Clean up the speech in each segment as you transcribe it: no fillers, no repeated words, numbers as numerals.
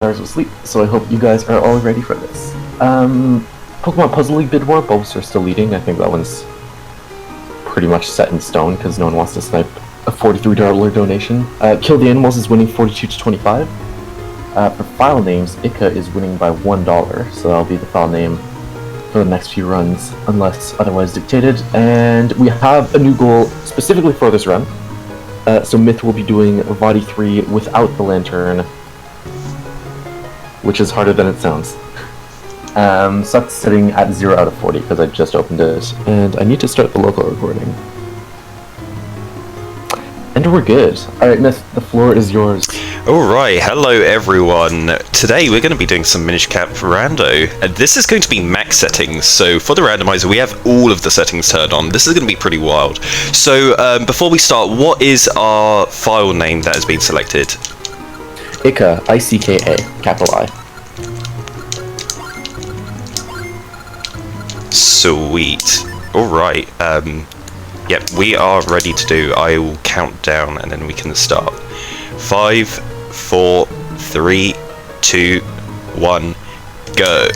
hours of sleep, so I hope you guys are all ready for this. Pokemon Puzzle League bid war, both are still leading. I think that one's pretty much set in stone because no one wants to snipe a $43 donation. Kill the Animals is winning 42 to 25. For file names, Ika is winning by $1, so that'll be the file name for the next few runs, unless otherwise dictated. And we have a new goal specifically for this run. So Myth will be doing Body 3 without the lantern, which is harder than it sounds. So that's sitting at 0 out of 40 because I just opened it, and I need to start the local recording. And we're good. Alright, Myth, the floor is yours. Alright, hello everyone. Today we're going to be doing some Minish Cap Rando, and this is going to be max settings. So for the randomizer we have all of the settings turned on. This is going to be pretty wild. So before we start, what is our file name that has been selected? Ika, I-C-K-A, capital I. Sweet. Alright, yep, we are ready to do. I will count down and then we can start. 5, 4, 3, 2, 1, go.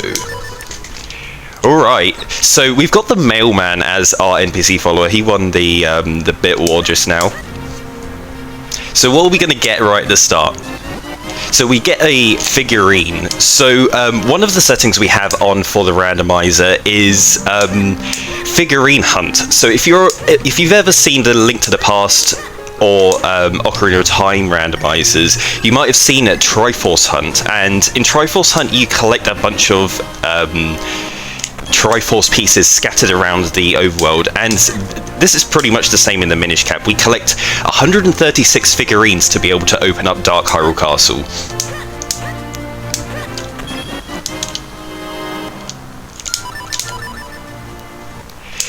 Alright, so we've got the mailman as our NPC follower. He won the bit war just now. So what are we going to get right at the start? So we get a figurine. So one of the settings we have on for the randomizer is figurine hunt. So if you've ever seen the Link to the Past or Ocarina of Time randomizers, you might have seen a Triforce Hunt. And in Triforce Hunt, you collect a bunch of Triforce pieces scattered around the overworld, and this is pretty much the same in the Minish Cap. We collect 136 figurines to be able to open up Dark Hyrule Castle.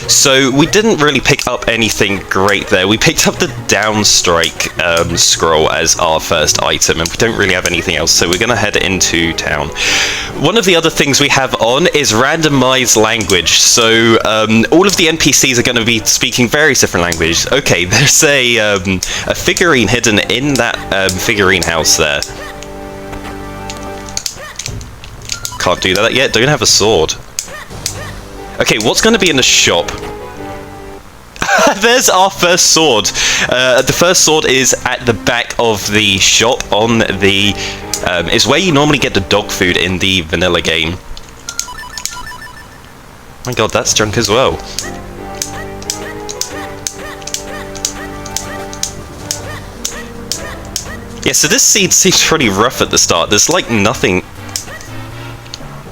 So we didn't really pick up anything great there. We picked up the Downstrike scroll as our first item, and we don't really have anything else, so we're going to head into town. One of the other things we have on is randomized language. So all of the NPCs are going to be speaking various different languages. Okay, there's a figurine hidden in that figurine house there. Can't do that yet, don't have a sword. Okay, what's going to be in the shop? There's our first sword. The first sword is at the back of the shop on the... is where you normally get the dog food in the vanilla game. Oh my god, that's junk as well. Yeah, so this seed seems pretty rough at the start. There's like nothing...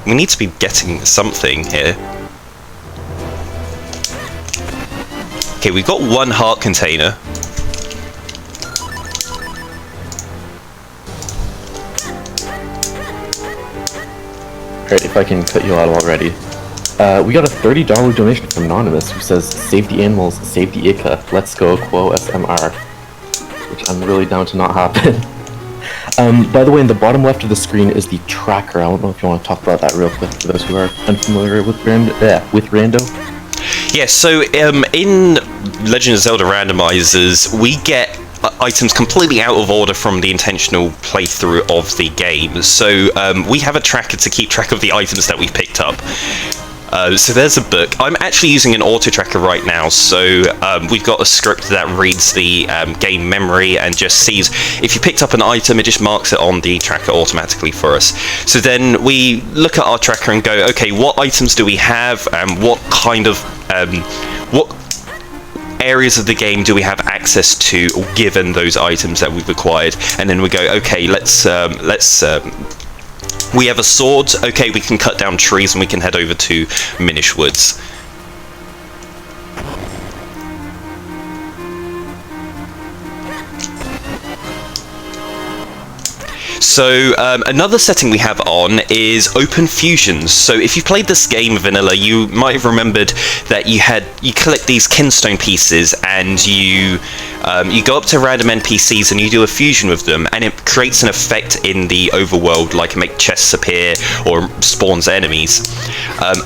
We need to be getting something here. Okay, we've got one heart container. Alright, if I can cut you out already. We got a $30 donation from Anonymous who says, "Save the animals, save the Ika, let's go, quo SMR." Which I'm really down to not happen. By the way, in the bottom left of the screen is the tracker. I don't know if you want to talk about that real quick for those who are unfamiliar with Rando. Yeah, so in Legend of Zelda randomizers, we get items completely out of order from the intentional playthrough of the game. So we have a tracker to keep track of the items that we've picked up. So there's a book. I'm actually using an auto tracker right now, so we've got a script that reads the game memory and just sees if you picked up an item, it just marks it on the tracker automatically for us. So then we look at our tracker and go, okay, what items do we have, and what kind of what areas of the game do we have access to given those items that we've acquired, and then we go, okay, let's we have a sword, okay, we can cut down trees and we can head over to Minish Woods. So another setting we have on is open fusions. So if you played this game vanilla, you might have remembered that you collect these kinstone pieces and you You go up to random NPCs and you do a fusion with them, and it creates an effect in the overworld, like make chests appear or spawns enemies.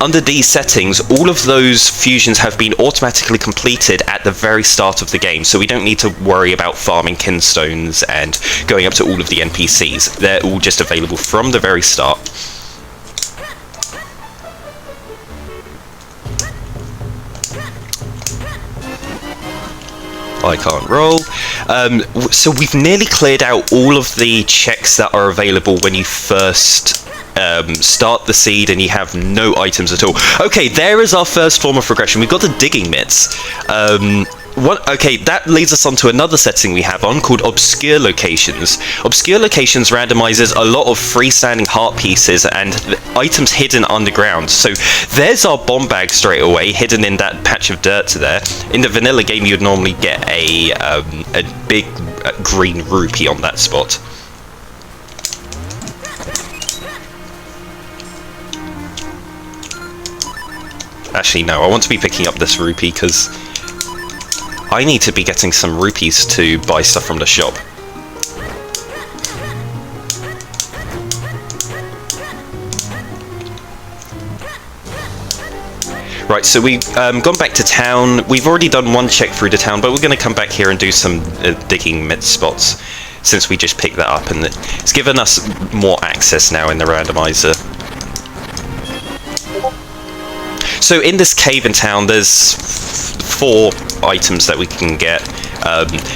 Under these settings, all of those fusions have been automatically completed at the very start of the game, so we don't need to worry about farming kinstones and going up to all of the NPCs. They're all just available from the very start. I can't roll. So we've nearly cleared out all of the checks that are available when you first start the seed and you have no items at all. Okay, there is our first form of progression. We've got the digging mitts. Okay, that leads us on to another setting we have on called Obscure Locations. Obscure Locations randomizes a lot of freestanding heart pieces and items hidden underground. So there's our bomb bag straight away, hidden in that patch of dirt there. In the vanilla game, you'd normally get a big green rupee on that spot. Actually, no, I want to be picking up this rupee because I need to be getting some rupees to buy stuff from the shop. Right, so we've gone back to town. We've already done one check through the town, but we're going to come back here and do some digging mid spots, since we just picked that up, and it's given us more access now in the randomizer. So in this cave in town, there's 4 items that we can get.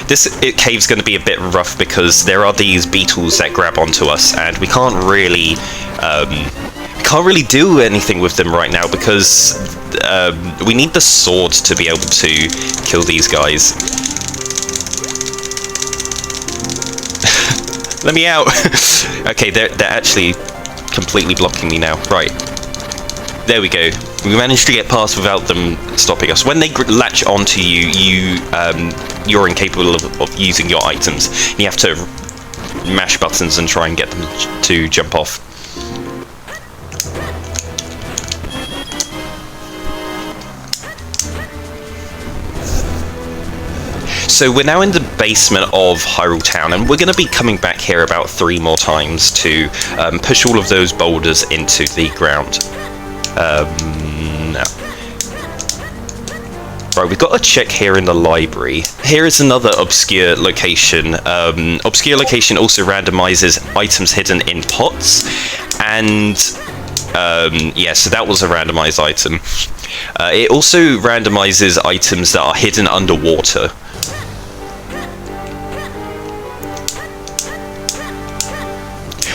This cave's going to be a bit rough because there are these beetles that grab onto us, and we can't really do anything with them right now because we need the sword to be able to kill these guys. Let me out! Okay, they're actually completely blocking me now. Right. There we go. We managed to get past without them stopping us. When they latch onto you, you're incapable of using your items. You have to mash buttons and try and get them to jump off. So we're now in the basement of Hyrule Town, and we're going to be coming back here about 3 more times to push all of those boulders into the ground. No. Right, we've got a check here in the library. Here is another obscure location. Obscure location also randomizes items hidden in pots, and yeah, so that was a randomized item. It also randomizes items that are hidden underwater.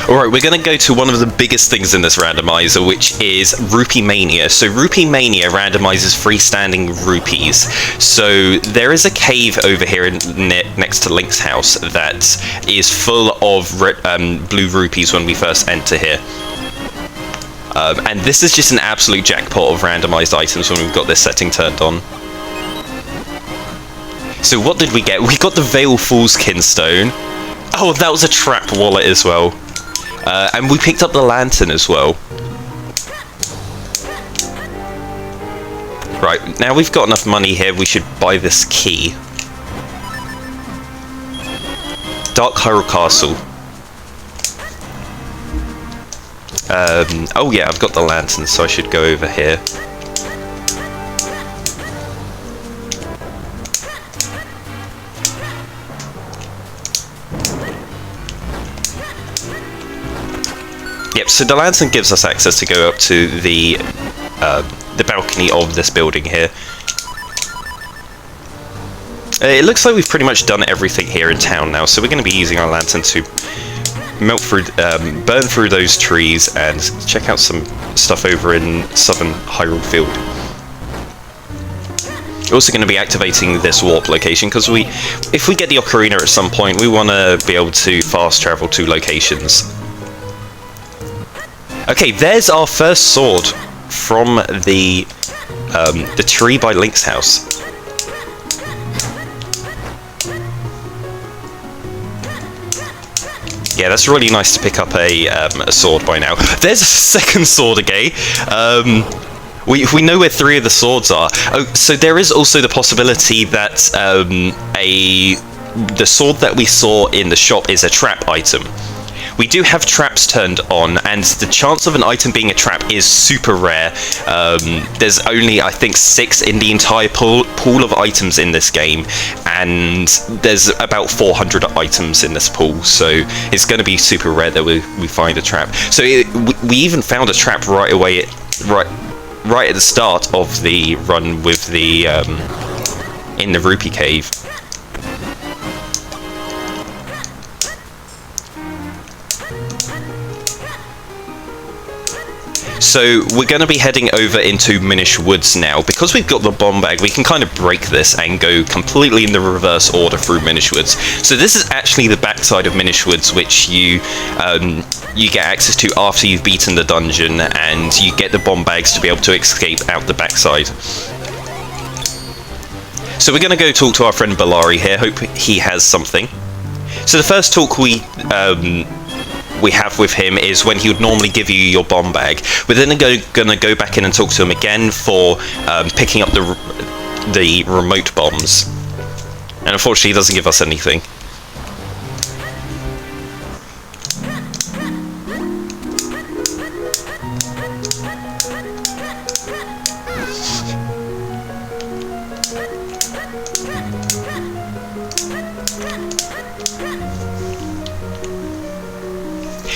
Alright, we're going to go to one of the biggest things in this randomizer, which is Rupee Mania. So Rupee Mania randomizes freestanding rupees. So there is a cave over here next to Link's house that is full of blue rupees when we first enter here. And this is just an absolute jackpot of randomized items when we've got this setting turned on. So what did we get? We got the Veil Fool's Kinstone. Oh, that was a trap wallet as well. And we picked up the lantern as well. Right, now we've got enough money here, we should buy this key. Dark Hyrule Castle. Oh yeah, I've got the lantern, so I should go over here. Yep, so the lantern gives us access to go up to the balcony of this building here. It looks like we've pretty much done everything here in town now, so we're going to be using our lantern to melt through, burn through those trees and check out some stuff over in southern Hyrule Field. We're also going to be activating this warp location because if we get the ocarina at some point, we want to be able to fast travel to locations. Okay, there's our first sword from the tree by Link's house. Yeah, that's really nice to pick up a sword by now. There's a second sword again. We know where 3 of the swords are. Oh, so there is also the possibility that the sword that we saw in the shop is a trap item. We do have traps turned on, and the chance of an item being a trap is super rare. There's only, I think, 6 in the entire pool of items in this game, and there's about 400 items in this pool, so it's going to be super rare that we find a trap. So we even found a trap right away, right at the start of the run with the in the rupee cave. So we're going to be heading over into Minish Woods now. Because we've got the bomb bag, we can kind of break this and go completely in the reverse order through Minish Woods. So this is actually the backside of Minish Woods, which you get access to after you've beaten the dungeon, and you get the bomb bags to be able to escape out the backside. So we're going to go talk to our friend Bellari here. Hope he has something. So the first talk we have with him is when he would normally give you your bomb bag. We're then going to go back in and talk to him again for picking up the remote bombs. And unfortunately he doesn't give us anything.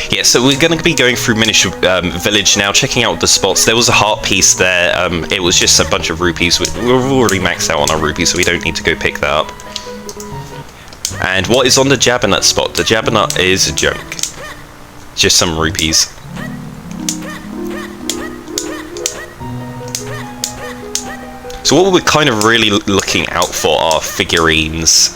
Yeah, so we're going to be going through Minish Village now, checking out the spots. There was a heart piece there. It was just a bunch of rupees. We're already maxed out on our rupees, so we don't need to go pick that up. And what is on the Jabbernet spot? The Jabbernet is junk. Just some rupees. So what we're kind of really looking out for are figurines.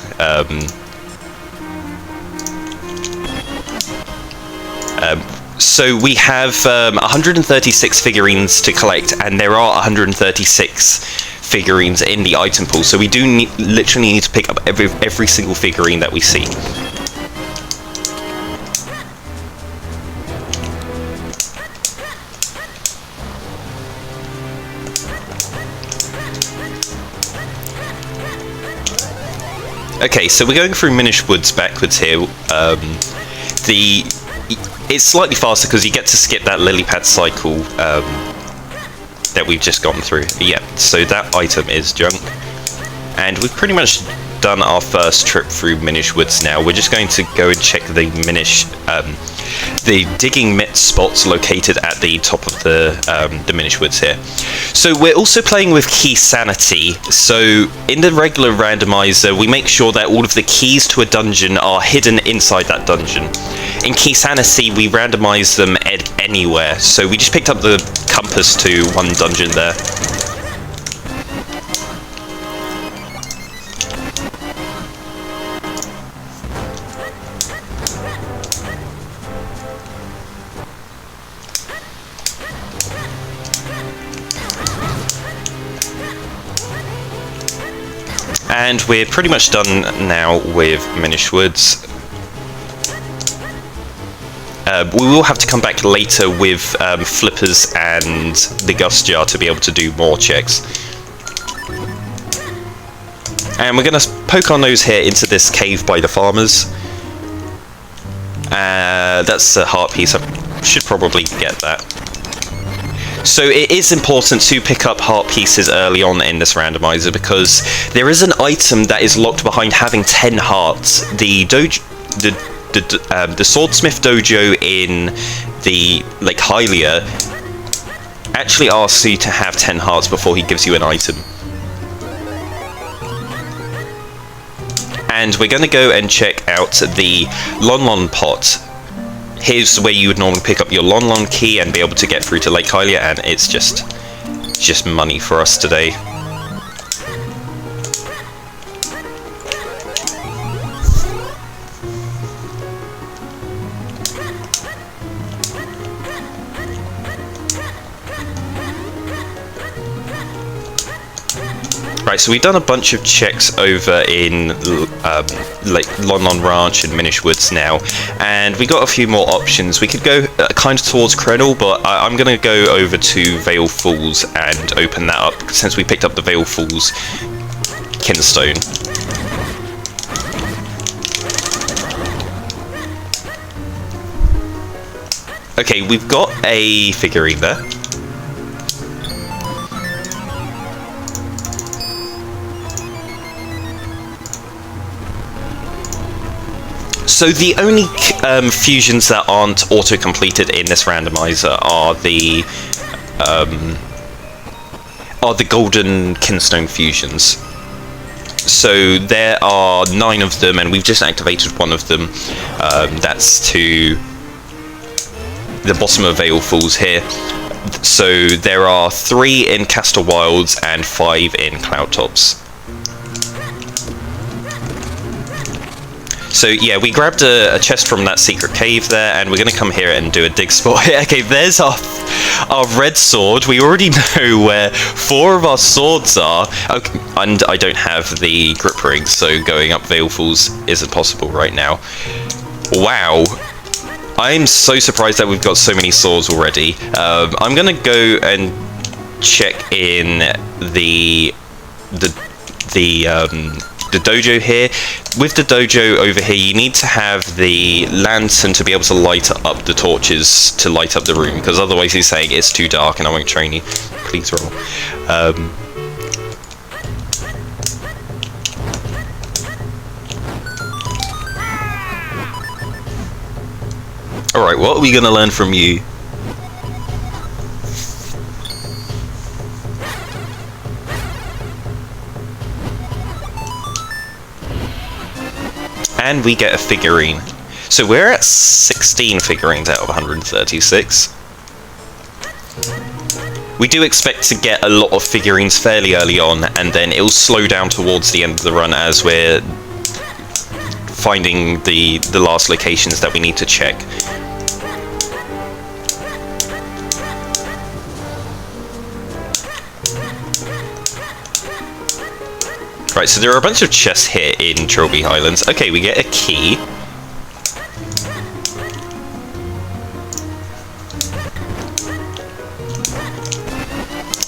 So we have 136 figurines to collect, and there are 136 figurines in the item pool, so we do literally need to pick up every single figurine that we see. Okay, so we're going through Minish Woods backwards here. It's slightly faster because you get to skip that lily pad cycle that we've just gone through. Yeah, so that item is junk. And we've pretty much done our first trip through Minish Woods now. We're just going to go and check the digging myth spots located at the top of the Minish Woods here. So we're also playing with key sanity. So in the regular randomizer, we make sure that all of the keys to a dungeon are hidden inside that dungeon. In key sanity, we randomize them anywhere. So we just picked up the compass to one dungeon there. And we're pretty much done now with Minish Woods. We will have to come back later with Flippers and the Gust Jar to be able to do more checks. And we're going to poke our nose here into this cave by the farmers. That's a heart piece. I should probably get that. So it is important to pick up heart pieces early on in this randomizer, because there is an item that is locked behind having 10 hearts. The Swordsmith Dojo in the Lake Hylia actually asks you to have 10 hearts before he gives you an item. And we're going to go and check out the Lon Lon pot. Here's where you would normally pick up your Lon Lon key and be able to get through to Lake Hylia, and it's just money for us today. Right, so we've done a bunch of checks over in London Ranch and Minish Woods now, and we got a few more options. We could go kind of towards Krenel, but I'm going to go over to Vale Falls and open that up, since we picked up the Vale Falls Kinstone. Okay, we've got a figurine there. So the only fusions that aren't auto-completed in this randomizer are the golden kinstone fusions. So there are 9 of them, and we've just activated one of them. That's to the bottom of Vale Falls here. So there are 3 in Castle Wilds and 5 in Cloudtops. So yeah, we grabbed a chest from that secret cave there, and we're going to come here and do a dig spot. Okay, there's our red sword. We already know where 4 of our swords are. Okay, and I don't have the grip ring, so going up Vale Falls isn't possible right now. Wow. I'm so surprised that we've got so many swords already. I'm going to go and check in the dojo here. With the dojo over here, you need to have the lantern to be able to light up the torches to light up the room, because otherwise he's saying it's too dark and I won't train you. Please roll. Alright, what are we going to learn from you? And we get a figurine. So we're at 16 figurines out of 136. We do expect to get a lot of figurines fairly early on, and then it'll slow down towards the end of the run as we're finding the last locations that we need to check. Right, so there are a bunch of chests here in Trilby Highlands. Okay, we get a key.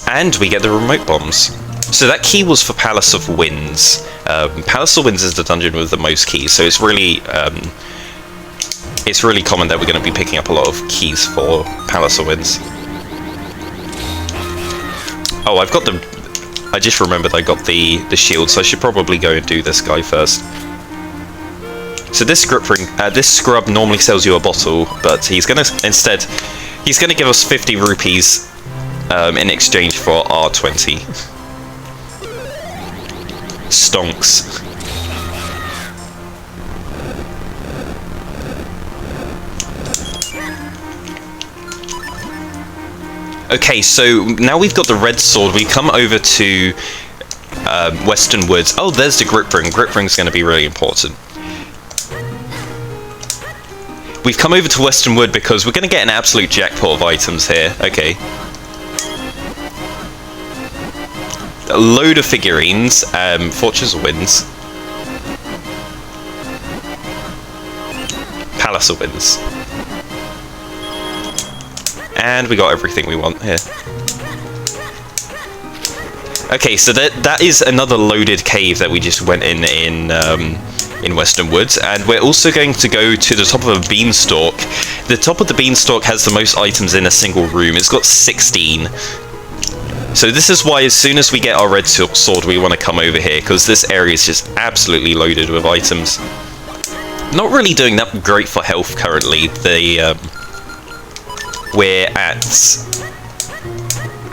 And we get the remote bombs. So that key was for Palace of Winds. Palace of Winds is the dungeon with the most keys, so it's really common that we're going to be picking up a lot of keys for Palace of Winds. Oh, I just remembered I got the shield, so I should probably go and do this guy first. So this this scrub normally sells you a bottle, but he's gonna give us 50 rupees in exchange for R20. Stonks. Okay, so now we've got the red sword, we come over to Western Woods. Oh, there's the grip ring. Grip ring's going to be really important. We've come over to Western Wood because we're going to get an absolute jackpot of items here. Okay. A load of figurines, Fortress of Winds, Palace of Winds. And we got everything we want here. Okay, so that is another loaded cave that we just went in Western Woods, and we're also going to go to the top of a beanstalk. The top of the beanstalk has the most items in a single room. It's got 16. So this is why as soon as we get our red sword, we want to come over here, because this area is just absolutely loaded with items. Not really doing that great for health currently. We're at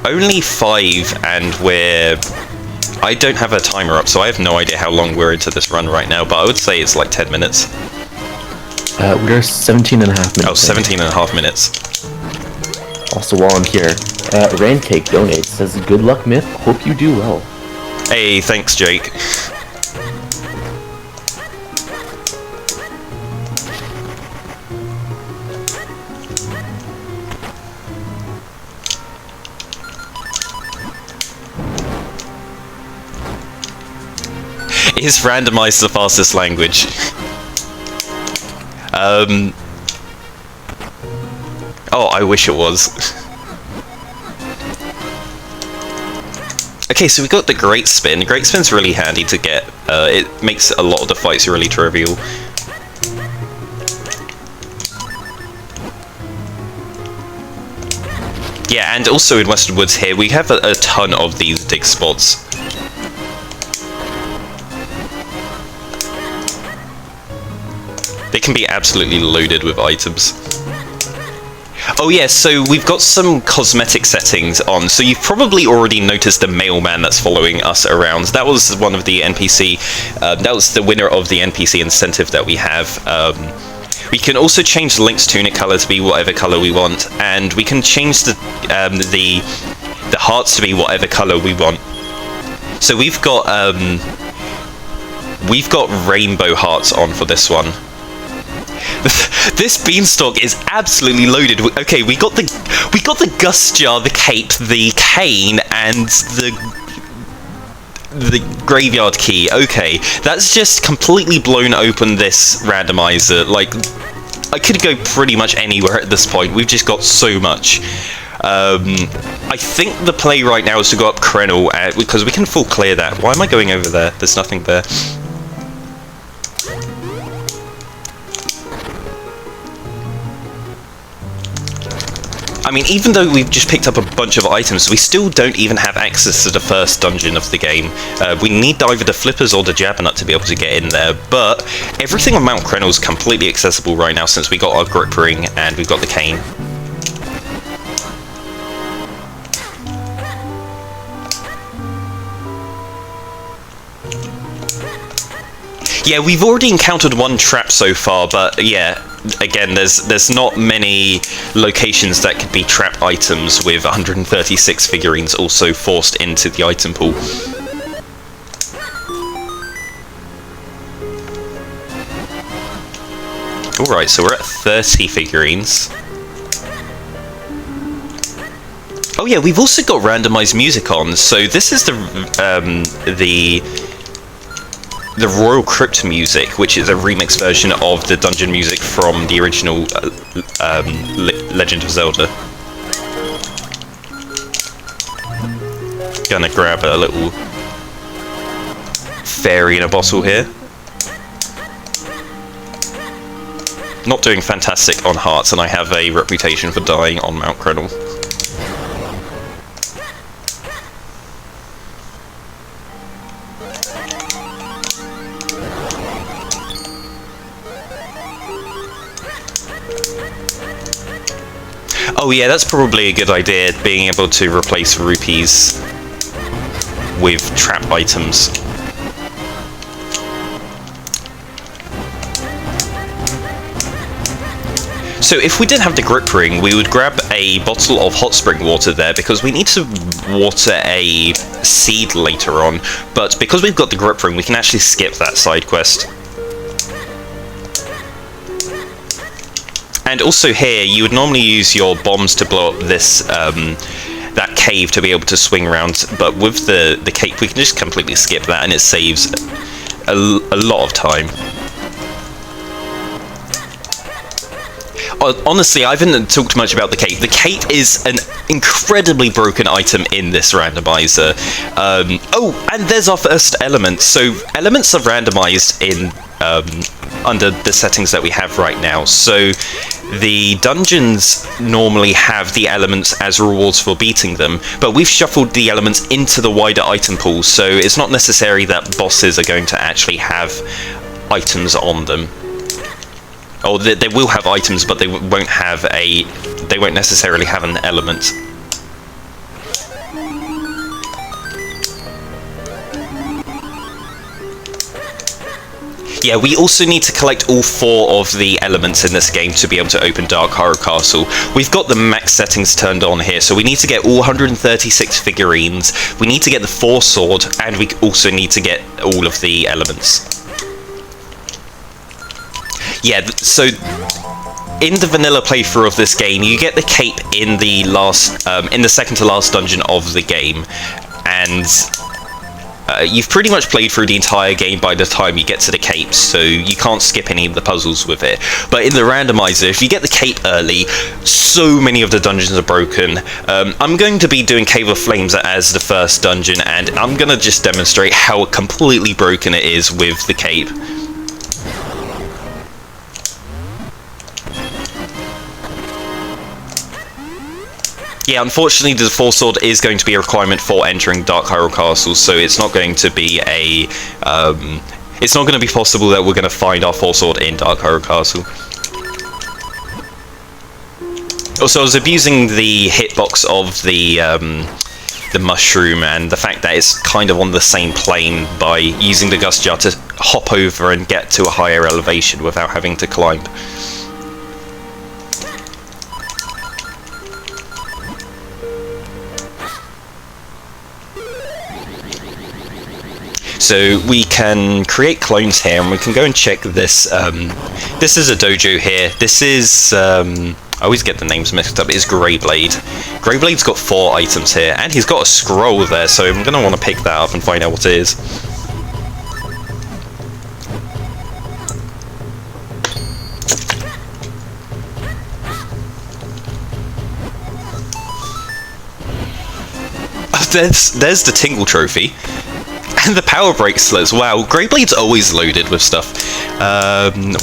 only 5, and I don't have a timer up, so I have no idea how long we're into this run right now, but I would say it's like 10 minutes. We're 17 and a half minutes. Oh, 17 and a half minutes. Also, while I'm here, Rancake donates, says, "Good luck, Myth. Hope you do well." Hey, thanks, Jake. Is Randomizer the fastest language? Oh, I wish it was. Okay, so we got the Great Spin. Great Spin's really handy to get. It makes a lot of the fights really trivial. Yeah, and also in Western Woods here, we have a ton of these dig spots. They can be absolutely loaded with items. Oh yeah, so we've got some cosmetic settings on, so you've probably already noticed the mailman that's following us around. That was one of the NPC, that was the winner of the NPC incentive that we have. We can also change the Link's tunic colour to be whatever colour we want, and we can change the hearts to be whatever colour we want. So we've got rainbow hearts on for this one. This beanstalk is absolutely loaded. Okay, we got the Gus jar, the cape, the cane, and the graveyard key. Okay, that's just completely blown open this randomizer. Like, I could go pretty much anywhere at this point. We've just got so much. I think the play right now is to go up Krenel, because we can full clear that. Why am I going over there? There's nothing there. I mean, even though we've just picked up a bunch of items, we still don't even have access to the first dungeon of the game. We need either the Flippers or the Jabbernet to be able to get in there, but everything on Mount Krenel is completely accessible right now since we got our grip ring and we've got the cane. Yeah, we've already encountered one trap so far, but yeah, again, there's not many locations that could be trap items with 136 figurines also forced into the item pool. Alright, so we're at 30 figurines. Oh yeah, we've also got randomized music on, so this is the Royal Crypt music, which is a remix version of the dungeon music from the original Legend of Zelda. Gonna grab a little fairy in a bottle here. Not doing fantastic on hearts, and I have a reputation for dying on Mount Krenel. Oh yeah, that's probably a good idea, being able to replace rupees with trap items. So if we didn't have the grip ring, we would grab a bottle of hot spring water there, because we need to water a seed later on, but because we've got the grip ring, we can actually skip that side quest. And also here, you would normally use your bombs to blow up this that cave to be able to swing around, but with the cape we can just completely skip that, and it saves a lot of time. Honestly, I haven't talked much about the cape. The cape is an incredibly broken item in this randomizer. Oh, and there's our first element. So elements are randomized in under the settings that we have right now. So the dungeons normally have the elements as rewards for beating them, but we've shuffled the elements into the wider item pool, so it's not necessary that bosses are going to actually have items on them. Or they will have items, but they won't necessarily have an element. Yeah, we also need to collect all 4 of the elements in this game to be able to open Dark Horror Castle. We've got the max settings turned on here, so we need to get all 136 figurines, we need to get the 4 sword, and we also need to get all of the elements. Yeah, so in the vanilla playthrough of this game, you get the cape in the last, in the second to last dungeon of the game, and you've pretty much played through the entire game by the time you get to the cape, so you can't skip any of the puzzles with it. But in the randomizer, if you get the cape early, so many of the dungeons are broken. I'm going to be doing Cave of Flames as the first dungeon, and I'm going to just demonstrate how completely broken it is with the cape. Yeah, unfortunately the Four Sword is going to be a requirement for entering Dark Hyrule Castle, so it's not going to be a... it's not going to be possible that we're going to find our Four Sword in Dark Hyrule Castle. Also, I was abusing the hitbox of the mushroom and the fact that it's kind of on the same plane by using the Gust Jar to hop over and get to a higher elevation without having to climb. So we can create clones here, and we can go and check this. This is a dojo here. This is, I always get the names mixed up, it's Greyblade. Greyblade's got 4 items here, and he's got a scroll there, so I'm going to want to pick that up and find out what it is. There's the Tingle Trophy. And the power bracelets, wow, Greyblade's always loaded with stuff.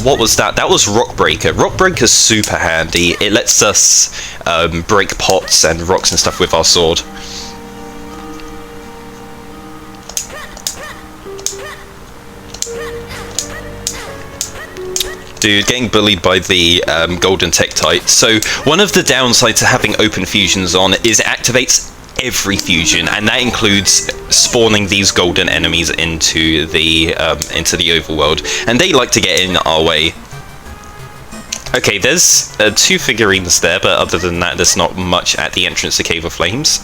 What was that? That was Rock Breaker. Rock Breaker's super handy. It lets us break pots and rocks and stuff with our sword. Dude, getting bullied by the golden Tektite. So one of the downsides to having open fusions on is it activates every fusion, and that includes spawning these golden enemies into the overworld, and they like to get in our way. Okay, there's 2 figurines there, but other than that, there's not much at the entrance to Cave of Flames.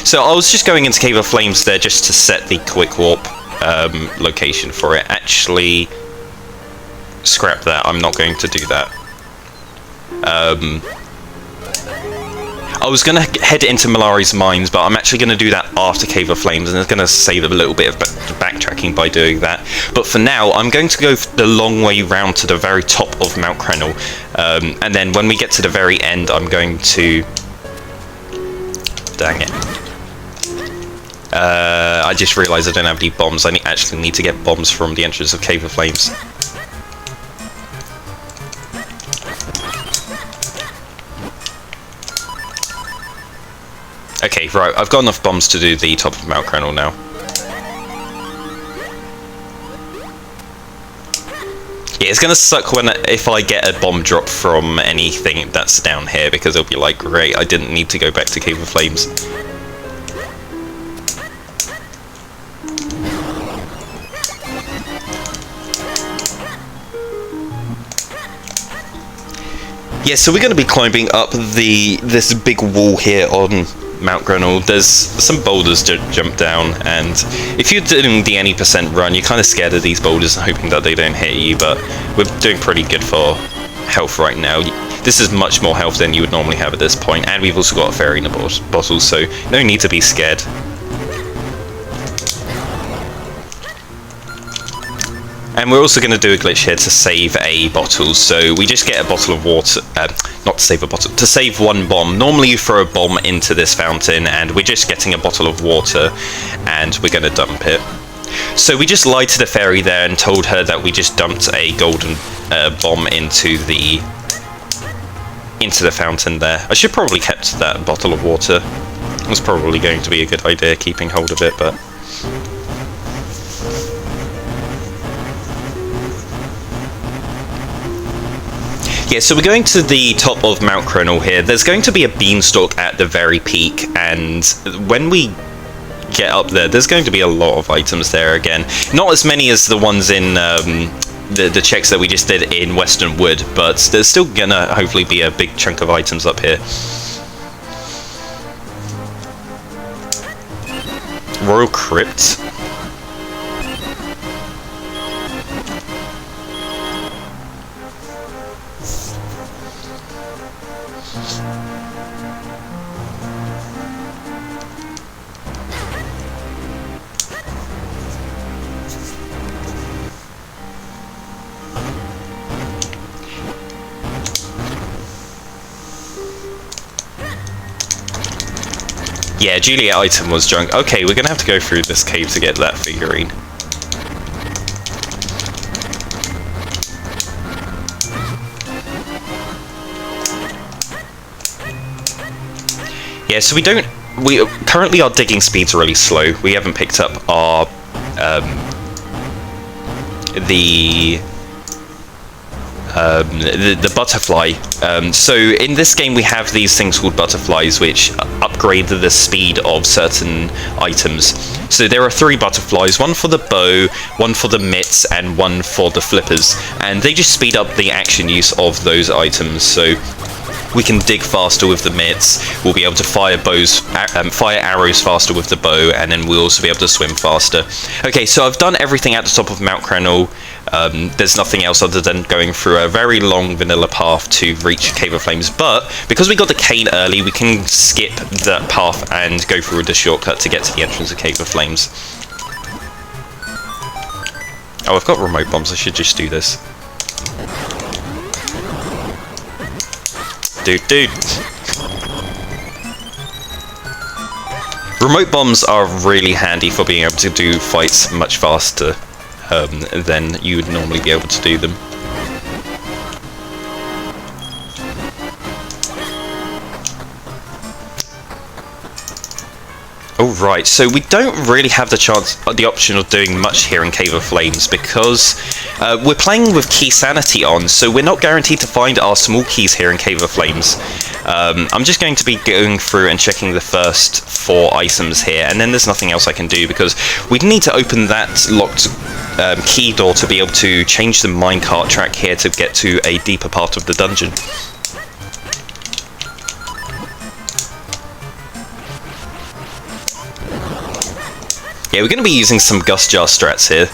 So I was just going into Cave of Flames there just to set the quick warp location for it. Actually, scrap that. I'm not going to do that. I was going to head into Malari's Mines, but I'm actually going to do that after Cave of Flames, and it's going to save a little bit of backtracking by doing that. But for now, I'm going to go the long way round to the very top of Mount Krenel, and then when we get to the very end, I'm going to... Dang it. I just realised I don't have any bombs. I actually need to get bombs from the entrance of Cave of Flames. Okay, right, I've got enough bombs to do the top of Mount Krenel now. Yeah, it's gonna suck if I get a bomb drop from anything that's down here, because it'll be like, great, I didn't need to go back to Cave of Flames. Yeah, so we're going to be climbing up this big wall here on Mount Krenel. There's some boulders to jump down, and if you're doing the any % run, you're kind of scared of these boulders and hoping that they don't hit you, but we're doing pretty good for health right now. This is much more health than you would normally have at this point, and we've also got a fairy in the bottle, so no need to be scared. And we're also going to do a glitch here to save a bottle, so we just get a bottle of water, not to save a bottle, to save 1 bomb. Normally you throw a bomb into this fountain, and we're just getting a bottle of water, and we're going to dump it. So we just lied to the fairy there and told her that we just dumped a golden bomb into the fountain there. I should probably kept that bottle of water. It was probably going to be a good idea keeping hold of it, but... Yeah, so we're going to the top of Mount Krenel here. There's going to be a beanstalk at the very peak, and when we get up there, there's going to be a lot of items there again. Not as many as the ones in the checks that we just did in Western Wood, but there's still gonna hopefully be a big chunk of items up here. Royal Crypt. Yeah, Juliet item was junk. Okay, we're gonna have to go through this cave to get that figurine. Yeah, so we currently our digging speeds are really slow. We haven't picked up our the butterfly. So in this game we have these things called butterflies which upgrade the speed of certain items. So there are 3 butterflies, one for the bow, one for the mitts, and one for the flippers, and they just speed up the action use of those items. So we can dig faster with the mitts, we'll be able to fire arrows faster with the bow, and then we'll also be able to swim faster. Okay, so I've done everything at the top of Mount Crenel. There's nothing else other than going through a very long vanilla path to reach Cave of Flames, but because we got the cane early, we can skip that path and go through the shortcut to get to the entrance of Cave of Flames. Oh, I've got remote bombs, I should just do this. Dude. Remote bombs are really handy for being able to do fights much faster than you would normally be able to do them. Oh right, so we don't really have the option of doing much here in Cave of Flames because we're playing with key sanity on, so we're not guaranteed to find our small keys here in Cave of Flames. I'm just going to be going through and checking the first 4 items here, and then there's nothing else I can do because we'd need to open that locked key door to be able to change the minecart track here to get to a deeper part of the dungeon. Yeah, we're going to be using some Gus Jar strats here.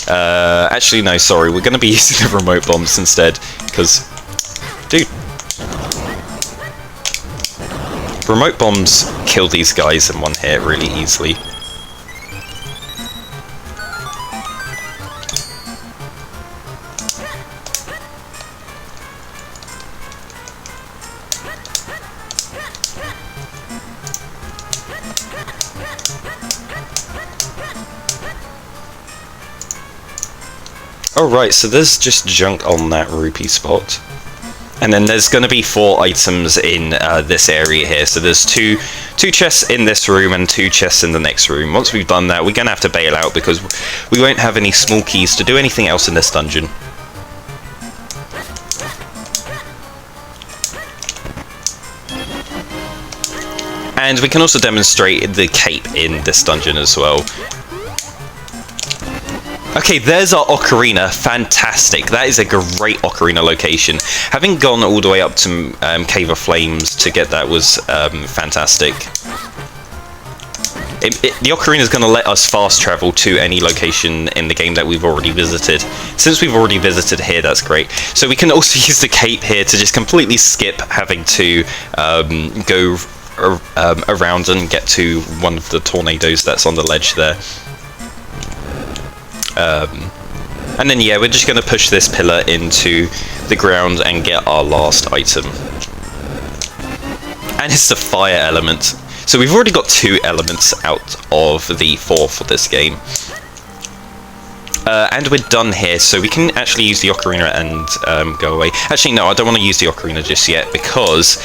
Actually, no, sorry, we're going to be using the remote bombs instead, because, dude, remote bombs kill these guys in one hit really easily. Oh right, so there's just junk on that rupee spot. And then there's going to be 4 items in this area here. So there's two chests in this room and 2 chests in the next room. Once we've done that, we're going to have to bail out because we won't have any small keys to do anything else in this dungeon. And we can also demonstrate the cape in this dungeon as well. Okay, there's our ocarina. Fantastic. That is a great ocarina location. Having gone all the way up to Cave of Flames to get that was fantastic. The ocarina is going to let us fast travel to any location in the game that we've already visited. Since we've already visited here, that's great. So we can also use the cape here to just completely skip having to go around and get to one of the tornadoes that's on the ledge there. And then yeah, we're just going to push this pillar into the ground and get our last item. And it's the fire element. So we've already got 2 elements out of the 4 for this game. And we're done here, so we can actually use the ocarina and go away. Actually, no, I don't want to use the ocarina just yet, because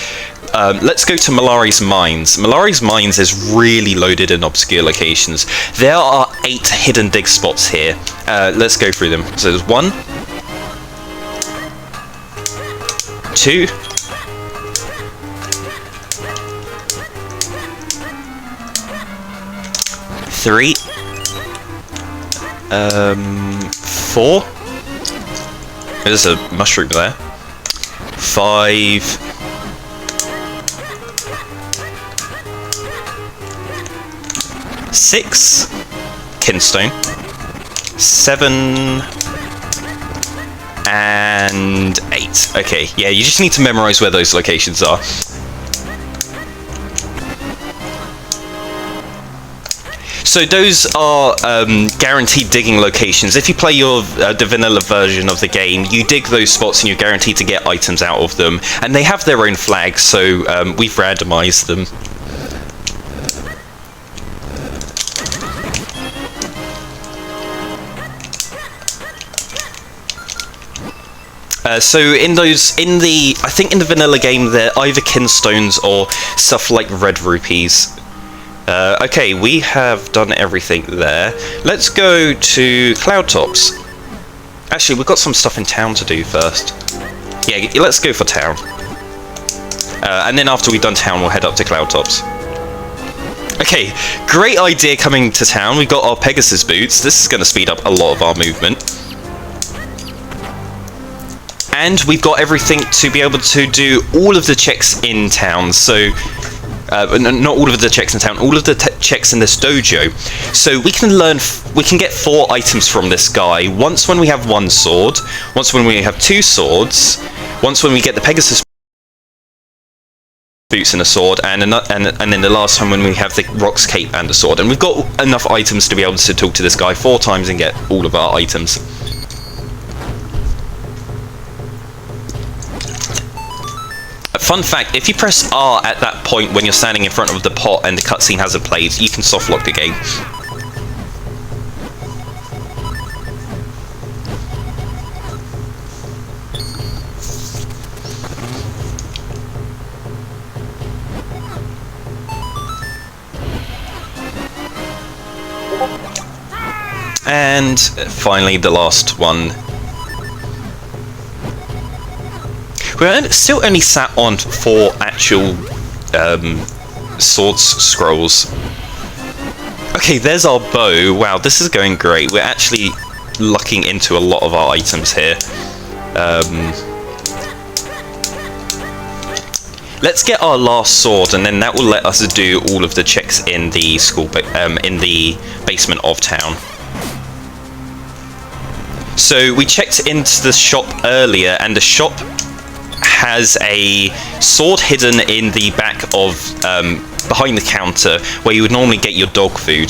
let's go to Malari's Mines. Malari's Mines is really loaded in obscure locations. There are 8 hidden dig spots here. Let's go through them. So there's 1, 2, 3, 4. There's a mushroom there. 5. 6. Kinstone. 7. And 8. Okay, yeah, you just need to memorize where those locations are. So those are guaranteed digging locations. If you play the vanilla version of the game, you dig those spots and you're guaranteed to get items out of them. And they have their own flags, so we've randomized them. So I think in the vanilla game, they're either kinstones or stuff like red rupees. Okay, we have done everything there. Let's go to Cloudtops. Actually, we've got some stuff in town to do first. Yeah, let's go for town. And then after we've done town, we'll head up to Cloudtops. Okay, great idea coming to town. We've got our Pegasus boots. This is going to speed up a lot of our movement. And we've got everything to be able to do all of the checks in town. So, not all of the checks in town, all of the checks in this dojo. So we can get 4 items from this guy. Once when we have 1 sword, once when we have 2 swords, once when we get the Pegasus boots and a sword, and then the last time when we have the Rock's cape and a sword. And we've got enough items to be able to talk to this guy 4 times and get all of our items. Fun fact, if you press R at that point when you're standing in front of the pot and the cutscene hasn't played, you can soft lock the game. And finally, the last one. We're still only sat on 4 actual swords scrolls. Okay, there's our bow. Wow, this is going great. We're actually lucking into a lot of our items here. Let's get our last sword, and then that will let us do all of the checks in the in the basement of town. So we checked into the shop earlier, and the shop has a sword hidden in the back of behind the counter where you would normally get your dog food.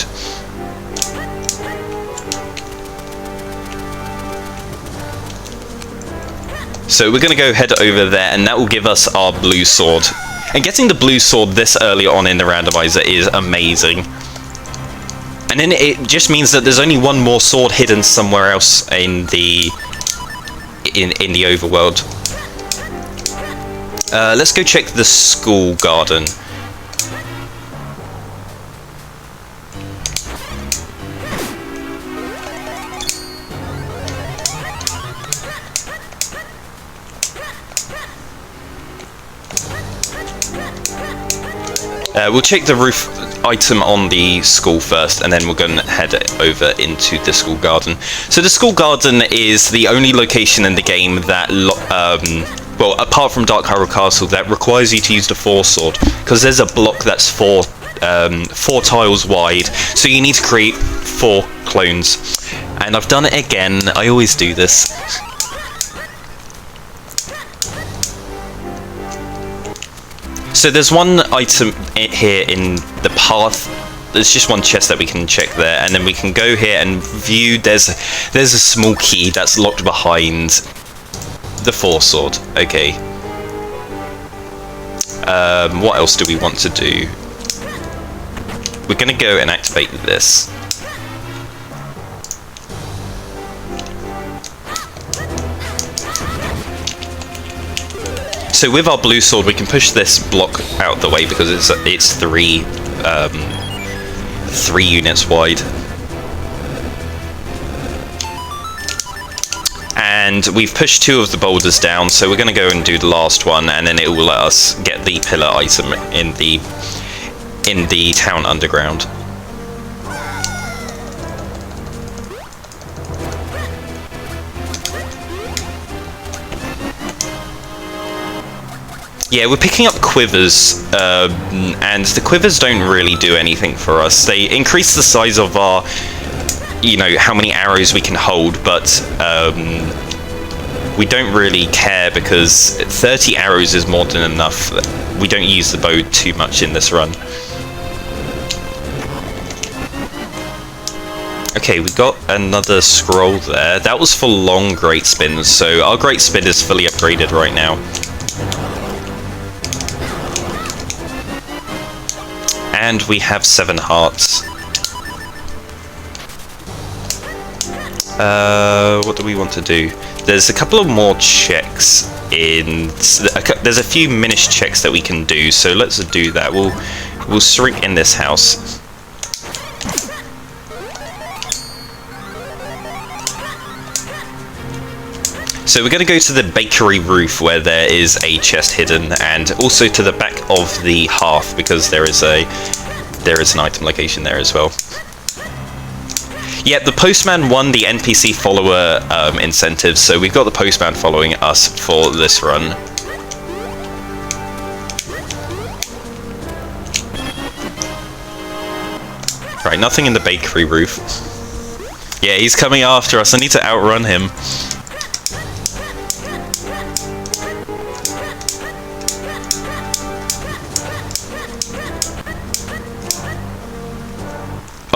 So we're going to go head over there, and that will give us our blue sword. And getting the blue sword this early on in the randomizer is amazing. And then it just means that there's only 1 more sword hidden somewhere else in the overworld. Let's go check the school garden. We'll check the roof item on the school first, and then we're going to head over into the school garden. So the school garden is the only location in the game that, well, apart from Dark Hyrule Castle, that requires you to use the Force Sword, because there's a block that's 4 tiles wide, so you need to create 4 clones. And I've done it again. I always do this. So there's 1 item here in the path. There's just 1 chest that we can check there, and then we can go here and view. There's a small key that's locked behind the Force Sword. Okay. What else do we want to do? We're going to go and activate this. So with our blue sword, we can push this block out the way because it's 3 units wide. And we've pushed 2 of the boulders down, so we're going to go and do the last one, and then it will let us get the pillar item in the town underground. Yeah, we're picking up quivers, and the quivers don't really do anything for us. They increase the size of our, how many arrows we can hold, but we don't really care because 30 arrows is more than enough. We don't use the bow too much in this run. Okay, we got another scroll there. That was for long great spins, so our great spin is fully upgraded right now. And we have 7 hearts. What do we want to do? there's a couple of more checks in. There's a few Minish checks that we can do, so let's do that. We'll shrink in this house. So we're going to go to the bakery roof where there is a chest hidden, and also to the back of the hearth because there is an item location there as well. Yeah, the postman won the NPC follower incentive, so we've got the postman following us for this run. Right, nothing in the bakery roof. Yeah, he's coming after us. I need to outrun him.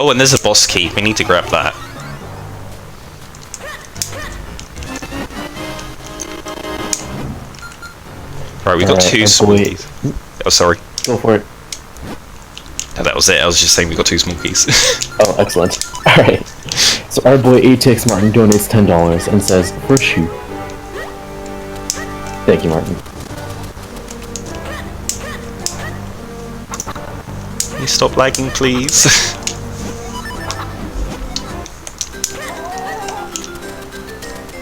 Oh, and there's a boss key. We need to grab that. Right, we got two small keys. Oh, sorry. Go for it. No, that was it. I was just saying we got two small keys. Oh, excellent. Alright. So our boy ATX Martin donates $10 and says, for shoe. Thank you, Martin. Can you stop lagging, please?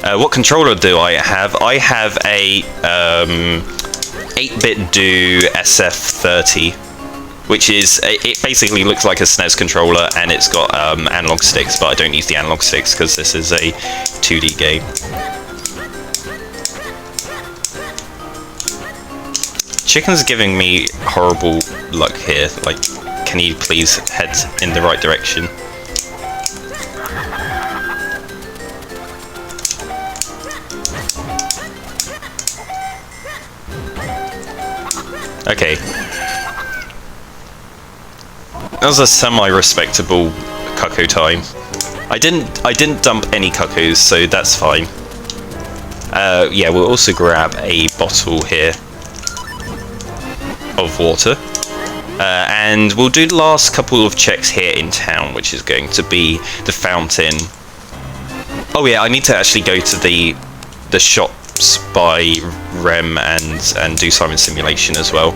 What controller do I have? I have a 8-bit do SF30, which is, it basically looks like a SNES controller, and it's got analog sticks, but I don't use the analog sticks because this is a 2D game. Chicken's giving me horrible luck here. Like, can you please head in the right direction? Okay. That was a semi-respectable cuckoo time. I didn't dump any cuckoos, so that's fine. Yeah, we'll also grab a bottle here of water. And we'll do the last couple of checks here in town, which is going to be the fountain. Oh yeah, I need to actually go to the shops by Rem and do Simon Simulation as well.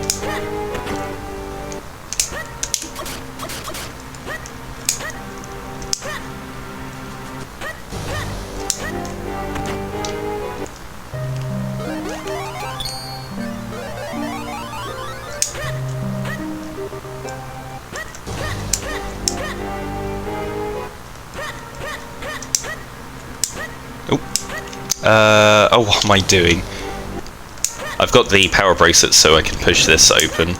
Oh, what am I doing? I've got the power bracelet so I can push this open.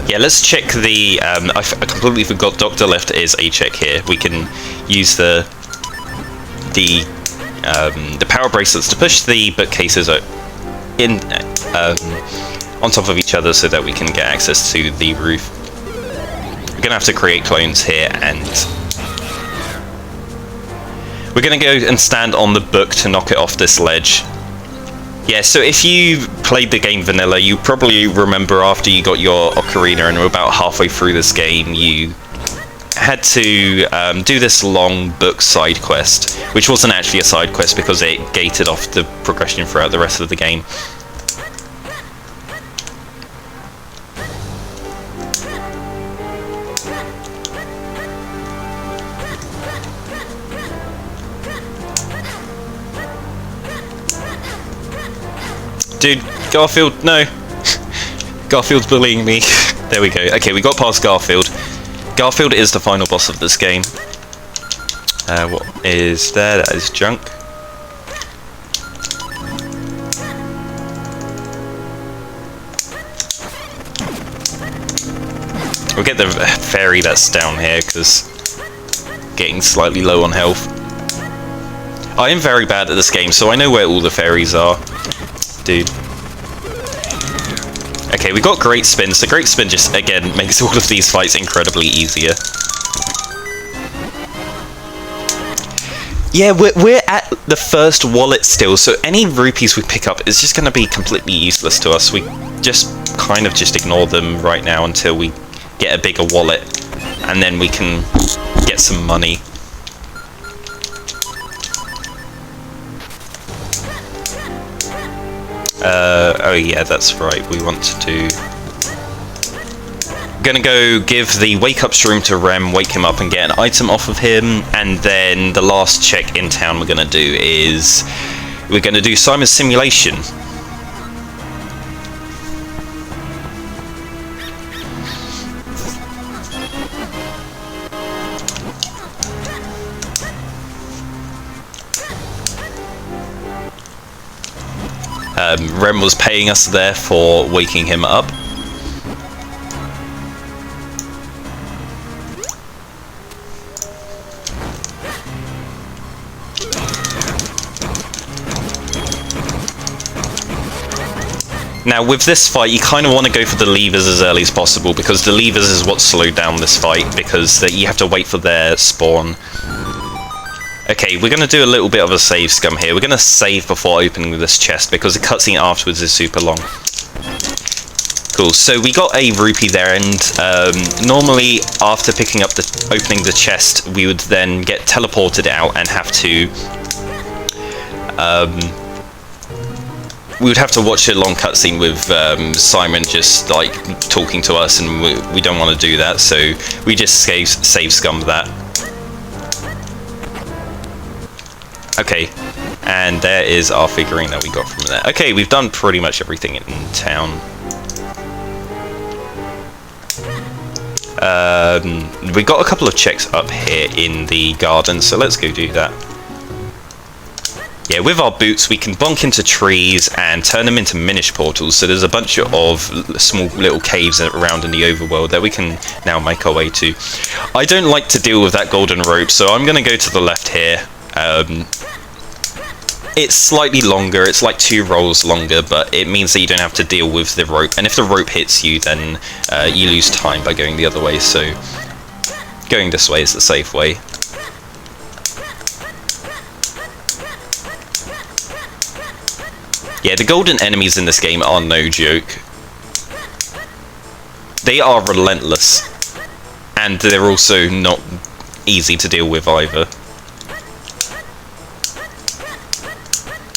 Yeah, let's check the... I completely forgot Dr. Left is a check here. We can use the power bracelets to push the bookcases in on top of each other so that we can get access to the roof. We're gonna have to create clones here, and we're going to go and stand on the book to knock it off this ledge. Yeah, so if you played the game vanilla, you probably remember after you got your ocarina and were about halfway through this game, you had to do this long book side quest, which wasn't actually a side quest because it gated off the progression throughout the rest of the game. Dude, Garfield, no. Garfield's bullying me. There we go. Okay, we got past Garfield. Garfield is the final boss of this game. What is there? That is junk. We'll get the fairy that's down here, because getting slightly low on health. I am very bad at this game, so I know where all the fairies are. Dude. Okay, we got Great Spin, so Great Spin just, again, makes all of these fights incredibly easier. Yeah, we're at the first wallet still, so any rupees we pick up is just going to be completely useless to us. We just kind of just ignore them right now until we get a bigger wallet, and then we can get some money. Oh yeah, that's right. We want to do... Gonna go give the wake up shroom to Rem, wake him up and get an item off of him, and then the last check in town we're gonna do is we're gonna do Simon's simulation. Rem was paying us there for waking him up. Now with this fight, you kind of want to go for the levers as early as possible, because the levers is what slowed down this fight, because you have to wait for their spawn. Okay, we're going to do a little bit of a save scum here. We're going to save before opening this chest, because the cutscene afterwards is super long. Cool, so we got a rupee there, and normally after picking up opening the chest, we would then get teleported out and have to... we would have to watch a long cutscene with Simon just like talking to us, and we don't want to do that, so we just save scum that. Okay, and there is our figurine that we got from there. Okay, we've done pretty much everything in town. We got a couple of checks up here in the garden, so let's go do that. Yeah, with our boots we can bonk into trees and turn them into Minish portals, so there's a bunch of small little caves around in the overworld that we can now make our way to. I don't like to deal with that golden rope, so I'm going to go to the left here. It's slightly longer, it's like 2 rolls longer, but it means that you don't have to deal with the rope, and if the rope hits you, then you lose time by going the other way, so going this way is the safe way. Yeah, the golden enemies in this game are no joke. They are relentless, and they're also not easy to deal with either.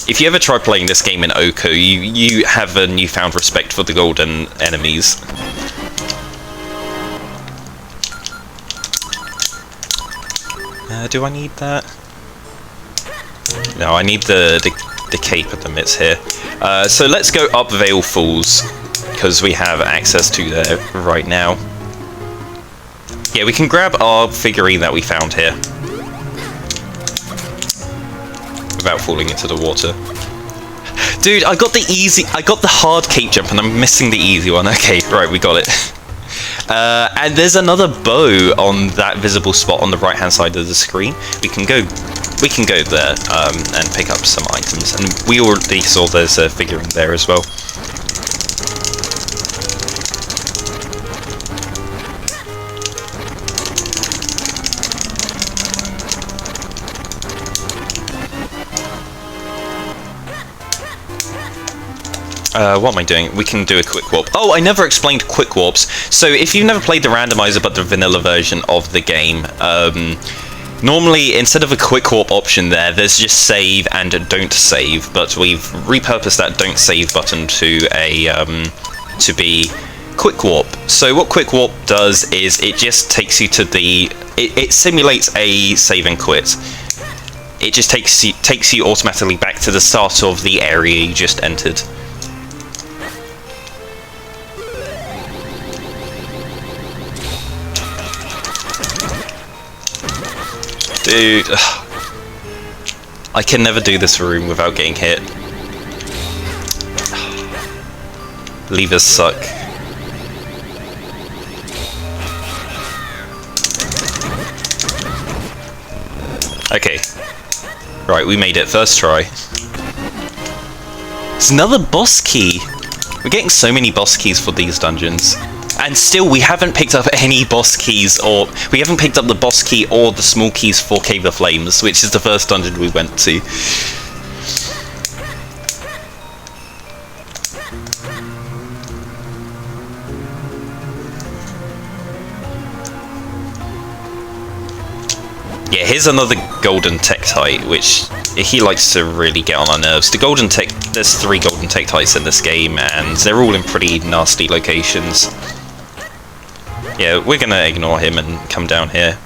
If you ever try playing this game in Oko, you have a newfound respect for the golden enemies. Do I need that? No, I need the cape and the mitts here. So let's go up Vale Falls, because we have access to there right now. Yeah, we can grab our figurine that we found here without falling into the water. Dude, I got the hard cape jump and I'm missing the easy one. Okay, right, we got it. And there's another bow on that visible spot on the right hand side of the screen. We can go there and pick up some items, and we already saw there's a figurine there as well. What am I doing? We can do a quick warp. Oh, I never explained quick warps. So if you've never played the randomizer but the vanilla version of the game, normally instead of a quick warp option there's just save and don't save, but we've repurposed that don't save button to to be quick warp. So what quick warp does is it just takes you to it simulates a save and quit. It just takes you automatically back to the start of the area you just entered. Dude, I can never do this room without getting hit. Levers suck. Okay. Right, we made it. First try. It's another boss key! We're getting so many boss keys for these dungeons. And still, we haven't picked up any boss keys, or we haven't picked up the boss key or the small keys for Cave of Flames, which is the first dungeon we went to. Yeah, here's another golden Tektite, which he likes to really get on our nerves. The golden there's 3 golden tektites in this game, and they're all in pretty nasty locations. Yeah, we're gonna ignore him and come down here.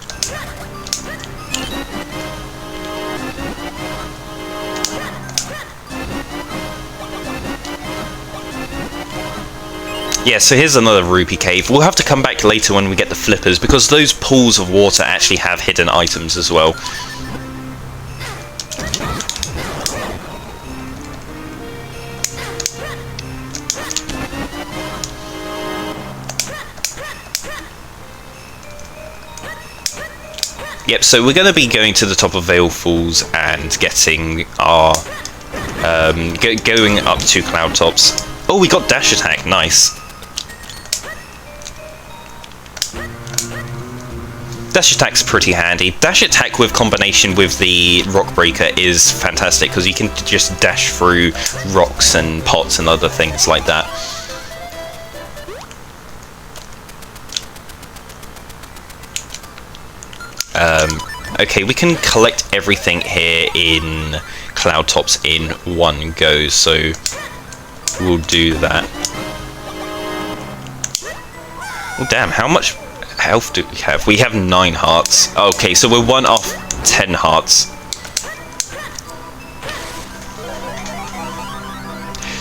Yeah, so here's another rupee cave. We'll have to come back later when we get the flippers, because those pools of water actually have hidden items as well. Yep, so we're going to be going to the top of Vale Falls and getting our... going up to Cloud Tops. Oh, we got dash attack, nice. Dash attack's pretty handy. Dash attack with combination with the rock breaker is fantastic, because you can just dash through rocks and pots and other things like that. Okay, we can collect everything here in Cloud Tops in one go, so we'll do that. Oh damn, how much health do we have? We have 9 hearts. Okay, so we're 1 off 10 hearts.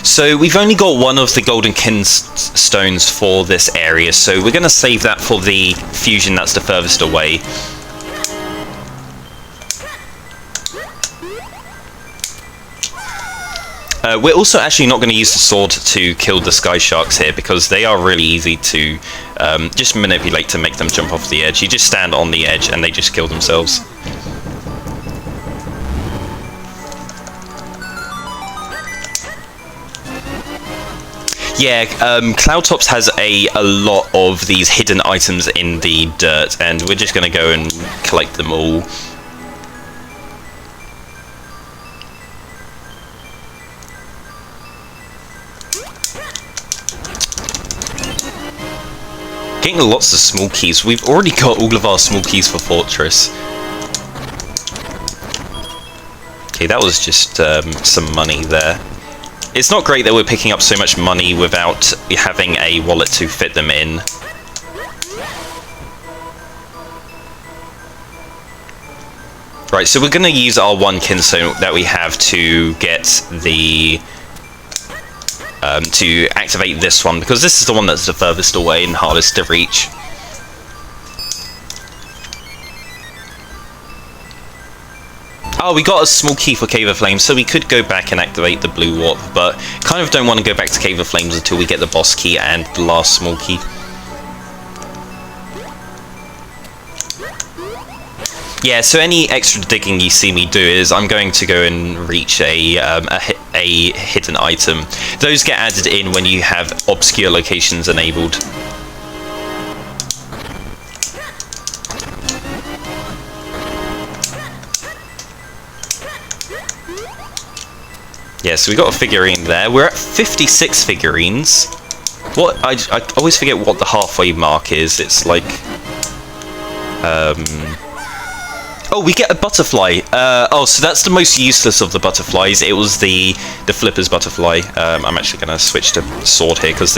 So we've only got 1 of the golden stones for this area, so we're going to save that for the fusion that's the furthest away. We're also actually not going to use the sword to kill the sky sharks here, because they are really easy to just manipulate to make them jump off the edge. You just stand on the edge and they just kill themselves. Yeah, Cloud Tops has a lot of these hidden items in the dirt, and we're just going to go and collect them all. Getting lots of small keys. We've already got all of our small keys for Fortress. Okay, that was just some money there. It's not great that we're picking up so much money without having a wallet to fit them in. Right, so we're going to use our 1 kinstone that we have to get the... to activate this one, because this is the one that's the furthest away and hardest to reach. Oh, we got a small key for Cave of Flames, so we could go back and activate the blue warp, but kind of don't want to go back to Cave of Flames until we get the boss key and the last small key. Yeah, so any extra digging you see me do is I'm going to go and reach a hidden item. Those get added in when you have obscure locations enabled. Yeah, so we got a figurine there. We're at 56 figurines. What I always forget what the halfway mark is. It's like oh, we get a butterfly. Oh, so that's the most useless of the butterflies. It was the flipper's butterfly. I'm actually going to switch to sword here, because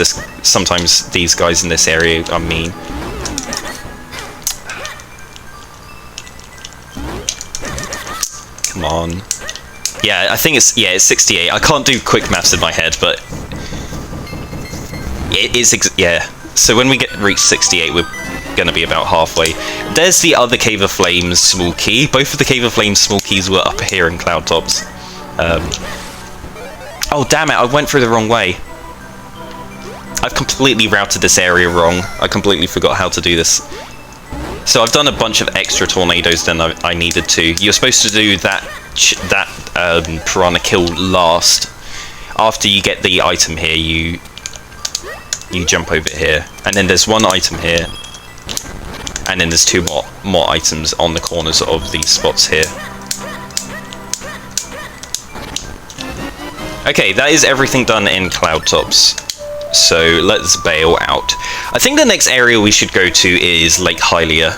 sometimes these guys in this area are mean. Come on. Yeah, I think it's 68. I can't do quick maths in my head, but it is yeah. So when we reach 68, we're going to be about halfway. There's the other Cave of Flames small key. Both of the Cave of Flames small keys were up here in Cloud Tops. Oh damn it, I went through the wrong way. I've completely routed this area wrong. I completely forgot how to do this. So I've done a bunch of extra tornadoes than I needed to. You're supposed to do that piranha kill last. After you get the item here, you jump over here, and then there's 1 item here, and then there's 2 more items on the corners of these spots here. Okay, that is everything done in Cloud Tops. So let's bail out. I think the next area we should go to is Lake Hylia.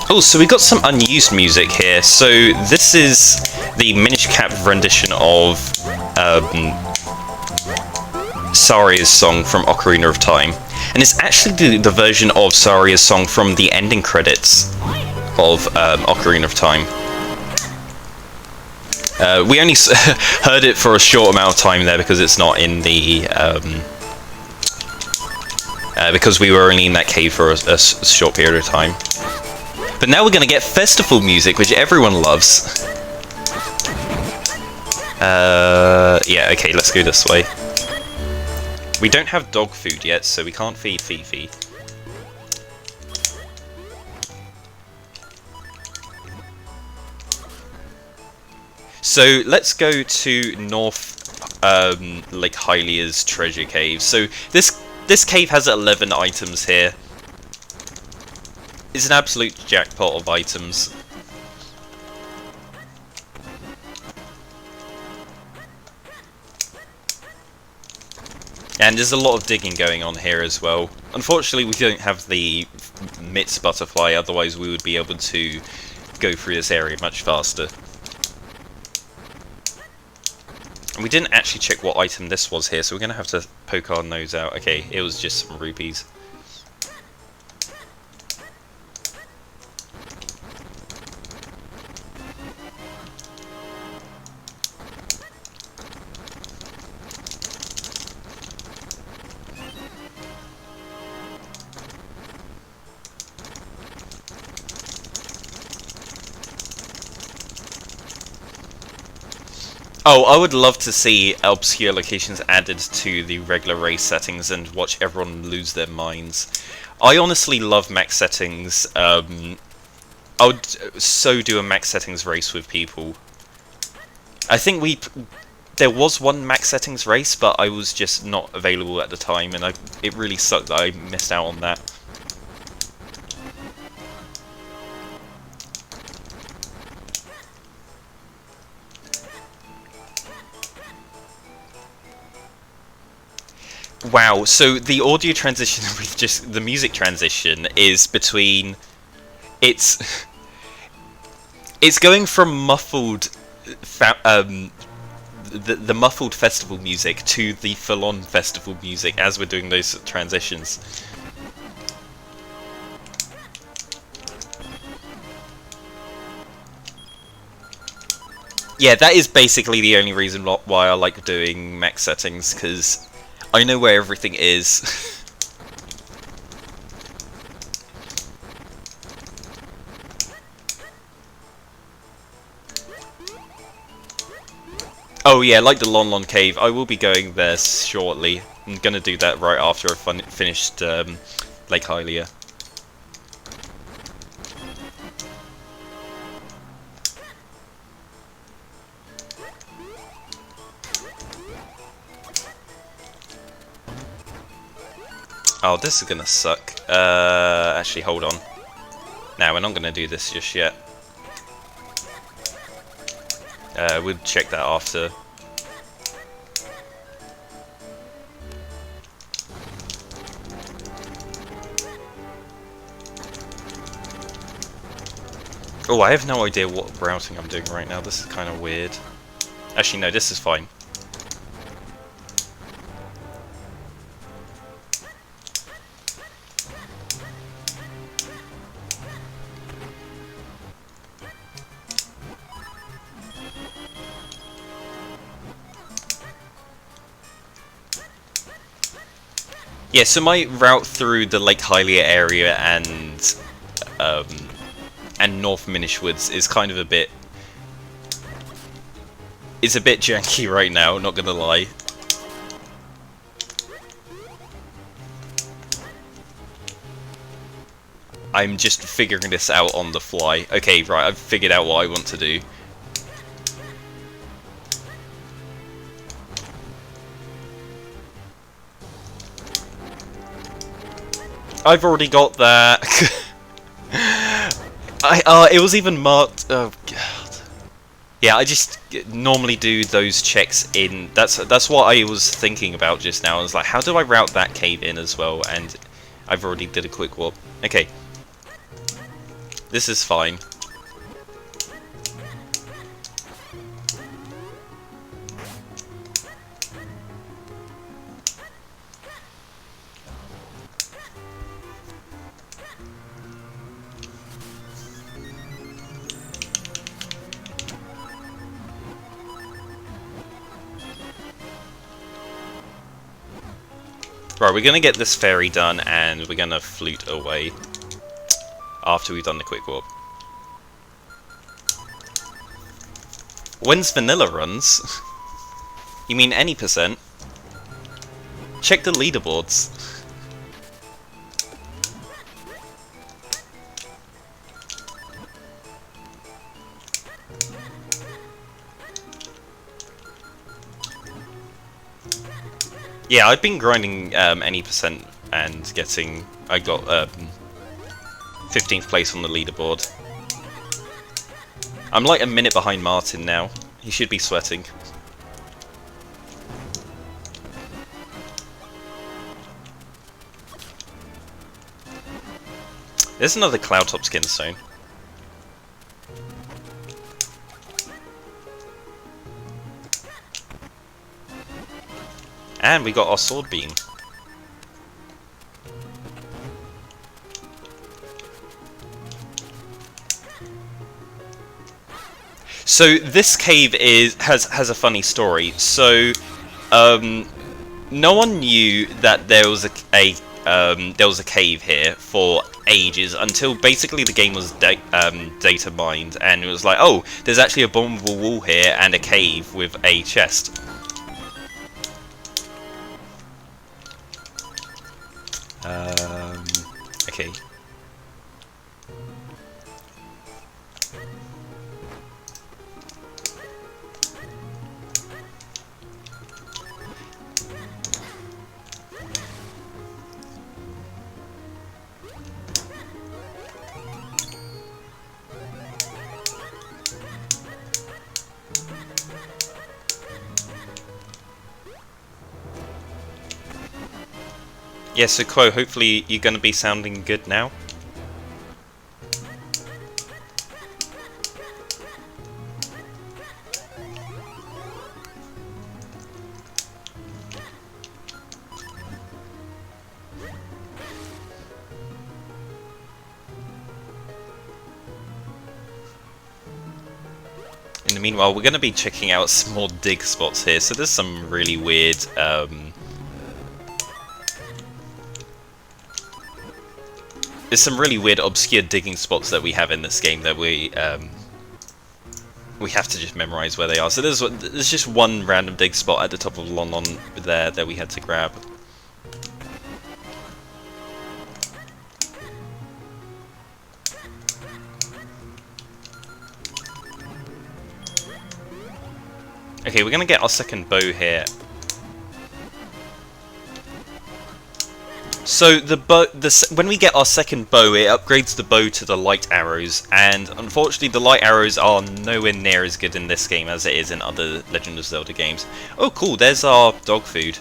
Oh, so we got some unused music here. So this is the Minish Cap rendition of Saria's song from Ocarina of Time. And it's actually the version of Saria's song from the ending credits of Ocarina of Time. We only heard it for a short amount of time there because it's not in the... because we were only in that cave for a short period of time. But now we're going to get festival music, which everyone loves. Yeah, okay, let's go this way. We don't have dog food yet, so we can't feed Fifi. So let's go to North Lake Hylia's treasure cave. So this cave has 11 items here. It's an absolute jackpot of items. And there's a lot of digging going on here as well. Unfortunately, we don't have the Myth butterfly, otherwise we would be able to go through this area much faster. And we didn't actually check what item this was here, so we're going to have to poke our nose out. Okay, it was just some rupees. Oh, I would love to see obscure locations added to the regular race settings and watch everyone lose their minds. I honestly love max settings. I would so do a max settings race with people. I think there was one max settings race, but I was just not available at the time, and it really sucked that I missed out on that. Wow, so the audio transition the music transition is between, it's going from muffled, the muffled festival music to the full-on festival music as we're doing those transitions. Yeah, that is basically the only reason why I like doing max settings, because I know where everything is. Oh yeah, like the Lon Lon Cave, I will be going there shortly. I'm gonna do that right after I've finished Lake Hylia. Oh, this is gonna suck. Actually, hold on. Nah, we're not gonna do this just yet. We'll check that after. Oh, I have no idea what routing I'm doing right now. This is kind of weird. Actually, no, this is fine. Yeah, so my route through the Lake Hylia area and North Minish Woods is kind of a bit janky right now, not gonna lie. I'm just figuring this out on the fly. Okay, right, I've figured out what I want to do. I've already got that. It was even marked. Oh god. Yeah, I just normally do those checks in. That's what I was thinking about just now. I was like, how do I route that cave in as well? And I've already did a quick warp. Okay. This is fine. Right, we're gonna get this fairy done, and we're gonna flute away after we've done the quick warp. When's vanilla runs? You mean any percent? Check the leaderboards. Yeah, I've been grinding any percent and getting... I got 15th place on the leaderboard. I'm like a minute behind Martin now. He should be sweating. There's another cloud top skin stone. And we got our sword beam. So this cave has a funny story. So no one knew that there was a cave here for ages until basically the game was data mined, and it was like, oh, there's actually a bombable wall here and a cave with a chest. Okay. Yeah, so Quo, hopefully you're going to be sounding good now. In the meanwhile, we're going to be checking out some more dig spots here. So there's some really weird... there's some really weird, obscure digging spots that we have in this game that we have to just memorize where they are. So there's just one random dig spot at the top of Lon there that we had to grab. Okay, we're gonna get our second bow here. So when we get our second bow, it upgrades the bow to the light arrows, and unfortunately the light arrows are nowhere near as good in this game as it is in other Legend of Zelda games. Oh cool, there's our dog food.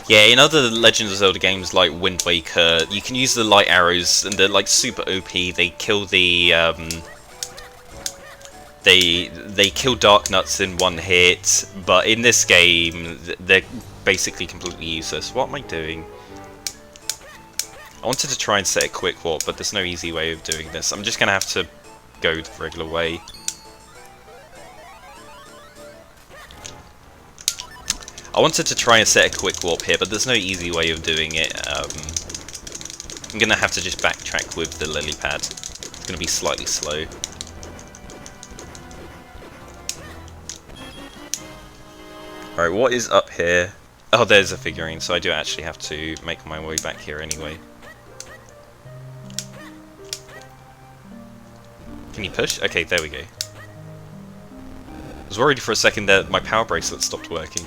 Yeah, in other Legend of Zelda games like Wind Waker, you can use the light arrows, and they're like super OP. They kill the they kill Dark Nuts in one hit, but in this game they're basically completely useless. What am I doing? I wanted to try and set a quick warp, but there's no easy way of doing this. I'm just gonna have to go the regular way. I wanted to try and set a quick warp here, but there's no easy way of doing it. I'm going to have to just backtrack with the lily pad. It's going to be slightly slow. Alright, what is up here? Oh, there's a figurine, so I do actually have to make my way back here anyway. Can you push? Okay, there we go. I was worried for a second that my power bracelet stopped working.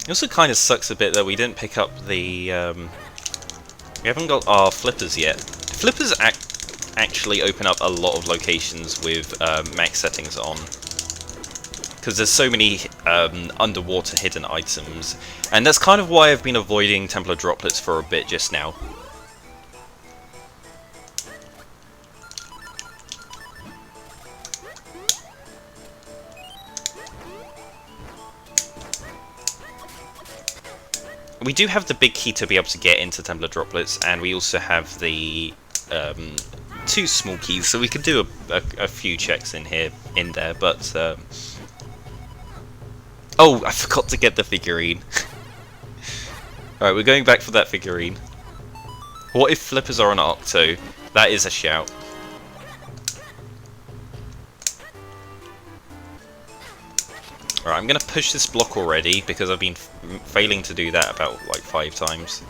It also kind of sucks a bit that we didn't pick up the, we haven't got our flippers yet. Flippers actually open up a lot of locations with max settings on. Because there's so many underwater hidden items. And that's kind of why I've been avoiding Templar droplets for a bit just now. We do have the big key to be able to get into Templar droplets, and we also have the 2 small keys, so we could do a few checks in there. But oh, I forgot to get the figurine. All right, we're going back for that figurine. What if flippers are on Octo? That is a shout. Alright, I'm going to push this block already, because I've been failing to do that about, like, 5 times.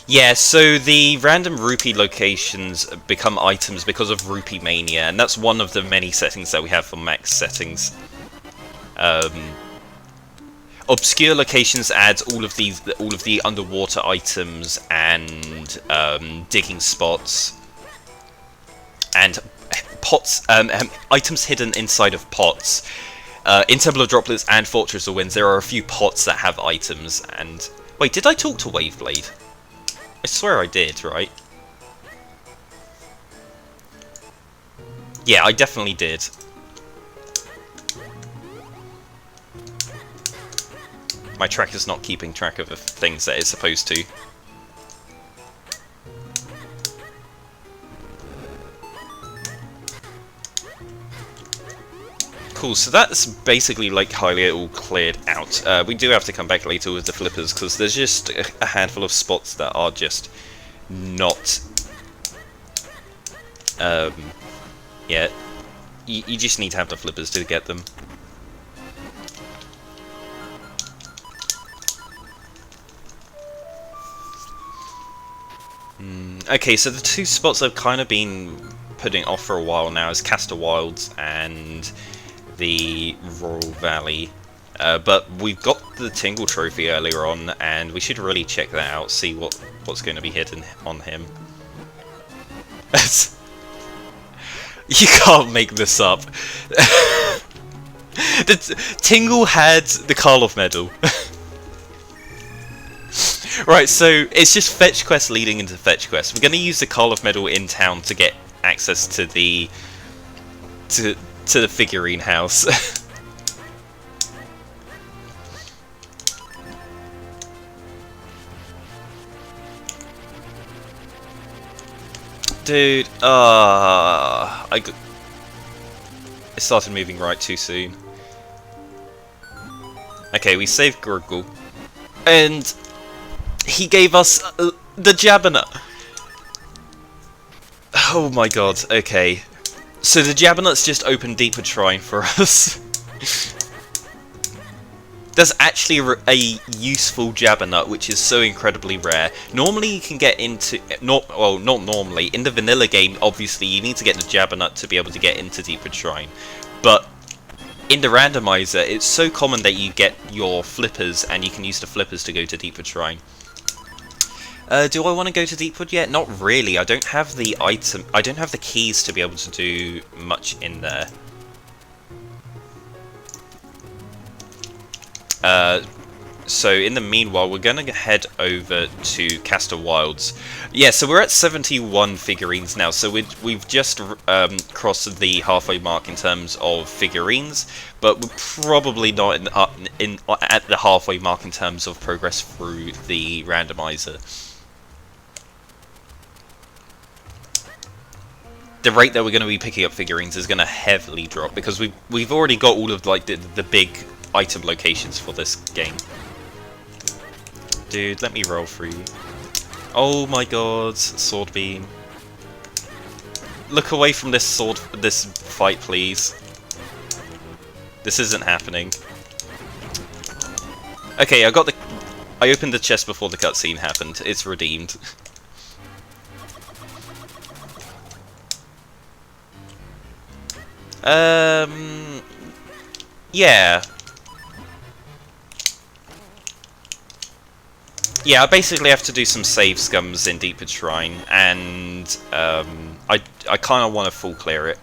Yeah, so the random rupee locations become items because of Rupee Mania, and that's one of the many settings that we have for max settings. Obscure locations adds all of the underwater items and digging spots. And pots, items hidden inside of pots. In Temple of Droplets and Fortress of Winds, there are a few pots that have items. And wait, did I talk to Waveblade? I swear I did, right? Yeah, I definitely did. My tracker's not keeping track of the things that it's supposed to. Cool, so that's basically like Hylia all cleared out. We do have to come back later with the flippers, because there's just a handful of spots that are just not... yeah, you just need to have the flippers to get them. Okay, so the 2 spots I've kind of been putting off for a while now is Castor Wilds and the Royal Valley, but we've got the Tingle Trophy earlier on, and we should really check that out, see what's going to be hidden on him. You can't make this up. Tingle had the Karlov medal. Right, so it's just fetch quest leading into fetch quest. We're going to use the Karlov medal in town to get access to the figurine house. Dude, it started moving right too soon. Okay, we saved Gurgle, and he gave us the Jabberna. Oh my god, okay. So the Jabbernuts just opened Deeper Shrine for us. There's actually a useful Jabbernut, which is so incredibly rare. Normally you can get into... well, not normally. In the vanilla game, obviously, you need to get the Jabbernut to be able to get into Deeper Shrine. But in the randomizer, it's so common that you get your flippers, and you can use the flippers to go to Deeper Shrine. Do I want to go to Deepwood yet? Not really. I don't have the item. I don't have the keys to be able to do much in there. So in the meanwhile, we're gonna head over to Castor Wilds. Yeah, so we're at 71 figurines now. So we've just crossed the halfway mark in terms of figurines, but we're probably not at the halfway mark in terms of progress through the randomizer. The rate that we're going to be picking up figurines is going to heavily drop, because we've already got all of like the big item locations for this game. Dude, let me roll for you. Oh my god, sword beam. Look away from this fight, please. This isn't happening. Okay, I opened the chest before the cutscene happened. It's redeemed. Yeah. Yeah, I basically have to do some save scums in Deeper Shrine, and I kind of want to full clear it.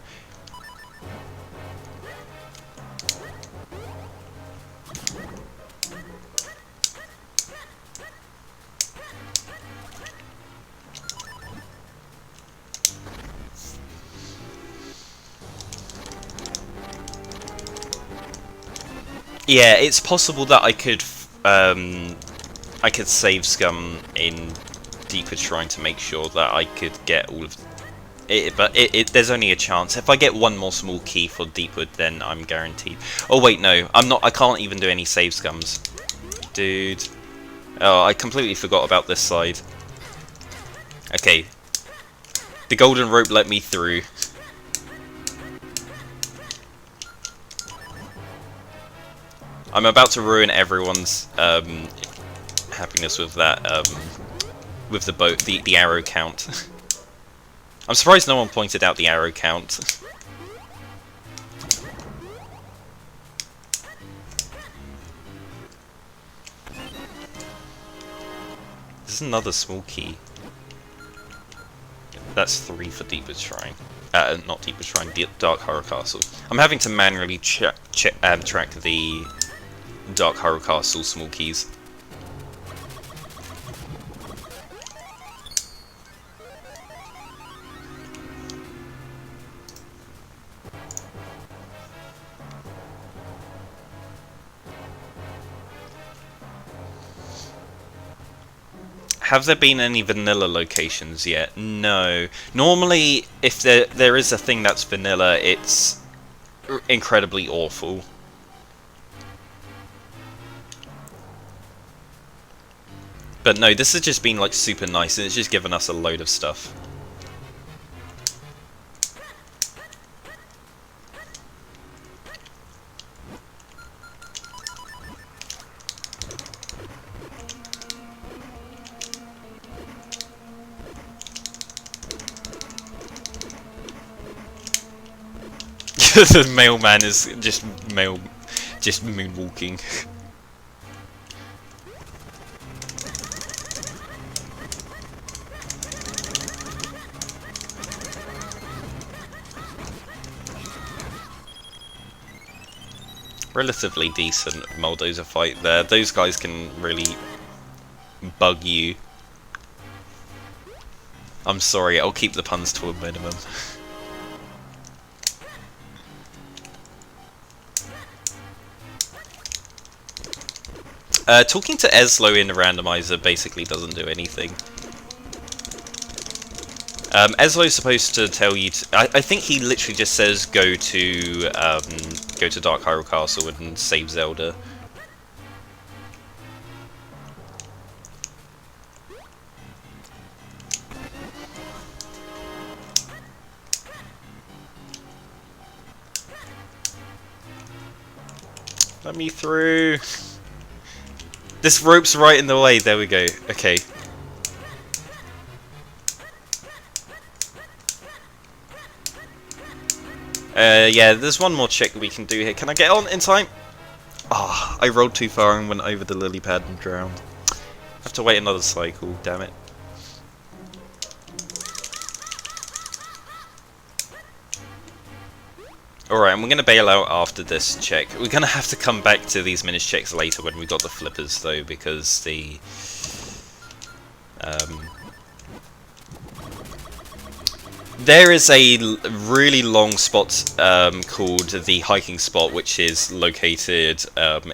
Yeah, it's possible that I could save scum in Deeper Shrine to make sure that I could get all of it, but there's only a chance. If I get one more small key for Deepwood, then I'm guaranteed. Oh wait, no, I'm not. I can't even do any save scums, dude. Oh, I completely forgot about this side. Okay, the golden rope let me through. I'm about to ruin everyone's happiness with that, with the boat, the arrow count. I'm surprised no one pointed out the arrow count. This is another small key. That's 3 for Deeper Shrine. Not Deeper Shrine, Dark Horror Castle. I'm having to manually track the Dark Horror Castle small keys. Have there been any vanilla locations yet? No. Normally, if there is a thing that's vanilla, it's incredibly awful. But no, this has just been like super nice, and it's just given us a load of stuff. The mailman is just moonwalking. Relatively decent Moldoza fight there. Those guys can really bug you. I'm sorry, I'll keep the puns to a minimum. Talking to Eslo in the randomizer basically doesn't do anything. Eslo's supposed to tell you to, I think he literally just says go to Dark Hyrule Castle and save Zelda. Let me through. This rope's right in the way. There we go. Okay. Yeah, there's one more check we can do here. Can I get on in time? Ah, I rolled too far and went over the lily pad and drowned. I have to wait another cycle, damn it. Alright, and we're going to bail out after this check. We're going to have to come back to these Minish checks later when we got the flippers, though, because the... there is a really long spot called the hiking spot, which is located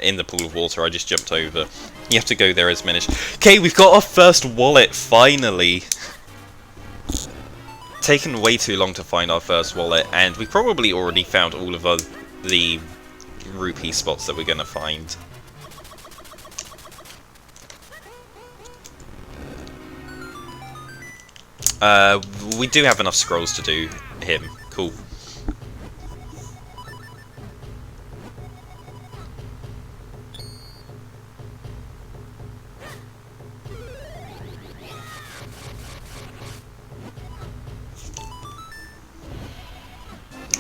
in the pool of water I just jumped over. You have to go there as Minish. Okay, we've got our first wallet, finally! Taken way too long to find our first wallet, and we probably already found all of the rupee spots that we're going to find. We do have enough scrolls to do him. Cool.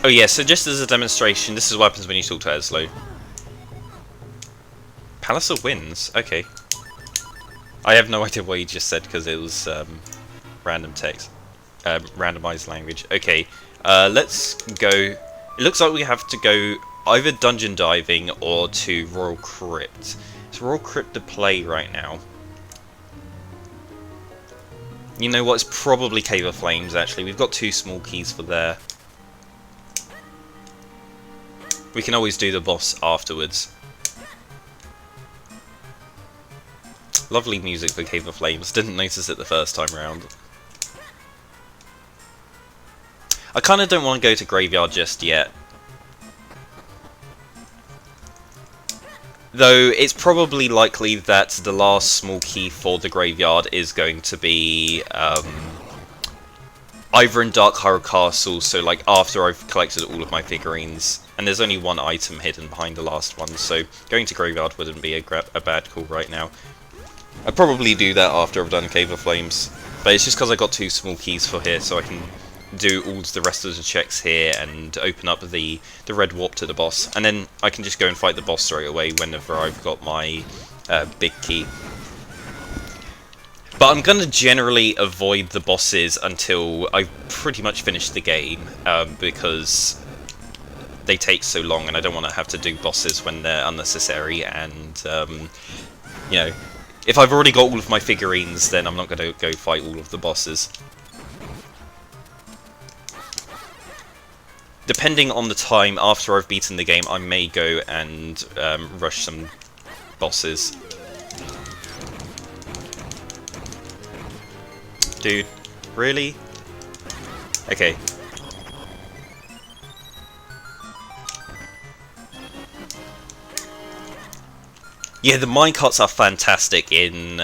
Oh yeah, so just as a demonstration, this is what happens when you talk to Eslo. Palace of Winds? Okay. I have no idea what you just said because it was random text. Randomized language. Okay, let's go. It looks like we have to go either dungeon diving or to Royal Crypt. It's Royal Crypt to play right now. You know what? It's probably Cave of Flames actually. We've got 2 small keys for there. We can always do the boss afterwards. Lovely music for Cave of Flames. Didn't notice it the first time round. I kind of don't want to go to Graveyard just yet. Though it's probably likely that the last small key for the Graveyard is going to be either in Dark Hyrule Castle, so like after I've collected all of my figurines. And there's only 1 item hidden behind the last one, so going to Graveyard wouldn't be a bad call right now. I'd probably do that after I've done Cave of Flames, but it's just because I got 2 small keys for here, so I can do all the rest of the checks here and open up the red warp to the boss, and then I can just go and fight the boss straight away whenever I've got my big key. But I'm going to generally avoid the bosses until I've pretty much finished the game, because they take so long, and I don't want to have to do bosses when they're unnecessary, and you know, if I've already got all of my figurines, then I'm not going to go fight all of the bosses. Depending on the time after I've beaten the game, I may go and rush some bosses. Dude, really? Okay. Yeah, the minecarts are fantastic in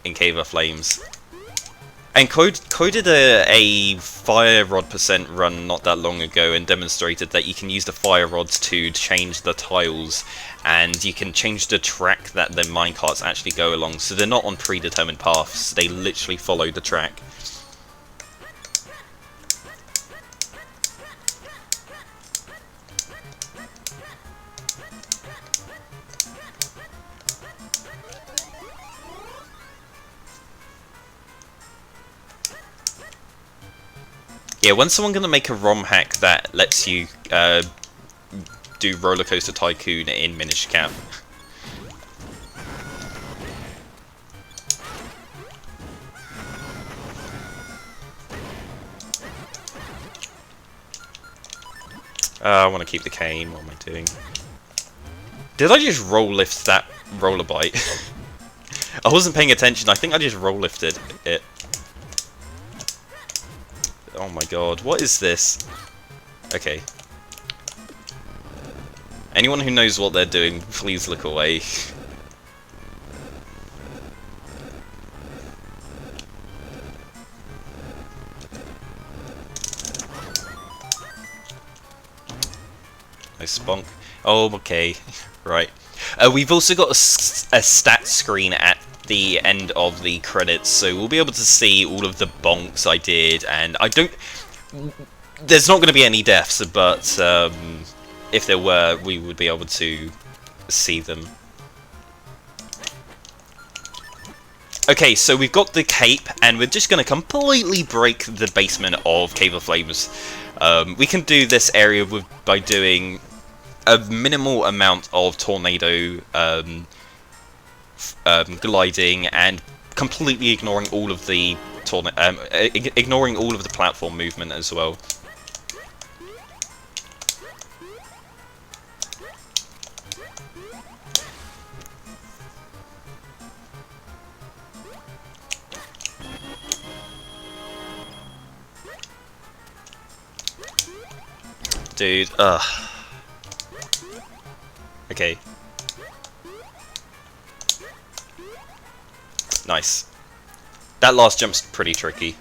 Cave of Flames. And Code did a fire rod percent run not that long ago and demonstrated that you can use the fire rods to change the tiles, and you can change the track that the minecarts actually go along. So they're not on predetermined paths; they literally follow the track. Yeah, when's someone going to make a ROM hack that lets you do Roller Coaster Tycoon in Minish Cap? I want to keep the cane. What am I doing? Did I just roll lift that roller bike? I wasn't paying attention. I think I just roll lifted it. Oh my god, what is this? Okay. Anyone who knows what they're doing, please look away. Nice spunk. Oh, okay. Right. We've also got a stat screen at the end of the credits, so we'll be able to see all of the bonks I did, and I don't... There's not going to be any deaths, but if there were, we would be able to see them. Okay, so we've got the cape, and we're just going to completely break the basement of Cave of Flames. We can do this area by doing a minimal amount of tornado gliding and completely ignoring all of the ignoring all of the platform movement as well. Dude, ugh. Okay. Nice. That last jump's pretty tricky.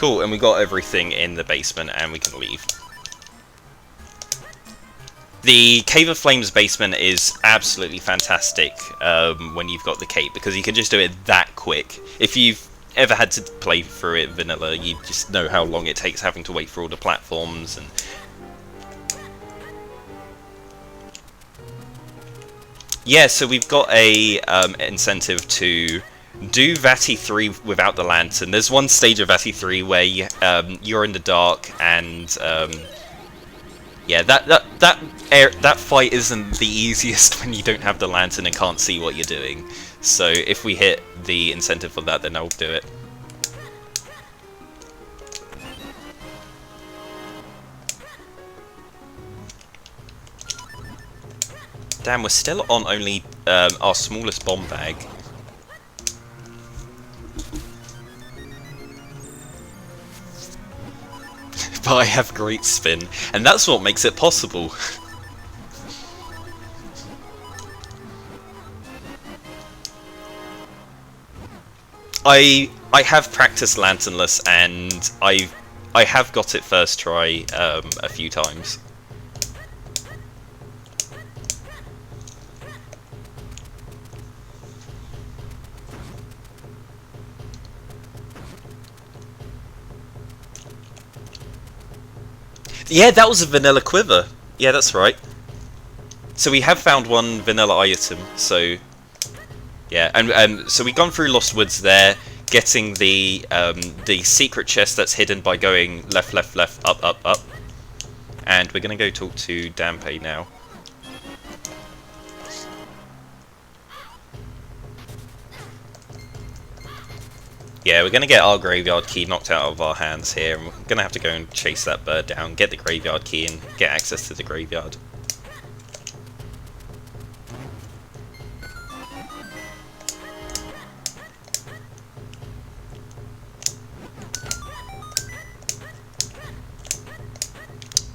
Cool, and we got everything in the basement, and we can leave. The Cave of Flames basement is absolutely fantastic when you've got the cape, because you can just do it that quick. If you've ever had to play through it vanilla, you just know how long it takes having to wait for all the platforms. And yeah, so we've got a incentive to do Vati 3 without the lantern. There's one stage of Vati 3 where you're in the dark, and yeah, that fight isn't the easiest when you don't have the lantern and can't see what you're doing. So if we hit the incentive for that, then I'll do it. Damn, we're still on only our smallest bomb bag. But I have great spin, and that's what makes it possible. I have practiced lanternless, and I have got it first try a few times. Yeah, that was a vanilla quiver. Yeah, that's right. So we have found one vanilla item, so yeah, and so we've gone through Lost Woods there, getting the secret chest that's hidden by going left, left, left, up, up, up. And we're gonna go talk to Dampe now. Yeah, we're going to get our graveyard key knocked out of our hands here, and we're going to have to go and chase that bird down, get the graveyard key, and get access to the graveyard.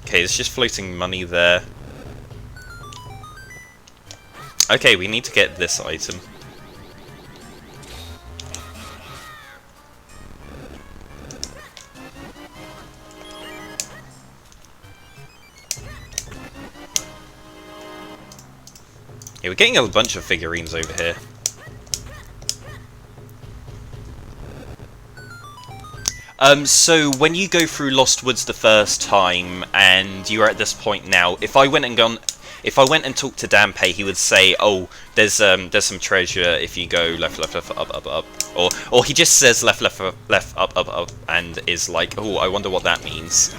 Okay, there's just floating money there. Okay, we need to get this item. Yeah, we're getting a bunch of figurines over here. So when you go through Lost Woods the first time, and you're at this point now, if I went and talked to Dampe, he would say, "Oh, there's some treasure if you go left, left, left, up, up, up," or he just says left, left, left, up, up, up, and is like, "Oh, I wonder what that means."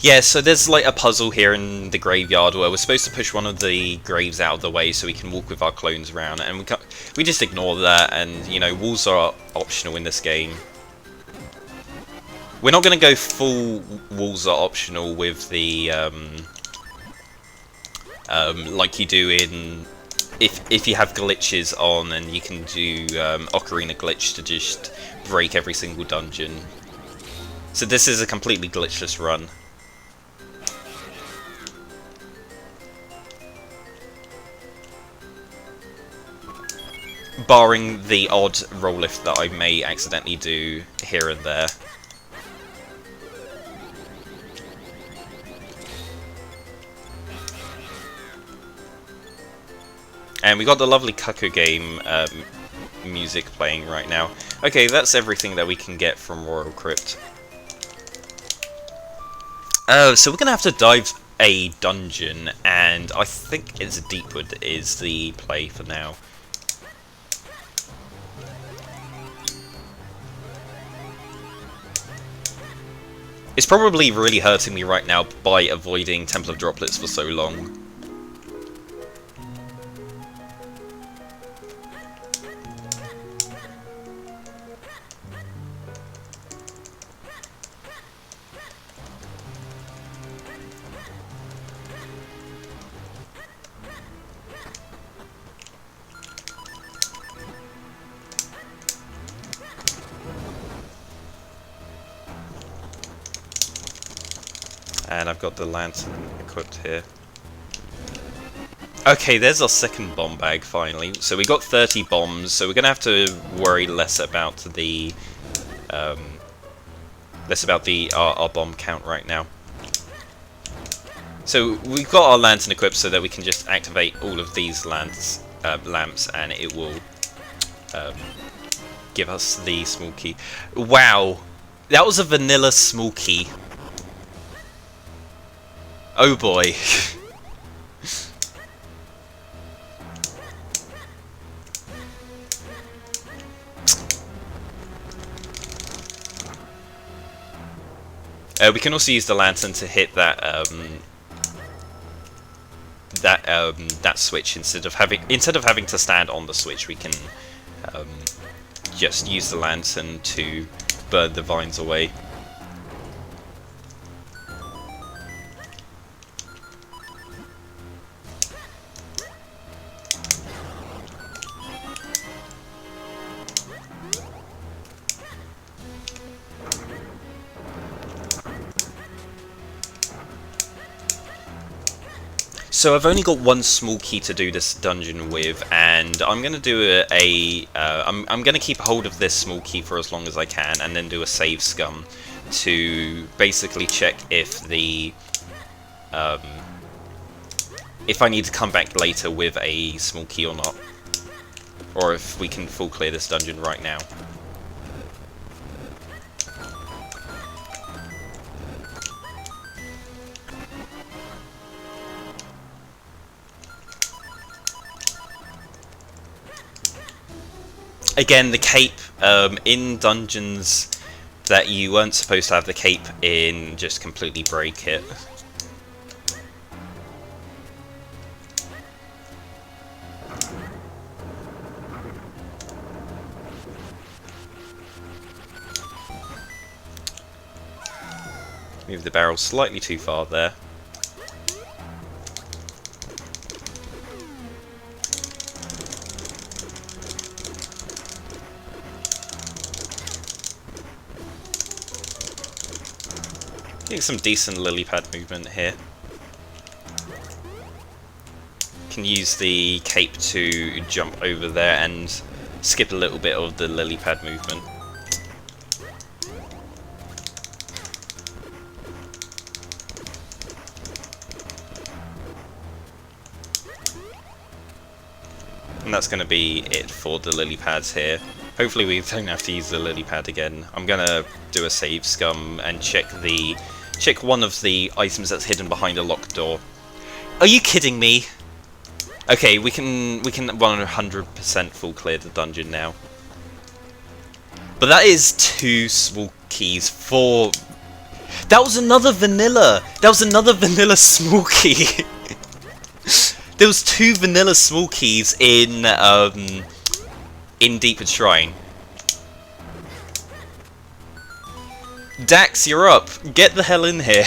Yeah, so there's like a puzzle here in the graveyard where we're supposed to push one of the graves out of the way so we can walk with our clones around, and we just ignore that, and you know, walls are optional in this game. We're not going to go full walls are optional with the like you do in if you have glitches on, and you can do Ocarina glitch to just break every single dungeon. So this is a completely glitchless run. Barring the odd roll lift that I may accidentally do here and there. And we got the lovely Cuckoo game music playing right now. Okay, that's everything that we can get from Royal Crypt. So we're gonna have to dive a dungeon, and I think it's Deepwood is the play for now. It's probably really hurting me right now by avoiding Temple of Droplets for so long. And I've got the lantern equipped here. Okay, there's our second bomb bag finally. So we got 30 bombs, so we're gonna have to worry less about the our bomb count right now. So we've got our lantern equipped so that we can just activate all of these lamps, and it will give us the small key. Wow, that was a vanilla small key. Oh boy. We can also use the lantern to hit that that switch instead of having to stand on the switch. We can just use the lantern to burn the vines away. So I've only got one small key to do this dungeon with, and I'm gonna do I'm gonna keep hold of this small key for as long as I can, and then do a save scum to basically check if the if I need to come back later with a small key or not, or if we can full clear this dungeon right now. Again, the cape in dungeons that you weren't supposed to have the cape in, just completely break it. Move the barrel slightly too far there. Getting some decent lily pad movement here. Can use the cape to jump over there and skip a little bit of the lily pad movement. And that's going to be it for the lily pads here. Hopefully we don't have to use the lily pad again. I'm going to do a save scum and check one of the items that's hidden behind a locked door. Are you kidding me? Okay, we can 100% full clear the dungeon now. But that is 2 small keys for... That was another vanilla! That was another vanilla small key! There was 2 vanilla small keys in Deeper Shrine. Dax, you're up! Get the hell in here!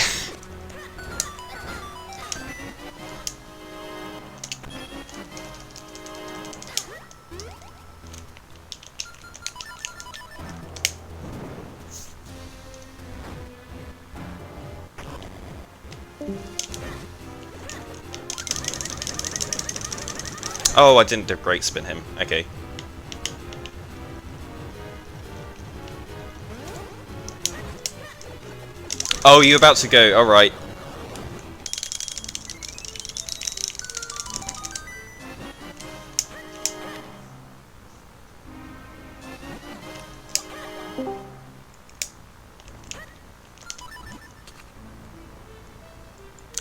Oh, I didn't great spin him. Okay. Oh, you're about to go. Alright.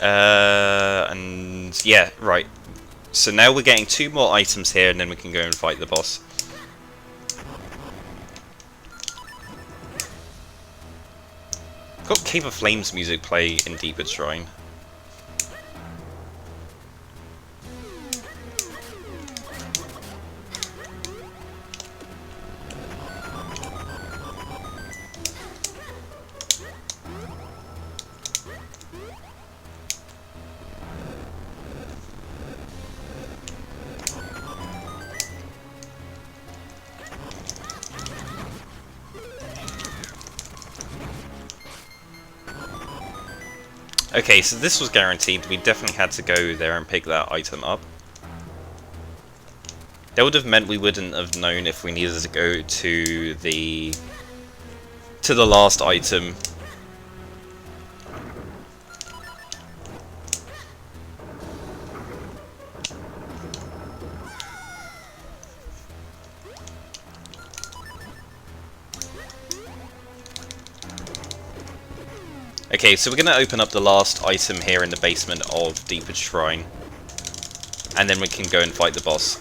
And yeah, right. So now we're getting 2 more items here, and then we can go and fight the boss. Got Cave of Flames music play in Deeper Shrine. Okay, so this was guaranteed. We definitely had to go there and pick that item up. That would have meant we wouldn't have known if we needed to go to the last item. Okay, so we're going to open up the last item here in the basement of Deepwood Shrine. And then we can go and fight the boss.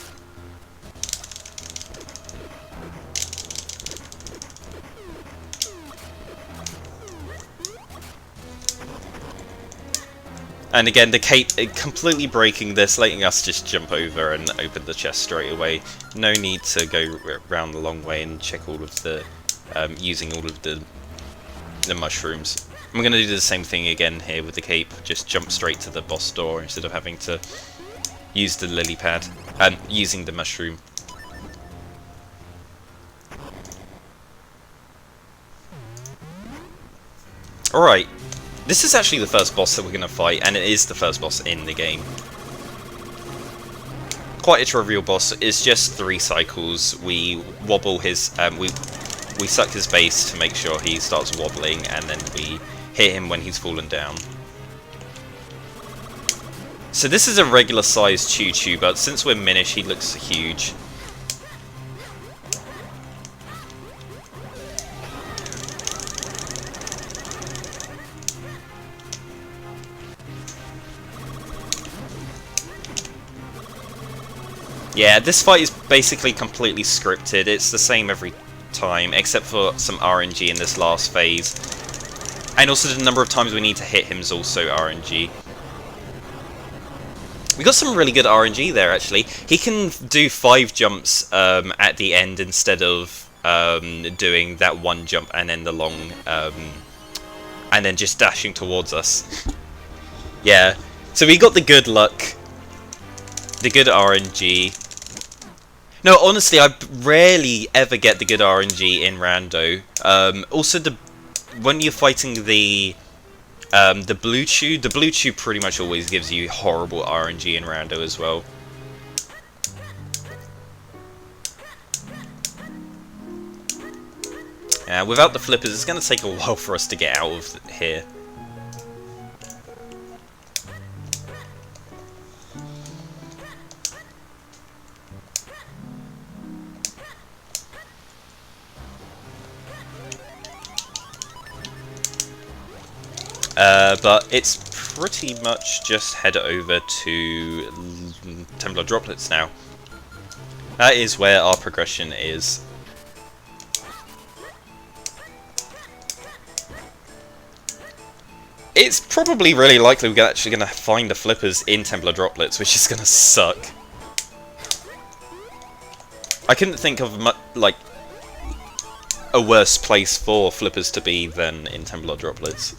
And again, the cape completely breaking this, letting us just jump over and open the chest straight away. No need to go around the long way and check all of the, using all of the mushrooms. I'm going to do the same thing again here with the cape, just jump straight to the boss door instead of having to use the lily pad, and using the mushroom. Alright, this is actually the first boss that we're going to fight, and it is the first boss in the game. Quite a trivial boss, it's just 3 cycles. We wobble his, we suck his base to make sure he starts wobbling, and then we hit him when he's fallen down. So this is a regular sized choo-choo, but since we're Minish, he looks huge. Yeah, this fight is basically completely scripted. It's the same every time, except for some RNG in this last phase. And also the number of times we need to hit him is also RNG. We got some really good RNG there, actually. He can do 5 jumps at the end instead of doing that 1 jump and then the long, and then just dashing towards us. Yeah, so we got the good luck, the good RNG. No, honestly, I rarely ever get the good RNG in Rando. Also, when you're fighting the blue chew pretty much always gives you horrible RNG in Rando as well. Without the flippers, it's going to take a while for us to get out of here. But it's pretty much just head over to Templar Droplets now. That is where our progression is. It's probably really likely we're actually going to find the flippers in Templar Droplets, which is going to suck. I couldn't think of like a worse place for flippers to be than in Templar Droplets.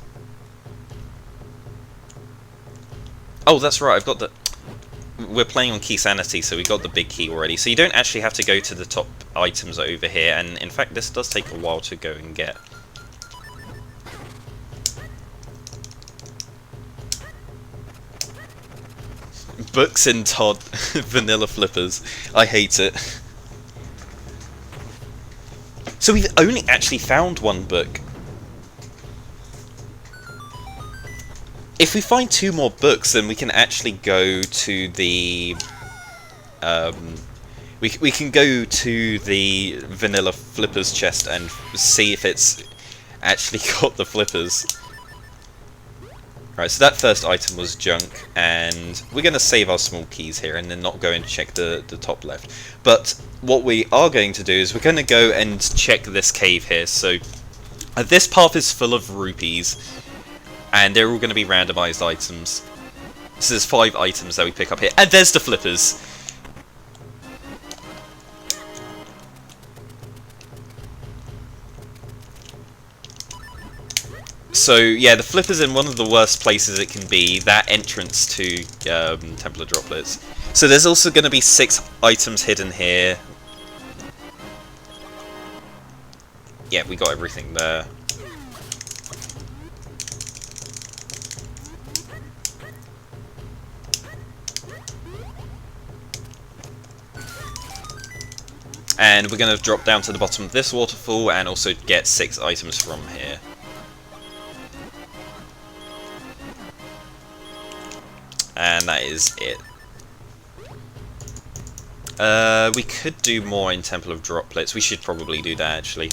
Oh, that's right, I've got the... We're playing on Key Sanity, so we got the big key already. So you don't actually have to go to the top items over here, and in fact this does take a while to go and get. Books in Todd vanilla flippers. I hate it. So we've only actually found 1 book. If we find 2 more books, then we can actually go to the... we can go to the vanilla flippers chest and see if it's actually got the flippers. Right, so that first item was junk, and we're going to save our small keys here and then not go and check the top left. But what we are going to do is we're going to go and check this cave here. So this path is full of rupees, and they're all going to be randomized items. So there's 5 items that we pick up here, and there's the flippers. So yeah, the flipper's in one of the worst places it can be, that entrance to Templar Droplets. So there's also going to be 6 items hidden here. Yeah, we got everything there. And we're going to drop down to the bottom of this waterfall and also get 6 items from here. And that is it. We could do more in Temple of Droplets. We should probably do that, actually.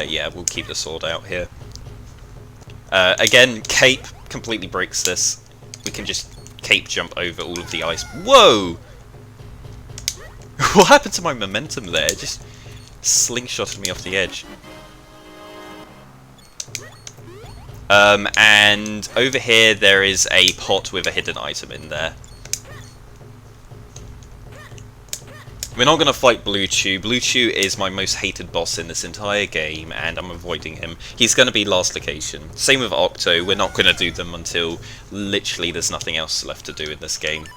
Yeah, we'll keep the sword out here. Again, cape completely breaks this. We can just cape jump over all of the ice. Whoa! What happened to my momentum there? It just slingshotted me off the edge. And over here there is a pot with a hidden item in there. We're not going to fight Blue Chew. Blue Chew is my most hated boss in this entire game, and I'm avoiding him. He's going to be last location. Same with Octo. We're not going to do them until literally there's nothing else left to do in this game.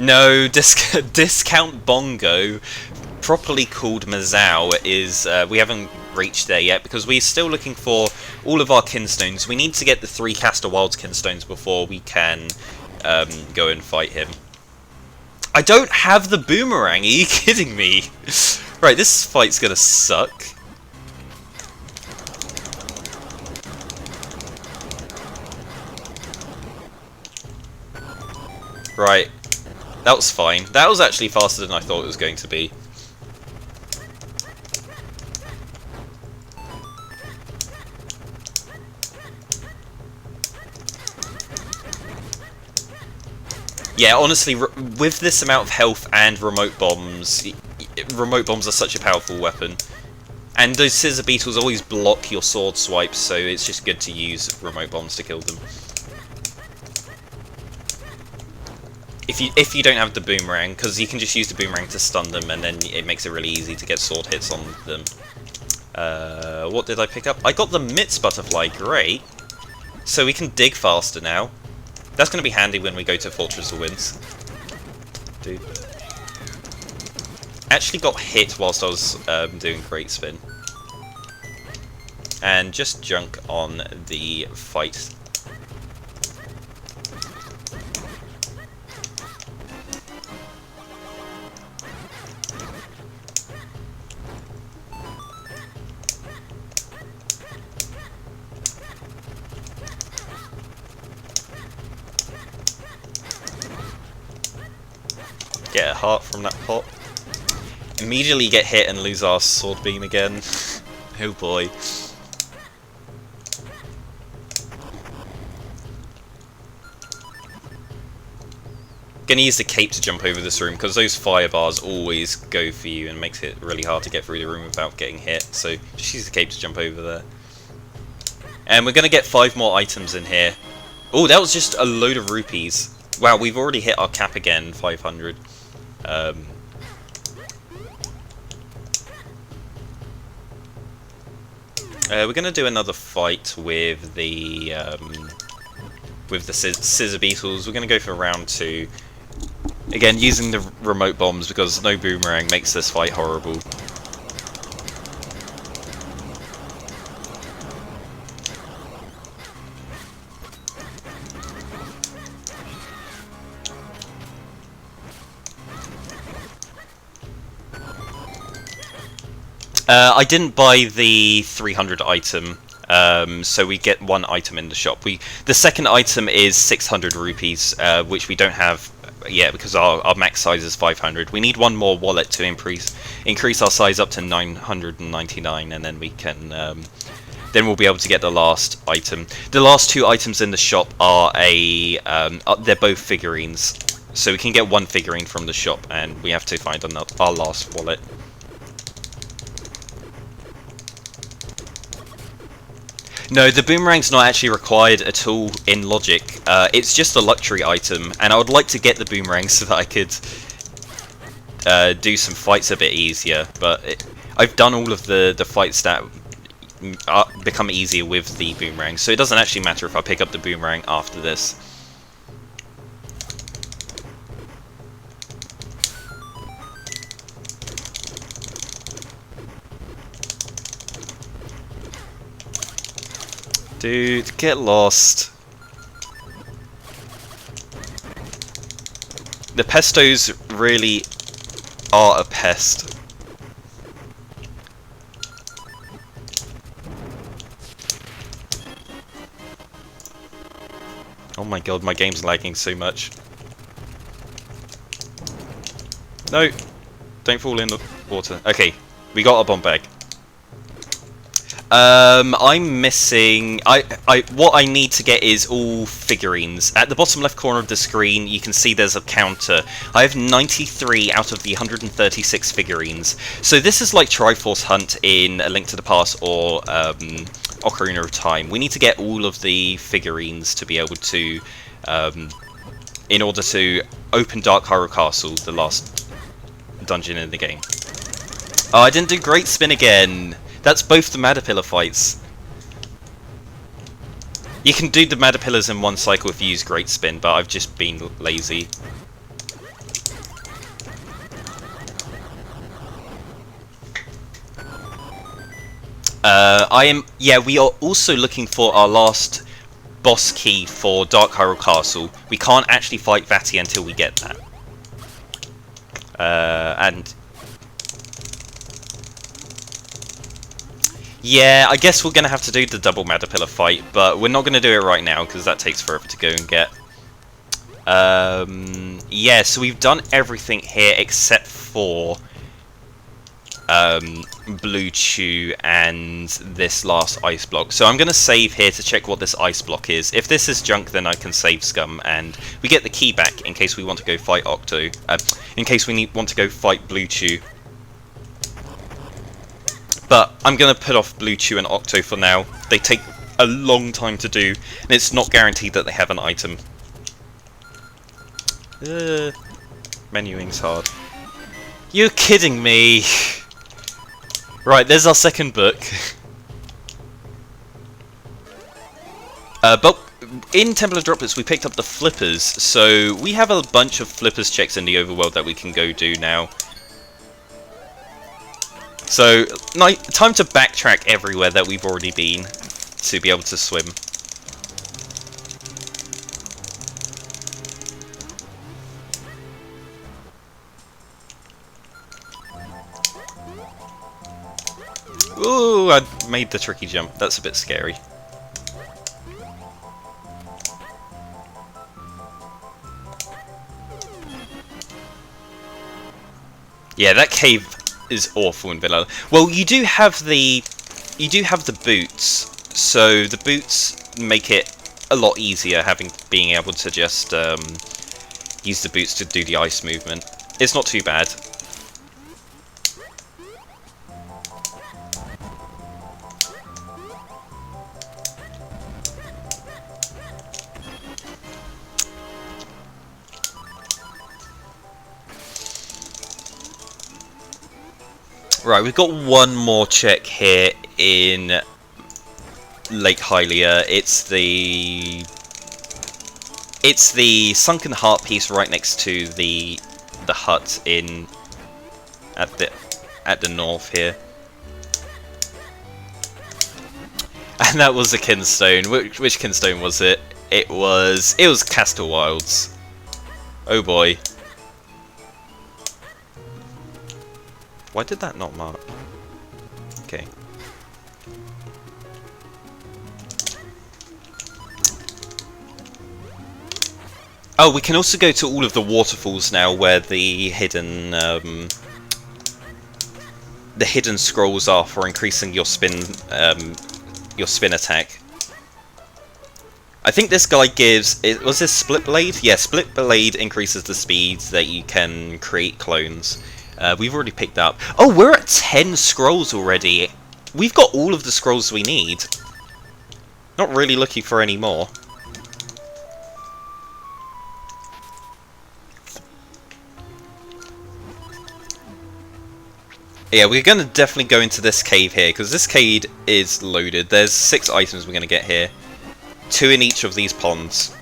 No, Discount Bongo, properly called Mazao, is, we haven't reached there yet because we're still looking for all of our kinstones. We need to get the 3 Caster Wilds kinstones before we can go and fight him. I don't have the boomerang, are you kidding me? Right, this fight's gonna suck. Right. That was fine. That was actually faster than I thought it was going to be. Yeah, honestly, with this amount of health and remote bombs are such a powerful weapon. And those scissor beetles always block your sword swipes, so it's just good to use remote bombs to kill them. If you don't have the boomerang, because you can just use the boomerang to stun them, and then it makes it really easy to get sword hits on them. What did I pick up? I got the Mitz butterfly, great. So we can dig faster now. That's going to be handy when we go to Fortress of Winds. Dude. Actually got hit whilst I was doing Great Spin. And just junk on the fight. Get a heart from that pot. Immediately get hit and lose our sword beam again. Oh boy. Gonna use the cape to jump over this room because those fire bars always go for you and makes it really hard to get through the room without getting hit. So just use the cape to jump over there. And we're gonna get 5 more items in here. Oh, that was just a load of rupees. Wow, we've already hit our cap again, 500. We're gonna do another fight with the scissor beetles. We're gonna go for round 2. Again, using the remote bombs because no boomerang makes this fight horrible. I didn't buy the 300 item, so we get 1 item in the shop. The second item is 600 rupees, which we don't have yet because our max size is 500. We need 1 more wallet to increase our size up to 999, and then we can then we'll be able to get the last item. The last 2 items in the shop are they're both figurines, so we can get 1 figurine from the shop, and we have to find our last wallet. No, the boomerang's not actually required at all in Logic. It's just a luxury item, and I would like to get the boomerang so that I could do some fights a bit easier. But I've done all of the fights that become easier with the boomerang, so it doesn't actually matter if I pick up the boomerang after this. Dude, get lost. The pestos really are a pest. Oh my god, my game's lagging so much. No! Don't fall in the water. Okay, we got a bomb bag. I'm missing... what I need to get is all figurines. At the bottom left corner of the screen, you can see there's a counter. I have 93 out of the 136 figurines. So this is like Triforce Hunt in A Link to the Past or Ocarina of Time. We need to get all of the figurines to be able to... in order to open Dark Hyrule Castle, the last dungeon in the game. Oh, I didn't do Great Spin again! That's both the Madapillar fights. You can do the Madapillars in one cycle if you use Great Spin, but I've just been lazy. Yeah, we are also looking for our last boss key for Dark Hyrule Castle. We can't actually fight Vati until we get that. And... yeah, I guess we're going to have to do the double Madapillar fight, but we're not going to do it right now, because that takes forever to go and get. Yeah, so we've done everything here except for Blue Chew and this last ice block. So I'm going to save here to check what this ice block is. If this is junk, then I can save scum, and we get the key back in case we want to go fight Octo. In case we want to go fight Blue Chew. But I'm going to put off Blue Chew and Octo for now. They take a long time to do, and it's not guaranteed that they have an item. Menuing's hard. You're kidding me! Right, there's our second book. But in Temple of Droplets we picked up the flippers, so we have a bunch of flippers checks in the overworld that we can go do now. So, time to backtrack everywhere that we've already been to be able to swim. Ooh, I made the tricky jump. That's a bit scary. Yeah, that cave is awful in vanilla. Well, you do have the boots, so the boots make it a lot easier being able to just use the boots to do the ice movement. It's not too bad. Right, we've got one more check here in Lake Hylia. It's the sunken heart piece right next to the hut at the north here. And that was a kinstone. Which kinstone was it? It was Castle Wilds. Oh boy. Why did that not mark? Okay. Oh, we can also go to all of the waterfalls now where the hidden scrolls are for increasing your spin attack. I think this guy gives... was this Split Blade? Yeah, Split Blade increases the speed that you can create clones. We've already picked up... oh, we're at 10 scrolls already! We've got all of the scrolls we need. Not really looking for any more. Yeah, we're going to definitely go into this cave here, because this cave is loaded. There's 6 items we're going to get here. 2 in each of these ponds.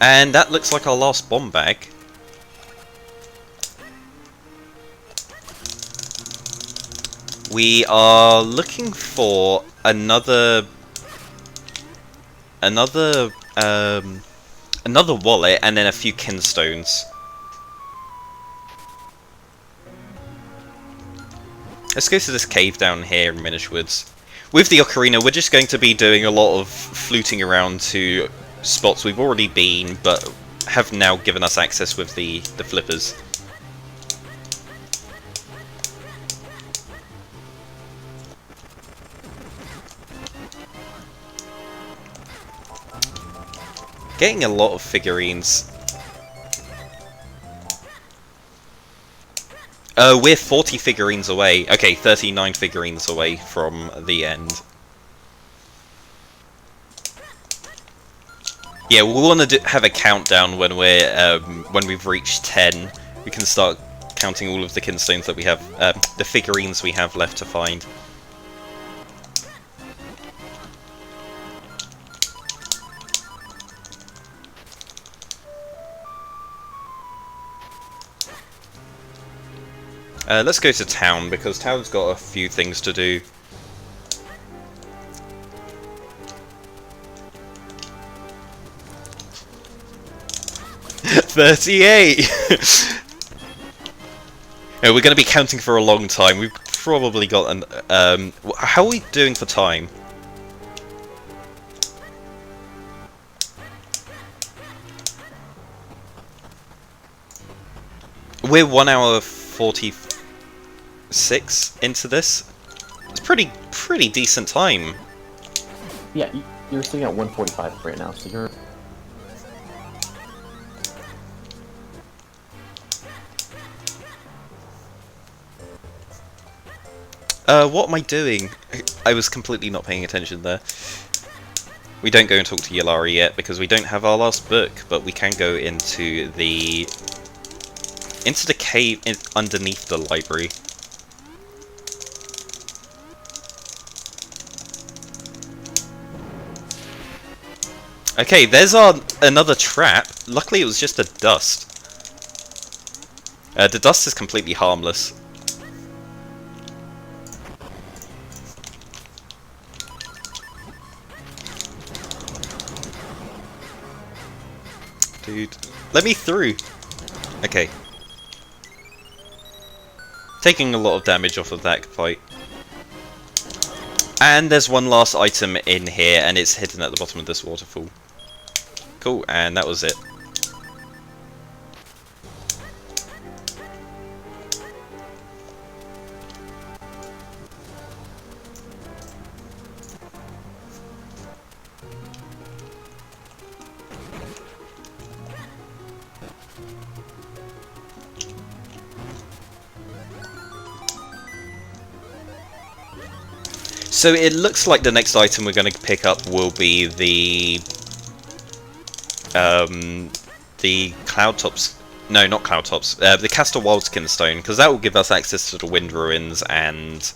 And that looks like our last bomb bag. We are looking for another wallet and then a few kinstones. Let's go to this cave down here in Minish Woods. With the ocarina, we're just going to be doing a lot of fluting around to spots we've already been, but have now given us access with the flippers. Getting a lot of figurines. We're 40 figurines away. Okay, 39 figurines away from the end. Yeah, we want to have a countdown when we've reached 10. We can start counting all of the kinstones that we have, the figurines we have left to find. Let's go to town, because town's got a few things to do. $38! Yeah, we're going to be counting for a long time. We've probably got an... how are we doing for time? We're 1 hour 46 into this. It's pretty decent time. Yeah, you're sitting at 145 right now, so you're... What am I doing? I was completely not paying attention there. We don't go and talk to Yalari yet, because we don't have our last book, but we can go into the cave underneath the library. Okay, there's another trap. Luckily it was just a dust. The dust is completely harmless. Dude, let me through. Okay. Taking a lot of damage off of that fight. And there's one last item in here, and it's hidden at the bottom of this waterfall. Cool, and that was it. So it looks like the next item we're going to pick up will be the Cloud Tops. No, not Cloud Tops. The Castor Wildskin Stone, because that will give us access to the Wind Ruins and...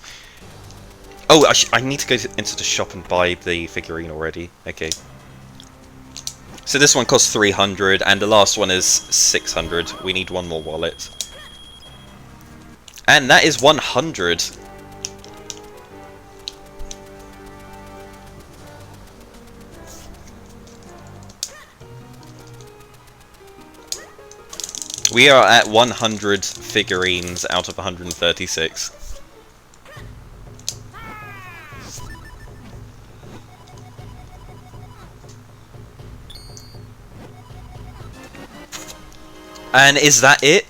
Oh, I need to go into the shop and buy the figurine already. Okay. So this one costs 300, and the last one is 600. We need one more wallet. And that is 100. We are at 100 figurines out of 136. And is that it?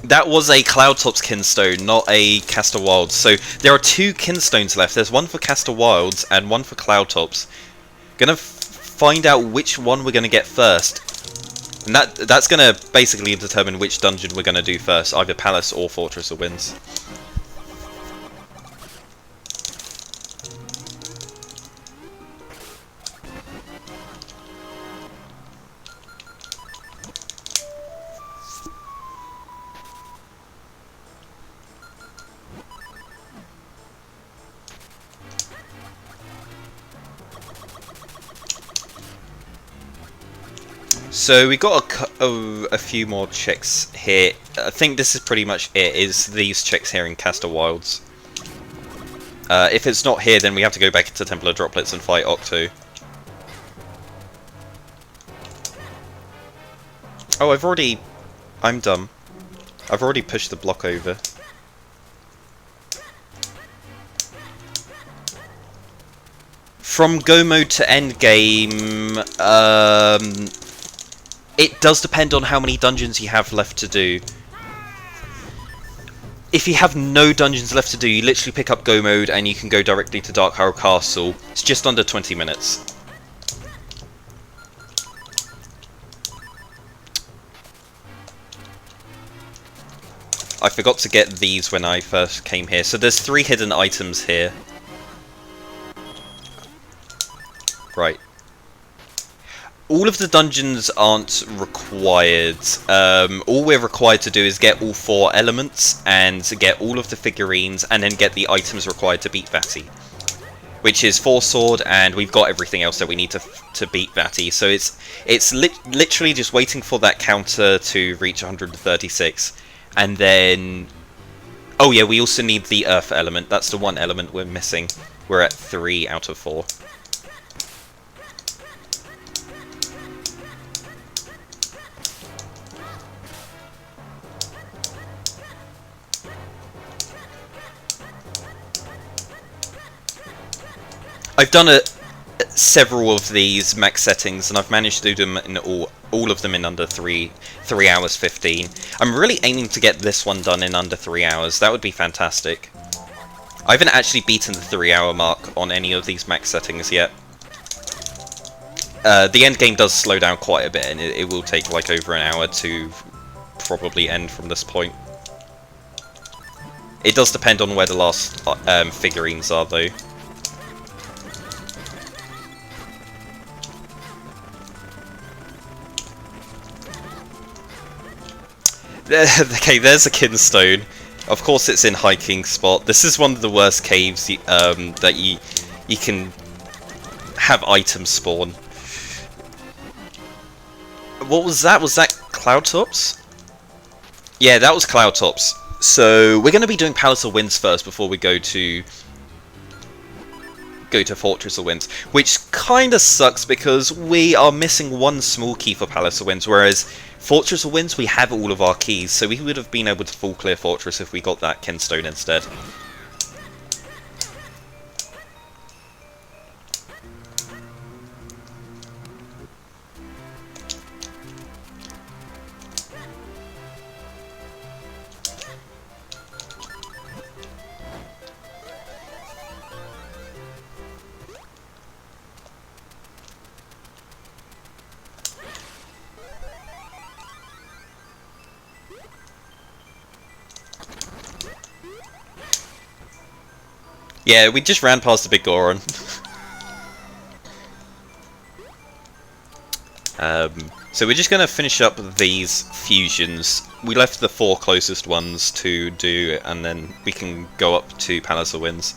That was a Cloudtops Kinstone, not a Castor Wilds. So there are 2 Kinstones left. There's one for Castor Wilds and one for Cloudtops. Gonna find out which one we're gonna get first. And that's going to basically determine which dungeon we're going to do first, either Palace or Fortress of Winds. So we got a few more checks here. I think this is pretty much it, is these checks here in Castor Wilds. If it's not here, then we have to go back to Temple of Droplets and fight Octo. Oh, I'm dumb. I've already pushed the block over. From go mode to end game, it does depend on how many dungeons you have left to do. If you have no dungeons left to do, you literally pick up go mode and you can go directly to Dark Harrow Castle. It's just under 20 minutes. I forgot to get these when I first came here. So there's 3 hidden items here. Right. All of the dungeons aren't required. All we're required to do is get all 4 elements and get all of the figurines and then get the items required to beat Vati. Which is 4 sword, and we've got everything else that we need to beat Vati. So it's literally just waiting for that counter to reach 136. And then... Oh yeah, we also need the earth element. That's the one element we're missing. We're at 3 out of 4. I've done several of these max settings, and I've managed to do them in all of them in under 3 hours 15. I'm really aiming to get this one done in under 3 hours. That would be fantastic. I haven't actually beaten the 3-hour mark on any of these max settings yet. The end game does slow down quite a bit, and it will take like over an hour to probably end from this point. It does depend on where the last figurines are, though. Okay, there's a kinstone. Of course it's in hiking spot. This is one of the worst caves that you can have items spawn. What was that? Was that Cloudtops? Yeah, that was Cloudtops. So we're going to be doing Palace of Winds first before we go to Fortress of Winds, which kind of sucks because we are missing one small key for Palace of Winds, whereas Fortress of Winds, we have all of our keys, so we would have been able to full clear Fortress if we got that Kinstone instead. Yeah, we just ran past the big Goron. So we're just going to finish up these fusions. We left the 4 closest ones to do, and then we can go up to Palace of Winds.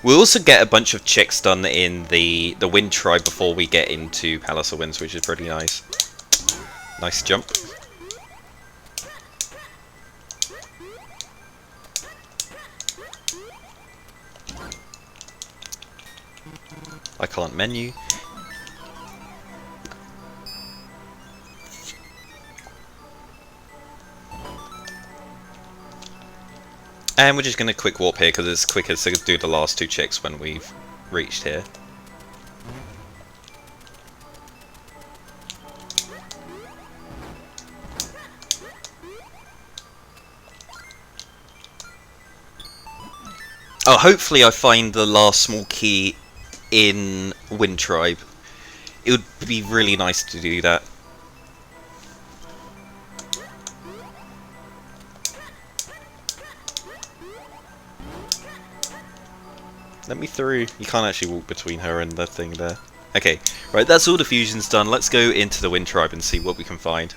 We'll also get a bunch of checks done in the Wind Tribe before we get into Palace of Winds, which is pretty nice. Nice jump. I can't menu. And we're just going to quick warp here because it's quicker to do the last 2 checks when we've reached here. Oh, hopefully I find the last small key in Wind Tribe. It would be really nice to do that. Let me through. You can't actually walk between her and the thing there. Okay, right, that's all the fusions done. Let's go into the Wind Tribe and see what we can find.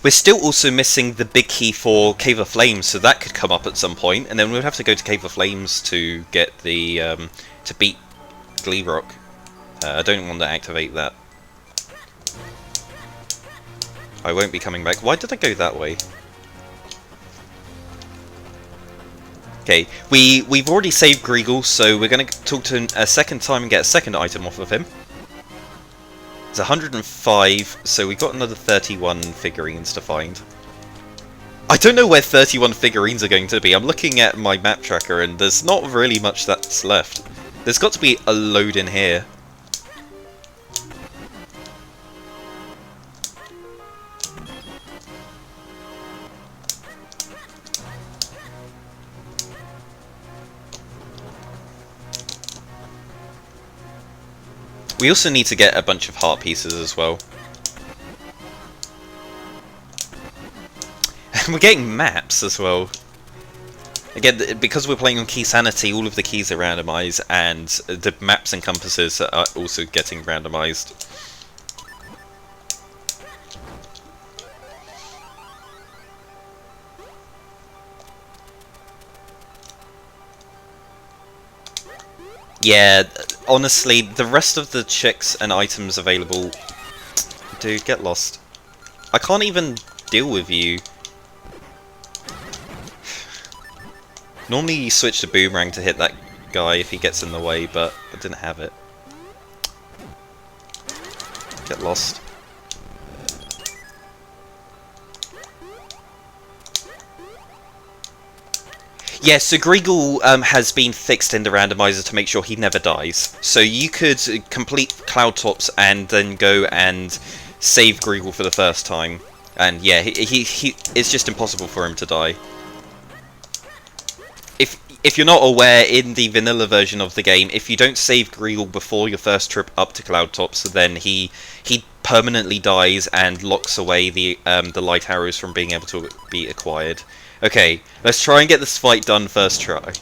We're still also missing the big key for Cave of Flames, so that could come up at some point, and then we'll have to go to Cave of Flames to get the to beat Glee Rock. I don't want to activate that. I won't be coming back. Why did I go that way? Okay, we've already saved Greagle, so we're going to talk to him a second time and get a second item off of him. It's 105, so we've got another 31 figurines to find. I don't know where 31 figurines are going to be. I'm looking at my map tracker and there's not really much that's left. There's got to be a load in here. We also need to get a bunch of heart pieces as well. And we're getting maps as well. Again, because we're playing on Key Sanity, all of the keys are randomized, and the maps and compasses are also getting randomized. Yeah, honestly, the rest of the checks and items available... Dude, get lost. I can't even deal with you. Normally you switch to Boomerang to hit that guy if he gets in the way, but I didn't have it. Get lost. Yeah, so Greagle has been fixed in the randomizer to make sure he never dies. So you could complete Cloud Tops and then go and save Greagle for the first time. And yeah, it's just impossible for him to die. If you're not aware, in the vanilla version of the game, if you don't save Greagle before your first trip up to Cloud Tops, then he permanently dies and locks away the light arrows from being able to be acquired. Okay, let's try and get this fight done first try.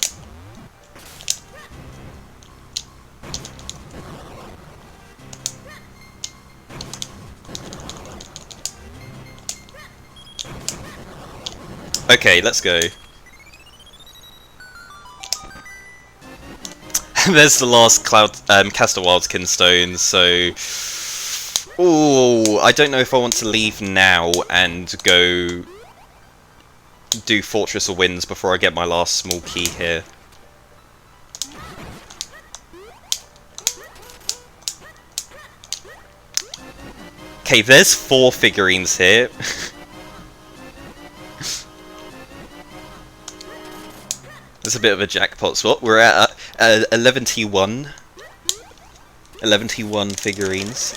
Okay, let's go. There's the last Caster Wildskin stone, so... Ooh, I don't know if I want to leave now and go... do Fortress of Winds before I get my last small key here. Okay, there's 4 figurines here. It's a bit of a jackpot spot. We're at 11 T1. 11 T1 figurines.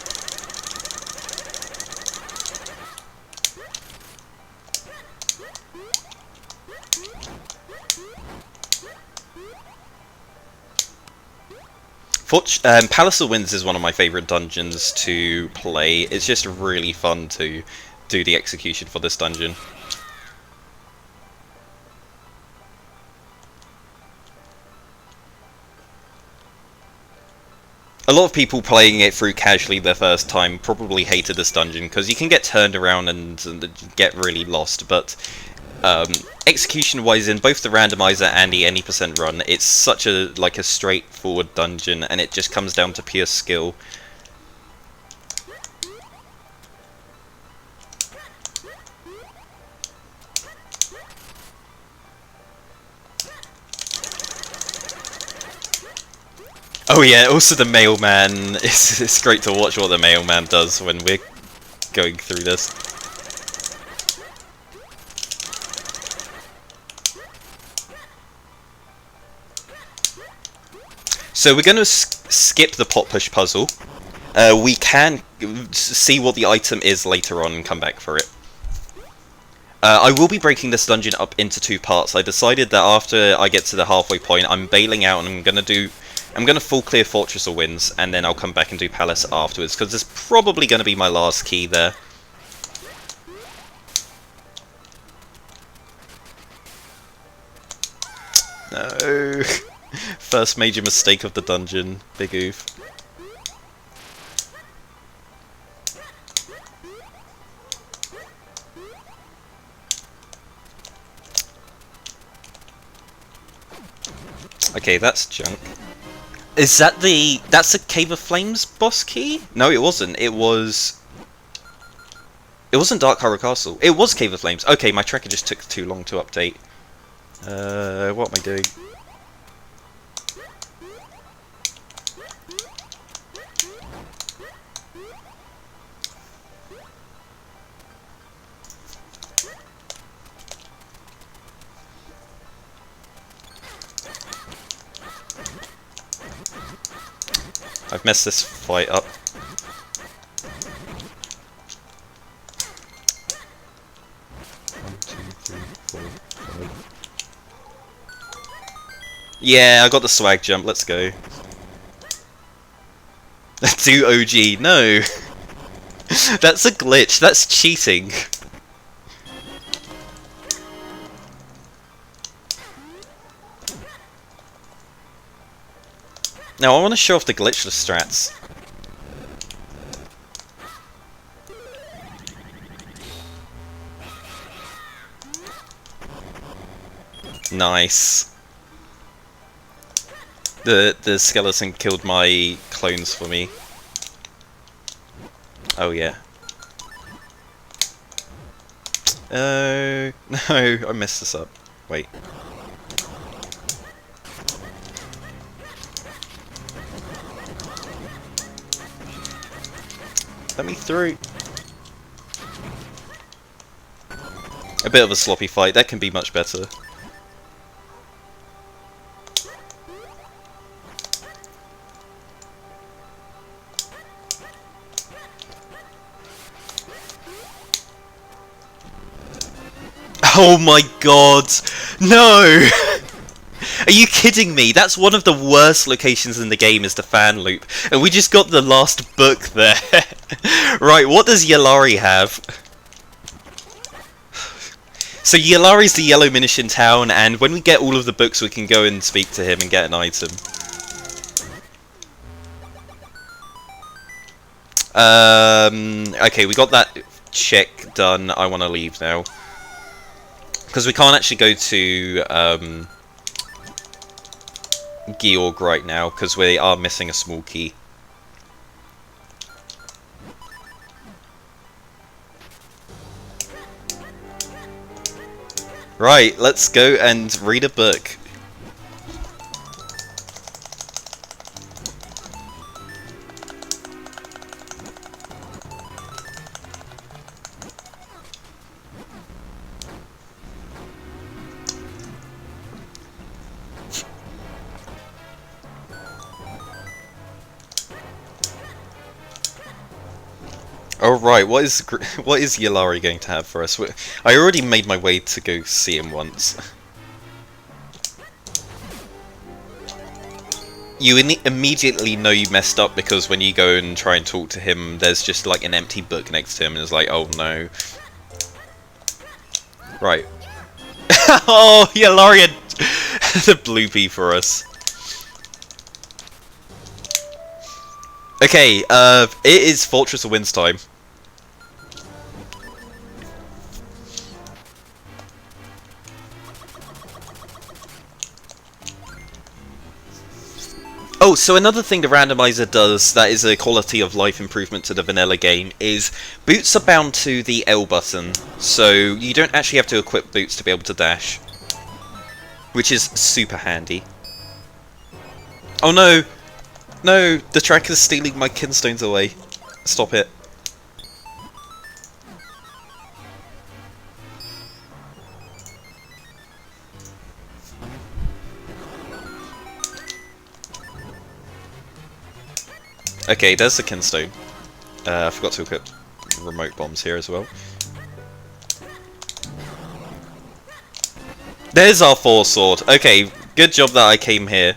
Palace of Winds is one of my favourite dungeons to play. It's just really fun to do the execution for this dungeon. A lot of people playing it through casually their first time probably hated this dungeon because you can get turned around and get really lost, but execution-wise in both the randomizer and the any percent run, it's such a straightforward dungeon, and it just comes down to pure skill. Oh yeah, also the mailman. It's great to watch what the mailman does when we're going through this. So we're going to skip the pot push puzzle. We can see what the item is later on and come back for it. I will be breaking this dungeon up into 2 parts. I decided that after I get to the halfway point, I'm bailing out and I'm going to full clear Fortress of Winds, and then I'll come back and do Palace afterwards, because it's probably going to be my last key there. No. First major mistake of the dungeon. Big oof. Okay, that's junk. Is that the... That's a Cave of Flames boss key? No, it wasn't. It was... It wasn't Dark Horror Castle. It was Cave of Flames. Okay, my tracker just took too long to update. What am I doing? I've messed this fight up. Yeah, I got the swag jump, let's go. Do OG, no! That's a glitch, that's cheating. Now I want to show off the glitchless strats. Nice. The skeleton killed my clones for me. Oh yeah. Oh no, I messed this up. Wait. Let me through. A bit of a sloppy fight, that can be much better. Oh my god! No! Are you kidding me? That's one of the worst locations in the game, is the fan loop. And we just got the last book there. Right, what does Yellari have? So Yellari's the yellow Minish in town, and when we get all of the books we can go and speak to him and get an item. Okay, we got that check done. I want to leave now. Because we can't actually go to Georg right now, because we are missing a small key. Right, let's go and read a book. Oh right, what is Yellari going to have for us? I already made my way to go see him once. You immediately know you messed up because when you go and try and talk to him, there's just like an empty book next to him, and it's like, oh no. Right. Oh, Yellari had the bloopy for us. Okay, it is Fortress of Wind's time. Oh, so another thing the randomizer does that is a quality of life improvement to the vanilla game is boots are bound to the L button, so you don't actually have to equip boots to be able to dash, which is super handy. Oh no! No! The tracker's stealing my kinstones away. Stop it. Okay, there's the kinstone. I forgot to equip remote bombs here as well. There's our force sword. Okay, good job that I came here.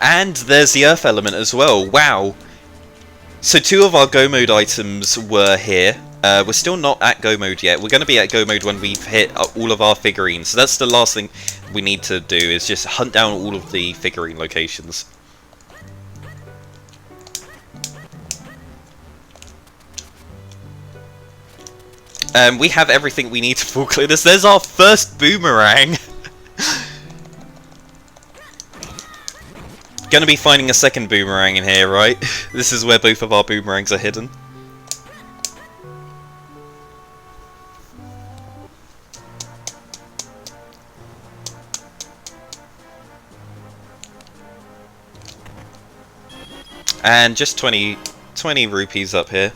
And there's the earth element as well. Wow. So 2 of our Go mode items were here. We're still not at go mode yet. We're going to be at go mode when we've hit all of our figurines. So that's the last thing we need to do, is just hunt down all of the figurine locations. We have everything we need to full clear this. There's our first boomerang. Gonna be finding a second boomerang in here, right? This is where both of our boomerangs are hidden. And just 20 rupees up here.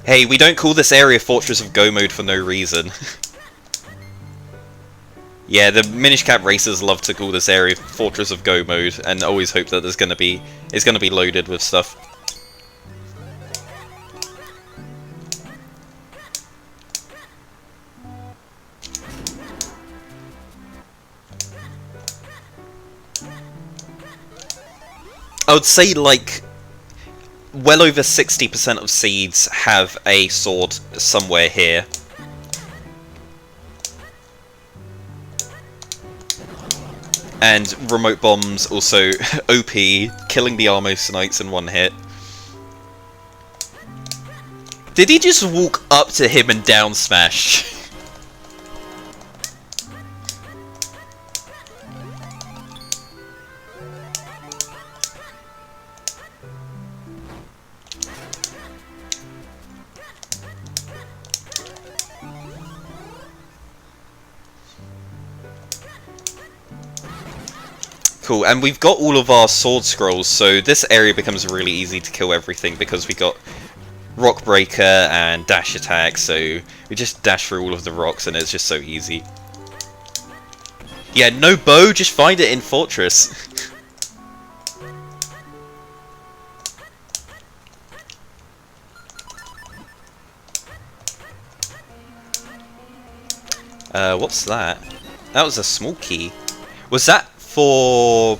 Hey, we don't call this area Fortress of Go Mode for no reason. Yeah, the Minish Cap racers love to call this area Fortress of Go Mode, and always hope that it's gonna be loaded with stuff. I would say, like, well over 60% of seeds have a sword somewhere here. And remote bombs also OP, killing the Armos Knights in one hit. Did he just walk up to him and down smash? Cool, and we've got all of our sword scrolls, so this area becomes really easy to kill everything because we got Rock Breaker and Dash Attack, so we just dash through all of the rocks and it's just so easy. Yeah, no bow, just find it in Fortress. What's that? That was a small key. Was that for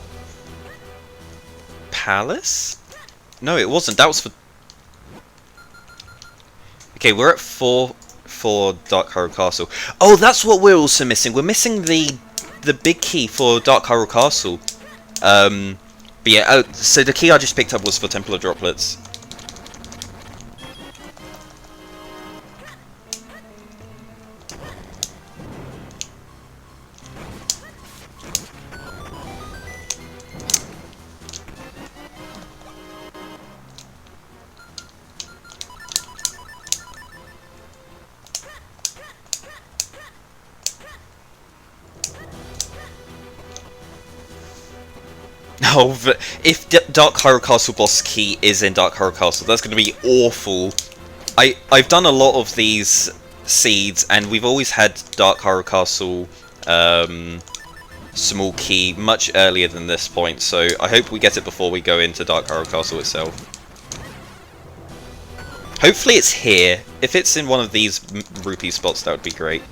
Palace? No, it wasn't. That was for... Okay, we're at 4 for Dark Hyrule Castle. Oh, that's what we're also missing. We're missing the big key for Dark Hyrule Castle. But yeah, so the key I just picked up was for Temple of Droplets. Oh, but if Dark Hyrule Castle boss key is in Dark Hyrule Castle, that's going to be awful. I've done a lot of these seeds, and we've always had Dark Hyrule Castle small key much earlier than this point, so I hope we get it before we go into Dark Hyrule Castle itself. Hopefully it's here. If it's in one of these rupee spots, that would be great.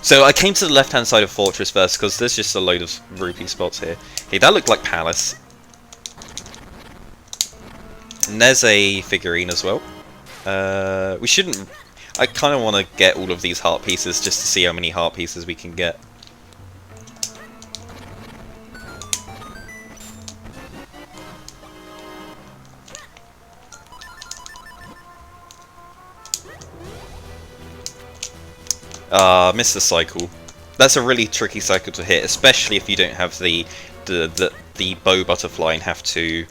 So I came to the left-hand side of Fortress first, because there's just a load of rupee spots here. Okay, that looked like Palace. And there's a figurine as well. We shouldn't... I kind of want to get all of these heart pieces, just to see how many heart pieces we can get. Missed the cycle. That's a really tricky cycle to hit, especially if you don't have the bow butterfly and have to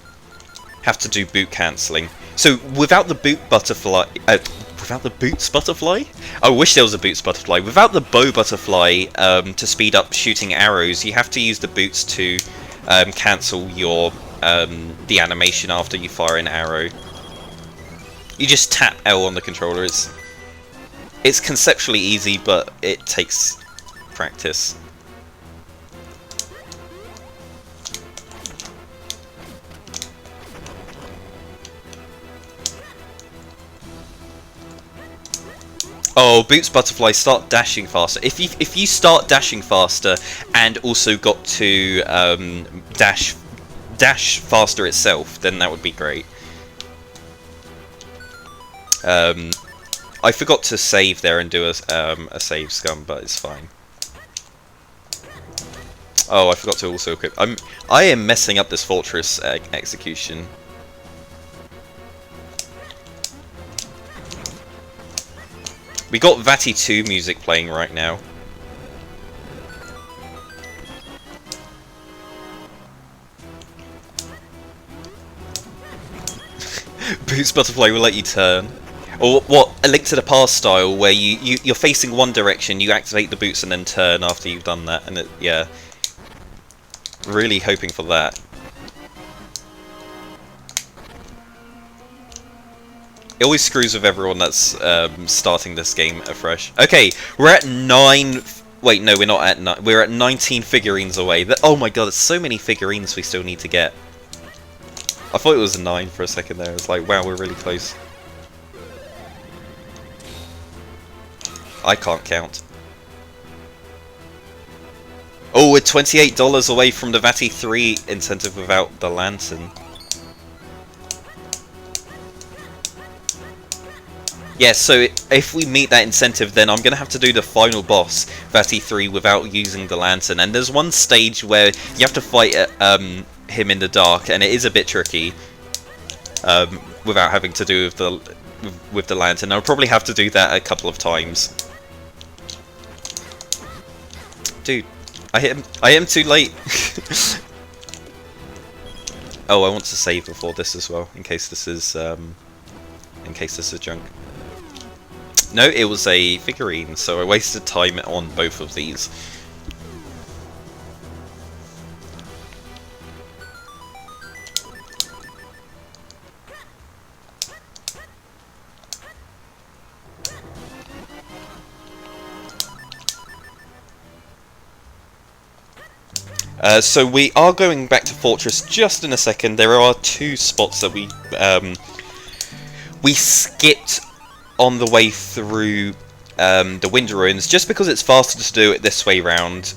do boot cancelling. So without the boot butterfly, without the boots butterfly? I wish there was a boots butterfly. Without the bow butterfly, to speed up shooting arrows, you have to use the boots to cancel your the animation after you fire an arrow. You just tap L on the controller. It's conceptually easy, but it takes practice. Oh, Boots Butterfly, start dashing faster. If you start dashing faster and also got to dash dash faster itself, then that would be great. I forgot to save there and do a save scum, but it's fine. Oh, I forgot to also equip. I am messing up this fortress execution. We got Vati 2 music playing right now. Boost Butterfly will let you turn. Or what, A Link to the Past style, where you're facing one direction, you activate the boots and then turn after you've done that, and yeah. Really hoping for that. It always screws with everyone that's starting this game afresh. Okay, we're at 9... Wait, no, we're not at 9. We're at 19 figurines away. Oh my god, there's so many figurines we still need to get. I thought it was 9 for a second there. I was like, wow, we're really close. I can't count. Oh, we're $28 away from the Vati 3 incentive without the lantern. Yeah, so if we meet that incentive, then I'm going to have to do the final boss, Vati 3, without using the lantern. And there's one stage where you have to fight him in the dark, and it is a bit tricky without having to do with the lantern. I'll probably have to do that a couple of times. Dude, I am too late. Oh, I want to save before this as well, in case this is junk. No, it was a figurine, so I wasted time on both of these. So we are going back to Fortress just in a second. There are 2 spots that we skipped on the way through the Wind Ruins, just because it's faster to do it this way round.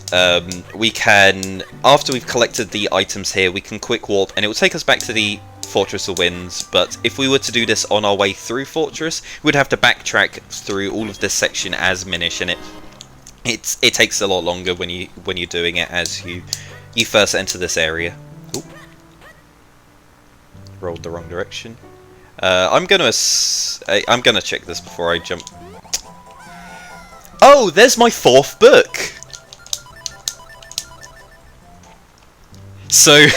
We can, after we've collected the items here, we can quick warp, and it will take us back to the Fortress of Winds. But if we were to do this on our way through Fortress, we'd have to backtrack through all of this section as Minish, and it takes a lot longer when you're doing it as you first enter this area. Ooh. Rolled the wrong direction. I'm gonna check this before I jump. Oh, there's my 4th book. So,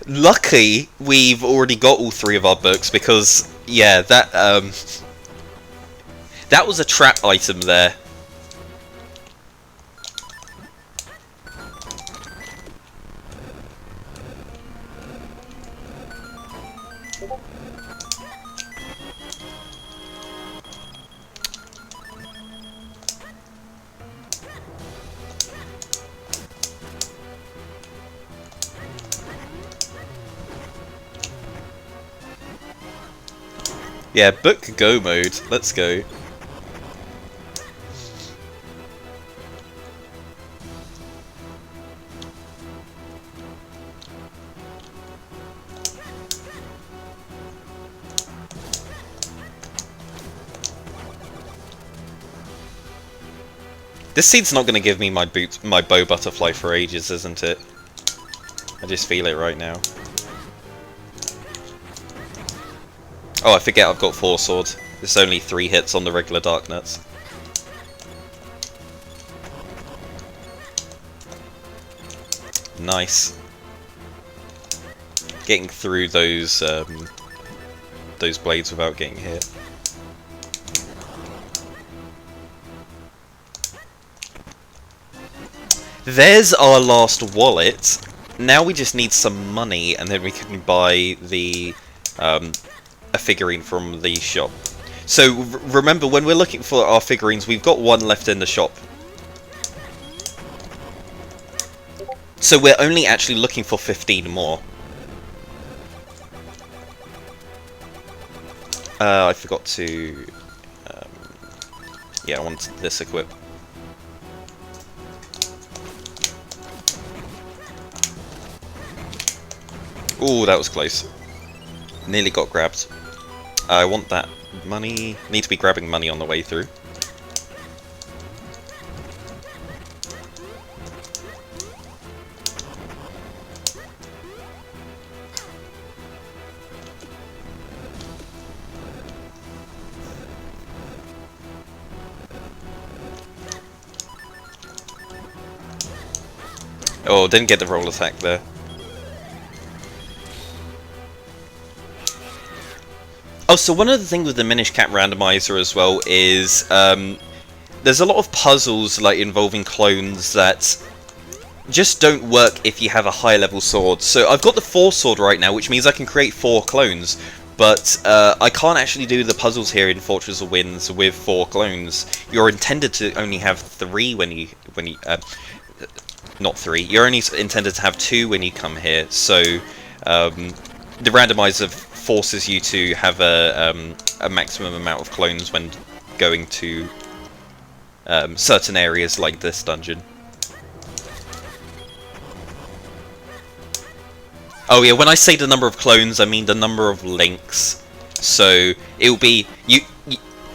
lucky we've already got all 3 of our books, because yeah, that was a trap item there. Yeah, book go mode. Let's go. This seed's not going to give me my bow butterfly for ages, isn't it? I just feel it right now. Oh, I forget I've got 4 swords. There's only 3 hits on the regular Dark Nuts. Nice. Getting through those blades without getting hit. There's our last wallet. Now we just need some money, and then we can buy the a figurine from the shop. So remember, when we're looking for our figurines, we've got 1 left in the shop. So we're only actually looking for 15 more. I forgot to... yeah, I wanted this equip. Ooh, that was close. Nearly got grabbed. I want that money. Need to be grabbing money on the way through. Oh, didn't get the roll attack there. Oh, so one of the things with the Minish Cap Randomizer as well is there's a lot of puzzles like involving clones that just don't work if you have a high level sword. So I've got the 4 sword right now, which means I can create 4 clones, but I can't actually do the puzzles here in Fortress of Winds with 4 clones. You're intended to only have 3 when you not 3. You're only intended to have 2 when you come here. So the randomizer forces you to have a maximum amount of clones when going to certain areas like this dungeon. Oh yeah, when I say the number of clones, I mean the number of links. So it'll be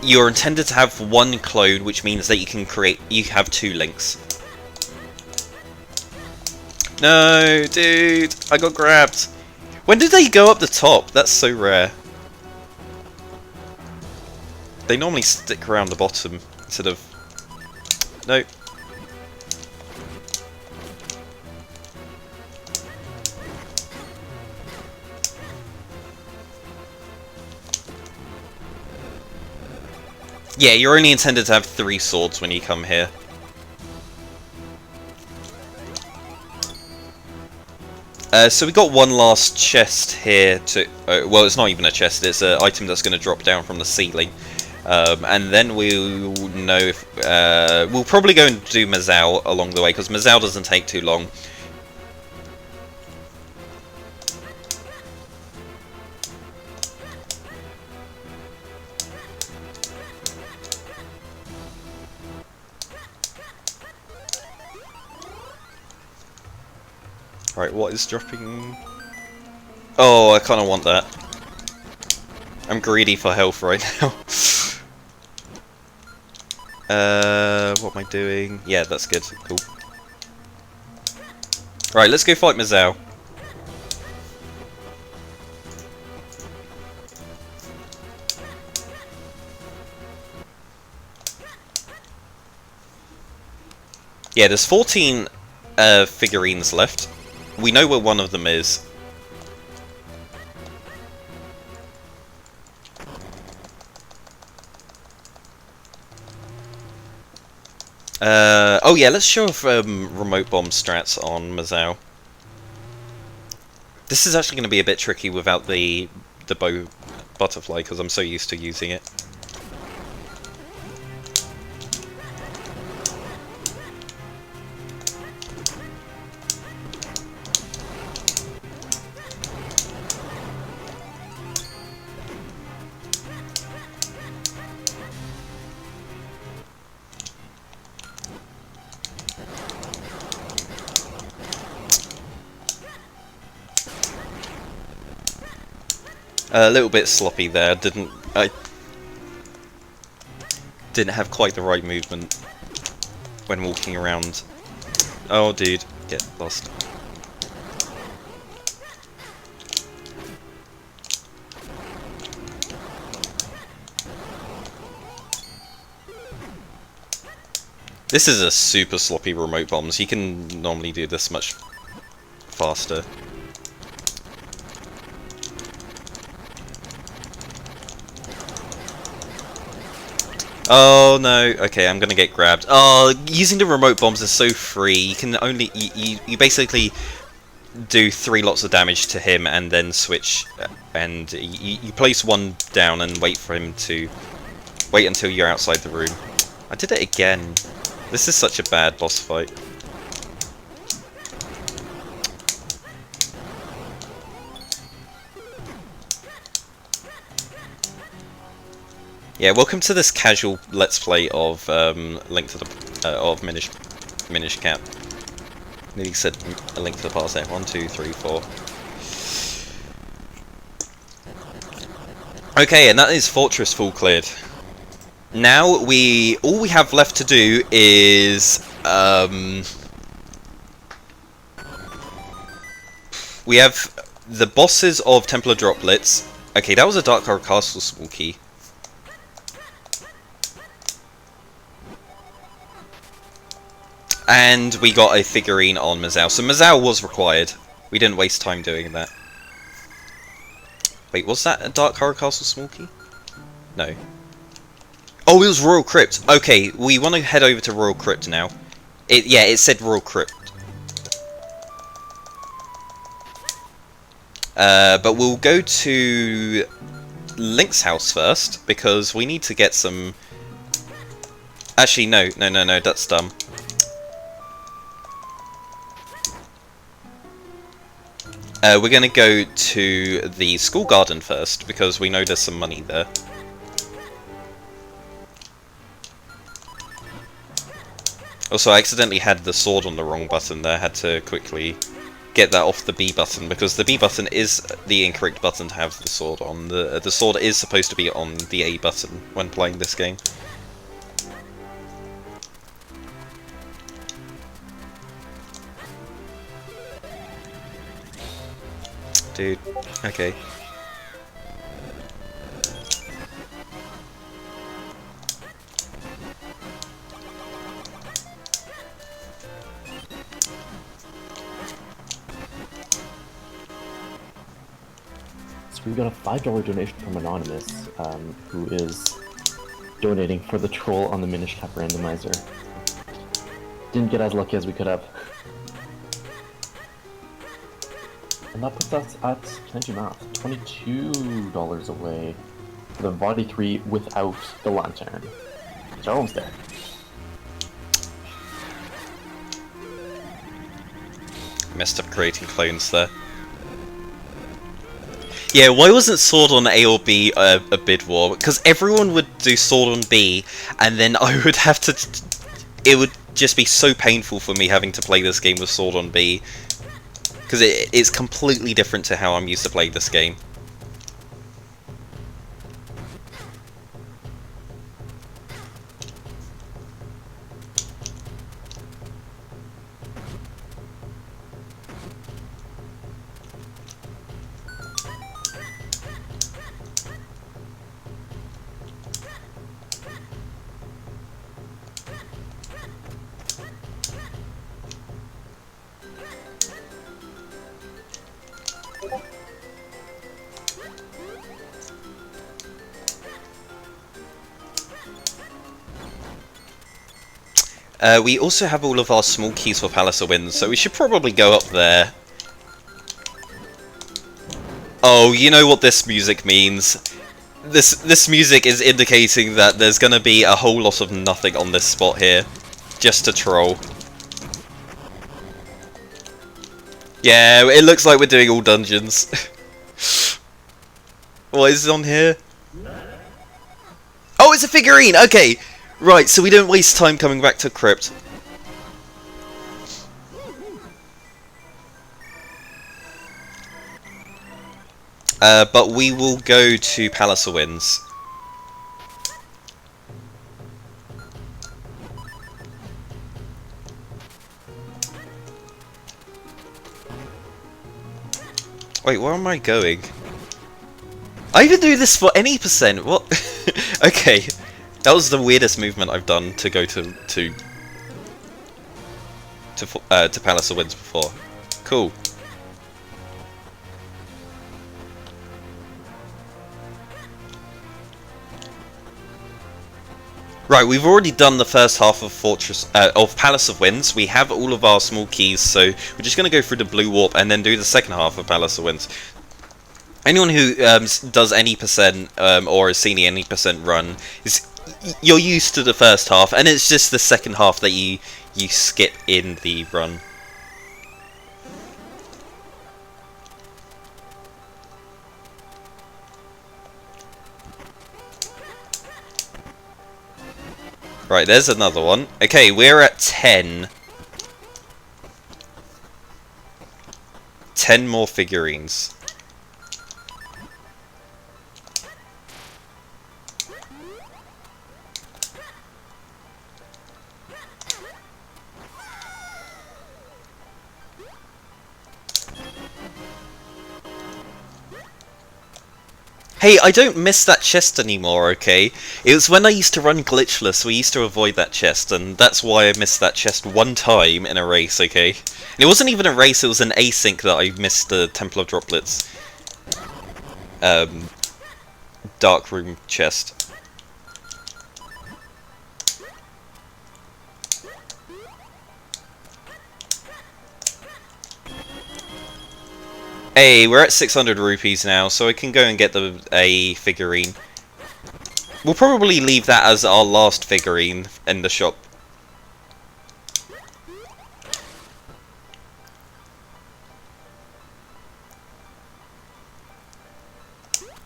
you're intended to have 1 clone, which means that you have 2 links. No, dude, I got grabbed. When did they go up the top? That's so rare. They normally stick around the bottom instead of... No. Yeah, you're only intended to have 3 swords when you come here. So we got one last chest here to... well, it's not even a chest, it's an item that's going to drop down from the ceiling. And then we'll know if... we'll probably go and do Mazal along the way, because Mazal doesn't take too long. Right, what is dropping? Oh, I kind of want that. I'm greedy for health right now. What am I doing? Yeah, that's good. Cool. Right, let's go fight Mazal. Yeah, there's 14 figurines left. We know where one of them is. Oh yeah, let's show off remote bomb strats on Mazal. This is actually going to be a bit tricky without the bow butterfly, because I'm so used to using it. A little bit sloppy there. I didn't have quite the right movement when walking around. Oh, dude, get lost. This is a super sloppy remote bombs. You can normally do this much faster. Oh no, okay, I'm gonna get grabbed. Oh, using the remote bombs is so free. You can only, you basically do 3 lots of damage to him and then switch, and you place one down and wait for him to, wait until you're outside the room. I did it again. This is such a bad boss fight. Yeah, welcome to this casual let's play of Link to the of Minish Cap. Nearly said A Link to the Past there. 1, 2, 3, 4. Okay, and that is Fortress full cleared. Now all we have left to do is we have the bosses of Templar Droplets. Okay, that was a Dark Horror Castle small key. And we got a figurine on Mazao. So Mazao was required. We didn't waste time doing that. Wait, was that a Dark Horror Castle small key? No. Oh, it was Royal Crypt. Okay, we want to head over to Royal Crypt now. Yeah, it said Royal Crypt. But we'll go to Link's house first, because we need to get some... Actually, no, that's dumb. We're going to go to the school garden first, because we know there's some money there. Also, I accidentally had the sword on the wrong button there. I had to quickly get that off the B button, because the B button is the incorrect button to have the sword on. The sword is supposed to be on the A button when playing this game. Dude, okay. So we got a $5 donation from Anonymous, who is donating for the troll on the Minish Randomizer. Didn't get as lucky as we could have. And that puts us at, can I do math, $22 away for the Body 3 without the lantern. So almost there. Messed up creating clones there. Yeah, why wasn't Sword on A or B a bid war? Because everyone would do Sword on B, and then I would have to... It would just be so painful for me having to play this game with Sword on B. Because it's completely different to how I'm used to playing this game. We also have all of our small keys for Palace of Winds, so we should probably go up there. Oh, you know what this music means. This music is indicating that there's gonna be a whole lot of nothing on this spot here. Just to troll. Yeah, it looks like we're doing all dungeons. What is on here? Oh, it's a figurine! Okay! Right, so we don't waste time coming back to Crypt. But we will go to Palace of Winds. Wait, where am I going? I even do this for any percent. What? Okay, that was the weirdest movement I've done to go to Palace of Winds before. Cool. Right, we've already done the first half of Palace of Winds. We have all of our small keys, so we're just going to go through the blue warp and then do the second half of Palace of Winds. Anyone who does any percent or has seen any percent run you're used to the first half, and it's just the second half that you skip in the run. Right, there's another one. Okay, we're at 10. 10 more figurines. Hey, I don't miss that chest anymore, okay? It was when I used to run glitchless, we used to avoid that chest, and that's why I missed that chest one time in a race, okay? And it wasn't even a race, it was an async that I missed the Temple of Droplets. Dark room chest. Hey, we're at 600 rupees now, so I can go and get a figurine. We'll probably leave that as our last figurine in the shop.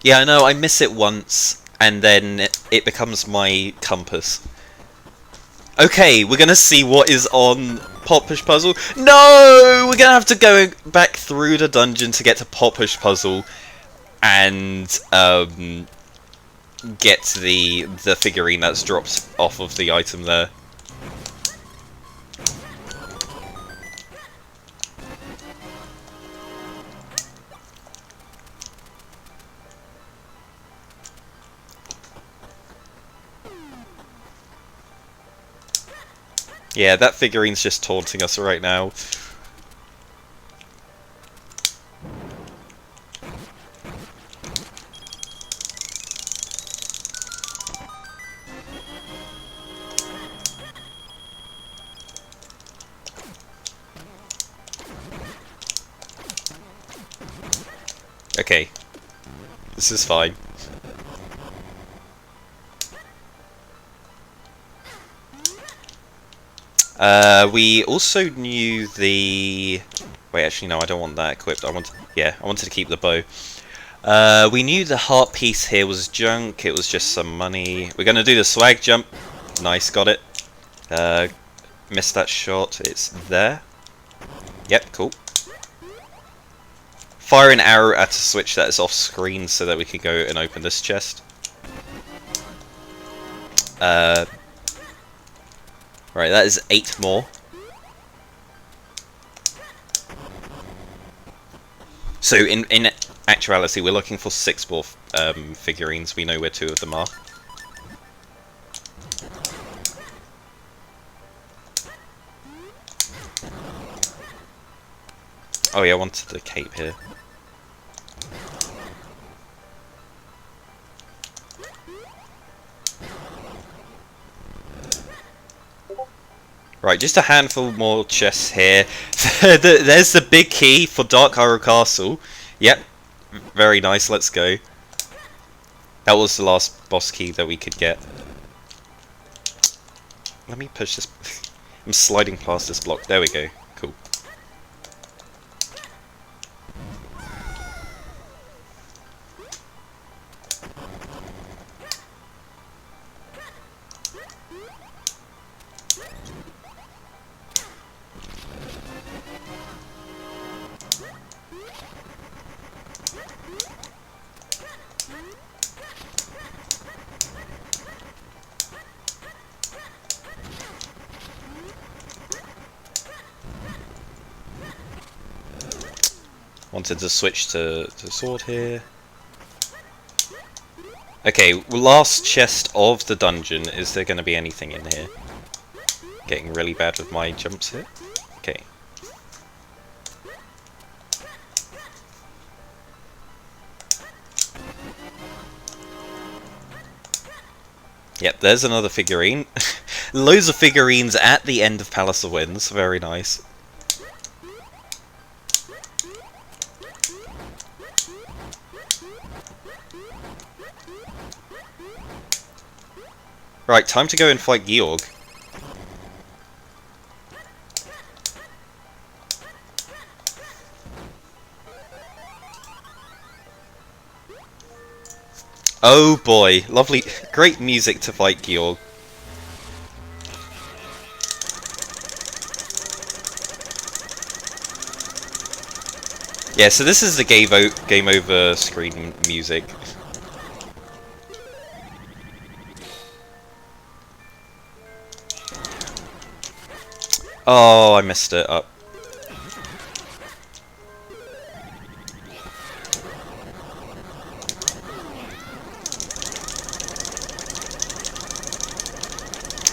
Yeah, I know, I miss it once, and then it becomes my compass. Okay, we're gonna see what is on Pop Push Puzzle. No! We're gonna have to go back through the dungeon to get to Pop Push Puzzle and get the figurine that's dropped off of the item there. Yeah, that figurine's just taunting us right now. Okay. This is fine. We also knew the... Wait, actually no, I don't want that equipped. I wanted to keep the bow. We knew the heart piece here was junk, it was just some money. We're gonna do the swag jump. Nice, got it. Missed that shot, it's there. Yep, cool. Fire an arrow at a switch that is off screen so that we can go and open this chest. Right, that is 8 more. So in actuality, we're looking for 6 more figurines. We know where 2 of them are. Oh yeah, I wanted the cape here. Right, just a handful more chests here. There's the big key for Dark Hyrule Castle. Yep, very nice, let's go. That was the last boss key that we could get. Let me push this... I'm sliding past this block. There we go. Cool. Wanted to switch to sword here. Okay, last chest of the dungeon. Is there going to be anything in here? Getting really bad with my jumps here. Okay. Yep, there's another figurine. Loads of figurines at the end of Palace of Winds. Very nice. Right, time to go and fight Georg. Oh boy, lovely, great music to fight Georg. Yeah, so this is the game over screen music. Oh, I messed it up.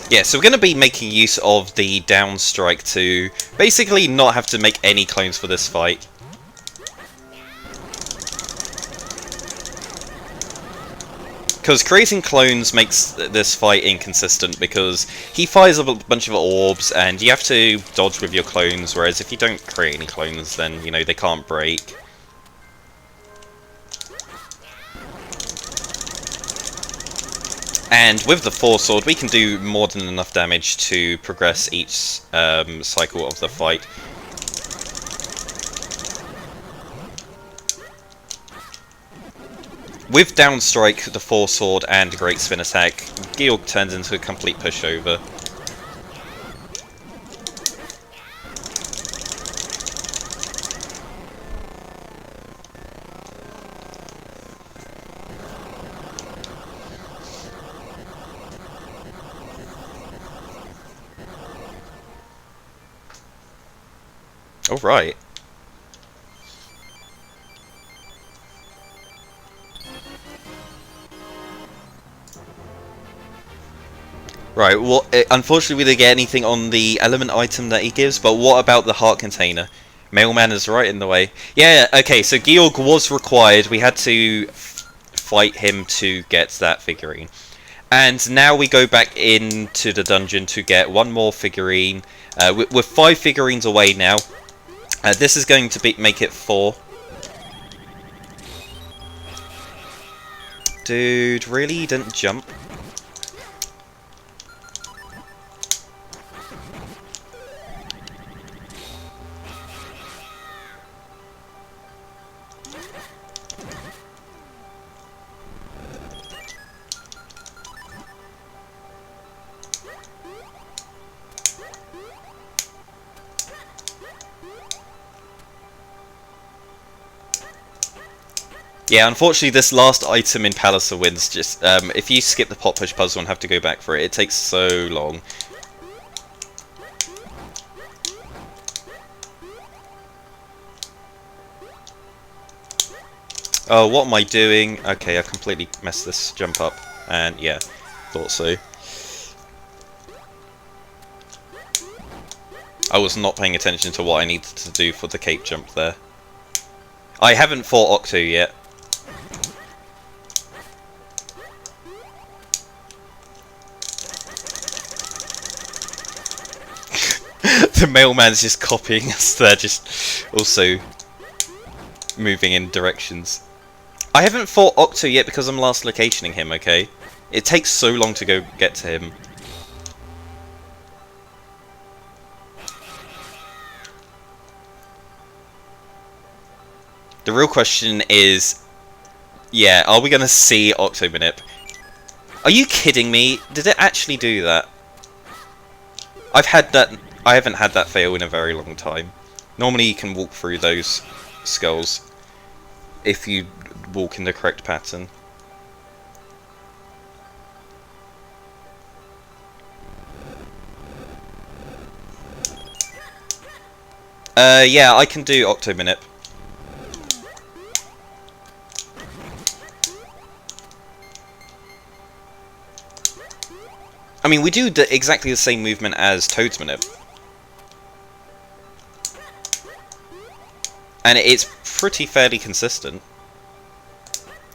Yeah, so we're going to be making use of the down strike to basically not have to make any clones for this fight. Because creating clones makes this fight inconsistent, because he fires up a bunch of orbs and you have to dodge with your clones, whereas if you don't create any clones, then, you know, they can't break. And with the Force Sword, we can do more than enough damage to progress each cycle of the fight. With Downstrike, the Force Sword, and Great Spin Attack, Georg turns into a complete pushover. Alright. Right, well, unfortunately we didn't get anything on the element item that he gives, but what about the heart container? Mailman is right in the way. Yeah, okay, so Georg was required. We had to fight him to get that figurine. And now we go back into the dungeon to get one more figurine. We're 5 figurines away now. This is going to make it 4. Dude, really? You didn't jump? Yeah, unfortunately this last item in Palace of Winds just, if you skip the pot push puzzle and have to go back for it, it takes so long. Oh, what am I doing? Okay, I completely messed this jump up, and yeah, thought so. I was not paying attention to what I needed to do for the cape jump there. I haven't fought Octo yet. The mailman's just copying us. They're just also moving in directions. I haven't fought Octo yet because I'm last locationing him, okay? It takes so long to go get to him. The real question is, yeah, are we going to see Octomanip? Are you kidding me? Did it actually do that? I haven't had that fail in a very long time. Normally you can walk through those skulls if you walk in the correct pattern. Yeah, I can do Octomanip. I mean, we do exactly the same movement as Toadsmanip. And it's pretty fairly consistent.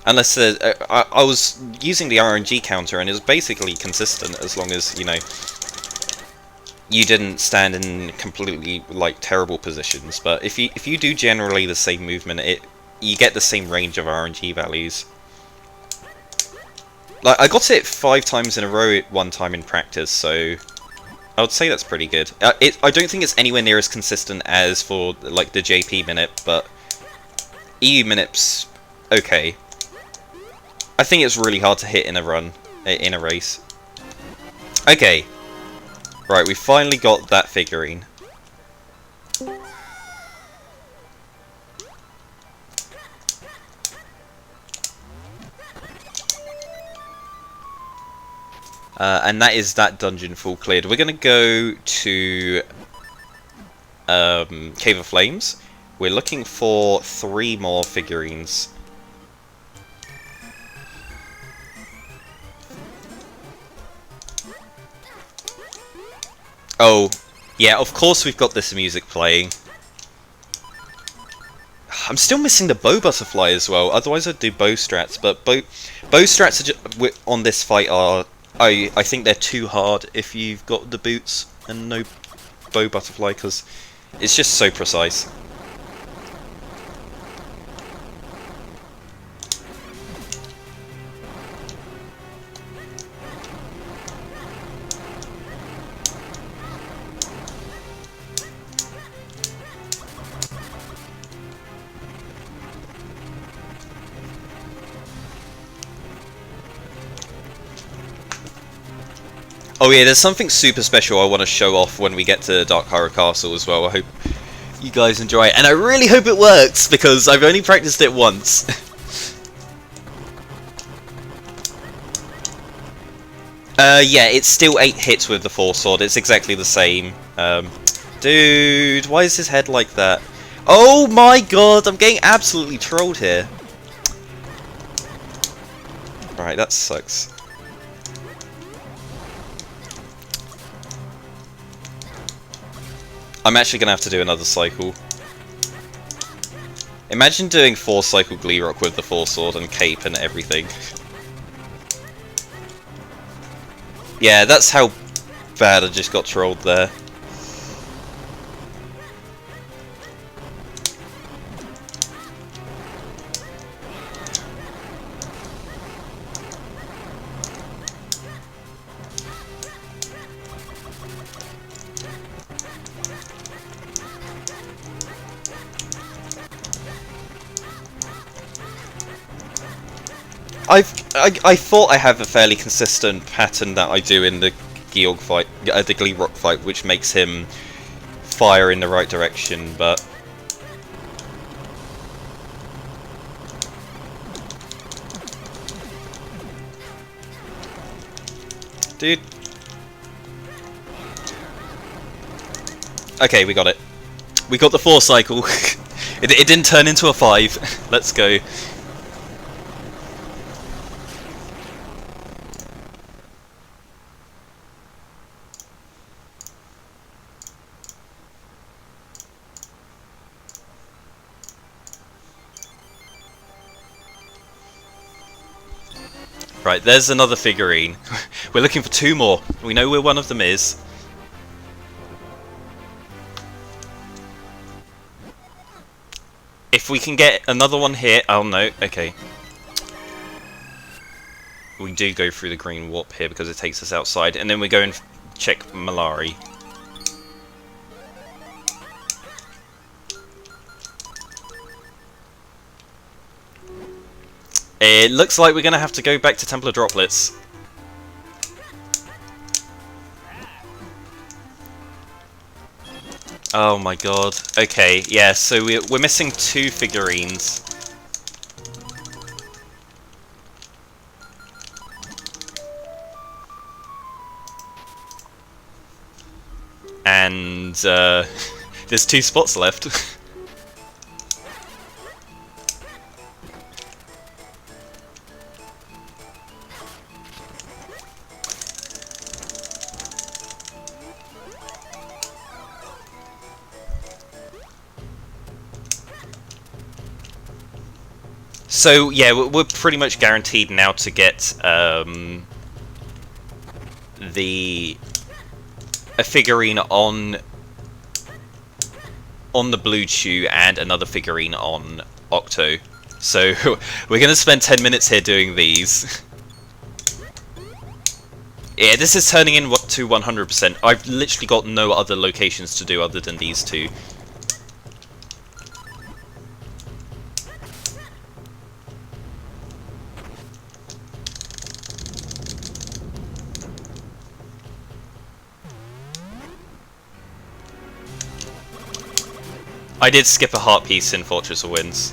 Unless I was using the RNG counter and it was basically consistent as long as, you know, you didn't stand in completely, like, terrible positions. But if you do generally the same movement, you get the same range of RNG values. Like, I got it 5 times in a row at one time in practice, so I would say that's pretty good. I don't think it's anywhere near as consistent as for, like, the JP Minip, but EU Minip's okay. I think it's really hard to hit in a run, in a race. Okay. Right, we finally got that figurine. And that is that dungeon full cleared. We're going to go to Cave of Flames. We're looking for 3 more figurines. Oh, yeah, of course we've got this music playing. I'm still missing the bow butterfly as well, otherwise I'd do bow strats, but bow strats are on this fight are... I think they're too hard if you've got the boots and no bow butterfly, because it's just so precise. Oh yeah, there's something super special I want to show off when we get to Dark Horror Castle as well. I hope you guys enjoy it, and I really hope it works, because I've only practiced it once. Yeah, it's still 8 hits with the Force Sword, it's exactly the same. Dude, why is his head like that? Oh my god, I'm getting absolutely trolled here. Right, that sucks. I'm actually going to have to do another cycle. Imagine doing 4 cycle Glee Rock with the Force Sword and cape and everything. Yeah, that's how bad I just got trolled there. I thought I have a fairly consistent pattern that I do in the Georg fight, the Glee Rock fight, which makes him fire in the right direction, but dude. Okay, we got it. We got the 4 cycle. it didn't turn into a 5. Let's go. Right, there's another figurine. We're looking for 2 more. We know where one of them is. If we can get another one here... Oh no, okay. We do go through the green warp here because it takes us outside, and then we go and check Malari. It looks like we're going to have to go back to Templar Droplets. Oh my god. Okay, yeah, so we're missing 2 figurines. And there's 2 spots left. So yeah, we're pretty much guaranteed now to get a figurine on the Blue Chew and another figurine on Octo. So we're going to spend 10 minutes here doing these. Yeah, this is turning in to 100%. I've literally got no other locations to do other than these 2. I did skip a heart piece in Fortress of Winds.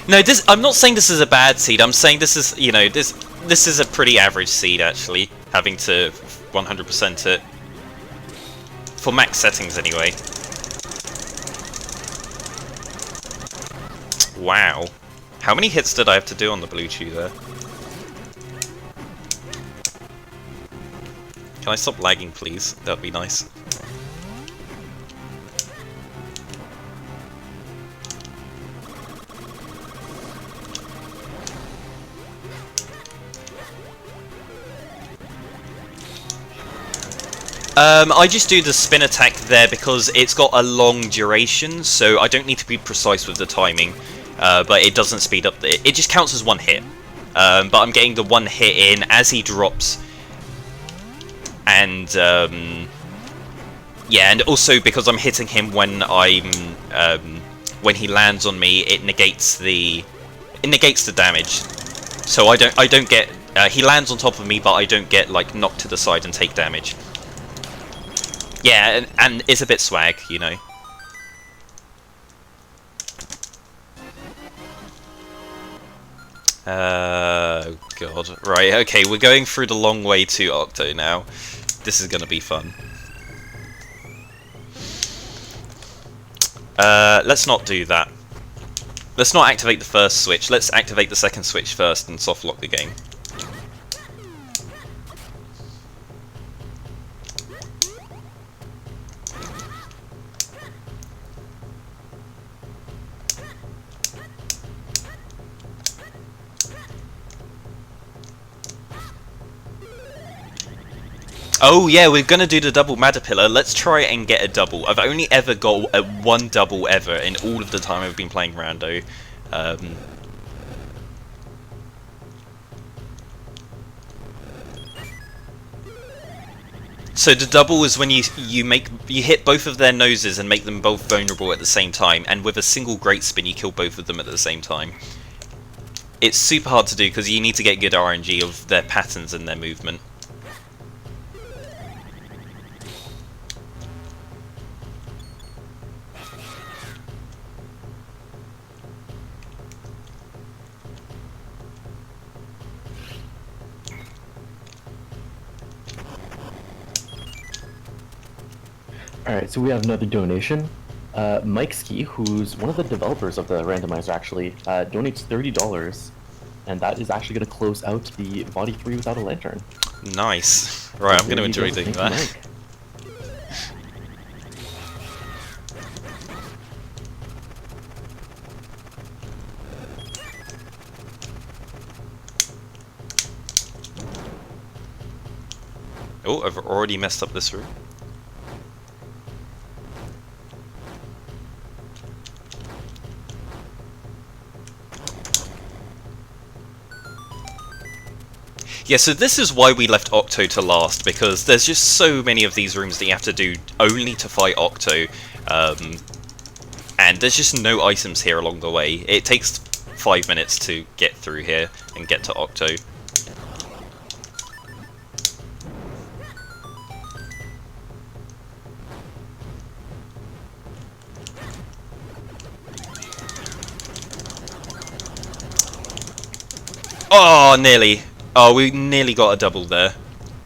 No, I'm not saying this is a bad seed. I'm saying this is, you know, this This is a pretty average seed, actually, having to 100% it. For max settings, anyway. Wow. How many hits did I have to do on the blue chew there? Can I stop lagging, please? That'd be nice. I just do the spin attack there because it's got a long duration, so I don't need to be precise with the timing, but it doesn't speed up. It just counts as one hit, but I'm getting the one hit in as he drops, and yeah, and also because I'm hitting him when when he lands on me, it negates the damage. So I don't get he lands on top of me, but I don't get like knocked to the side and take damage. Yeah, and it's a bit swag, you know. Oh god. Right, okay, we're going through the long way to Octo now. This is gonna be fun. Let's not do that. Let's not activate the first switch. Let's activate the second switch first and soft lock the game. Oh yeah, we're gonna do the double Caterpillar. Let's try and get a double. I've only ever got one double ever in all of the time I've been playing Rando. So the double is when you hit both of their noses and make them both vulnerable at the same time, and with a single great spin you kill both of them at the same time. It's super hard to do because you need to get good RNG of their patterns and their movement. Alright, so we have another donation. Mike Ski, who's one of the developers of the randomizer, actually, donates $30, and that is actually going to close out the Body 3 without a lantern. Nice. Right, I'm going to enjoy doing that. Oh, I've already messed up this room. Yeah, so this is why we left Octo to last, because there's just so many of these rooms that you have to do only to fight Octo, and there's just no items here along the way. It takes 5 minutes to get through here and get to Octo. Oh, nearly. Oh, we nearly got a double there.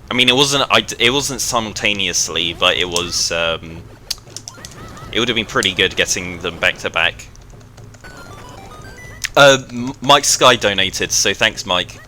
I mean, it wasn't simultaneously, but it was. It would have been pretty good getting them back to back. Mike Sky donated, so thanks, Mike.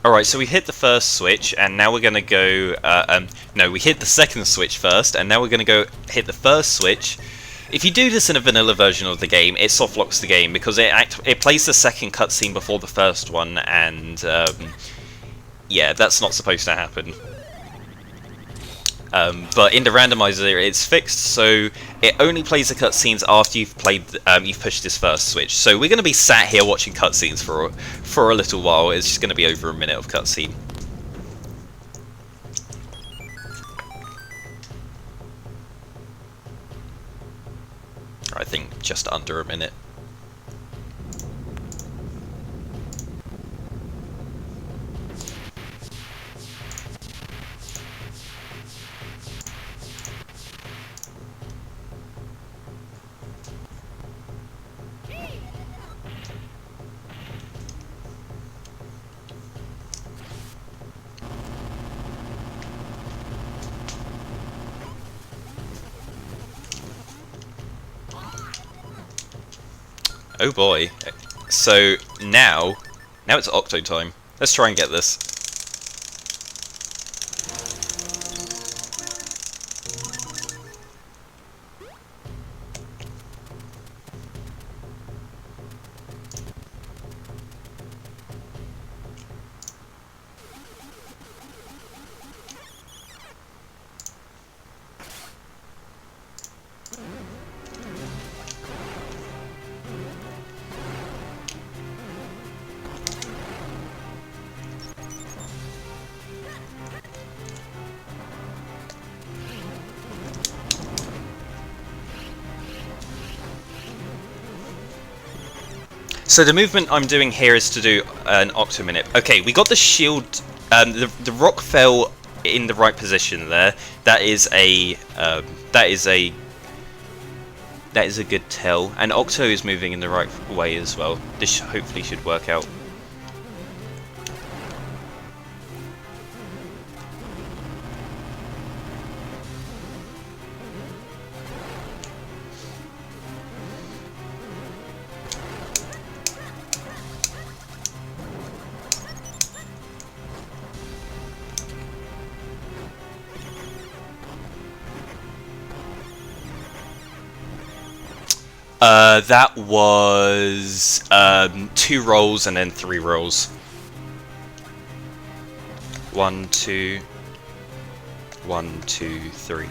Alright, so we hit the first switch, and now we're going to go... no, we hit the second switch first, and now we're going to go hit the first switch. If you do this in a vanilla version of the game, it soft locks the game, because it plays the second cutscene before the first one, and... yeah, that's not supposed to happen. But in the randomizer, it's fixed, so it only plays the cutscenes after you've played, you've pushed this first switch. So we're going to be sat here watching cutscenes for a little while. It's just going to be over a minute of cutscene. I think just under a minute. Oh boy. So now it's Octo time. Let's try and get this. So the movement I'm doing here is to do an Octo minute. Okay, we got the shield. The rock fell in the right position there. That is a good tell. And Octo is moving in the right way as well. This hopefully should work out. That was 2 rolls and then 3 rolls. 1, 2, 1, 2, 3.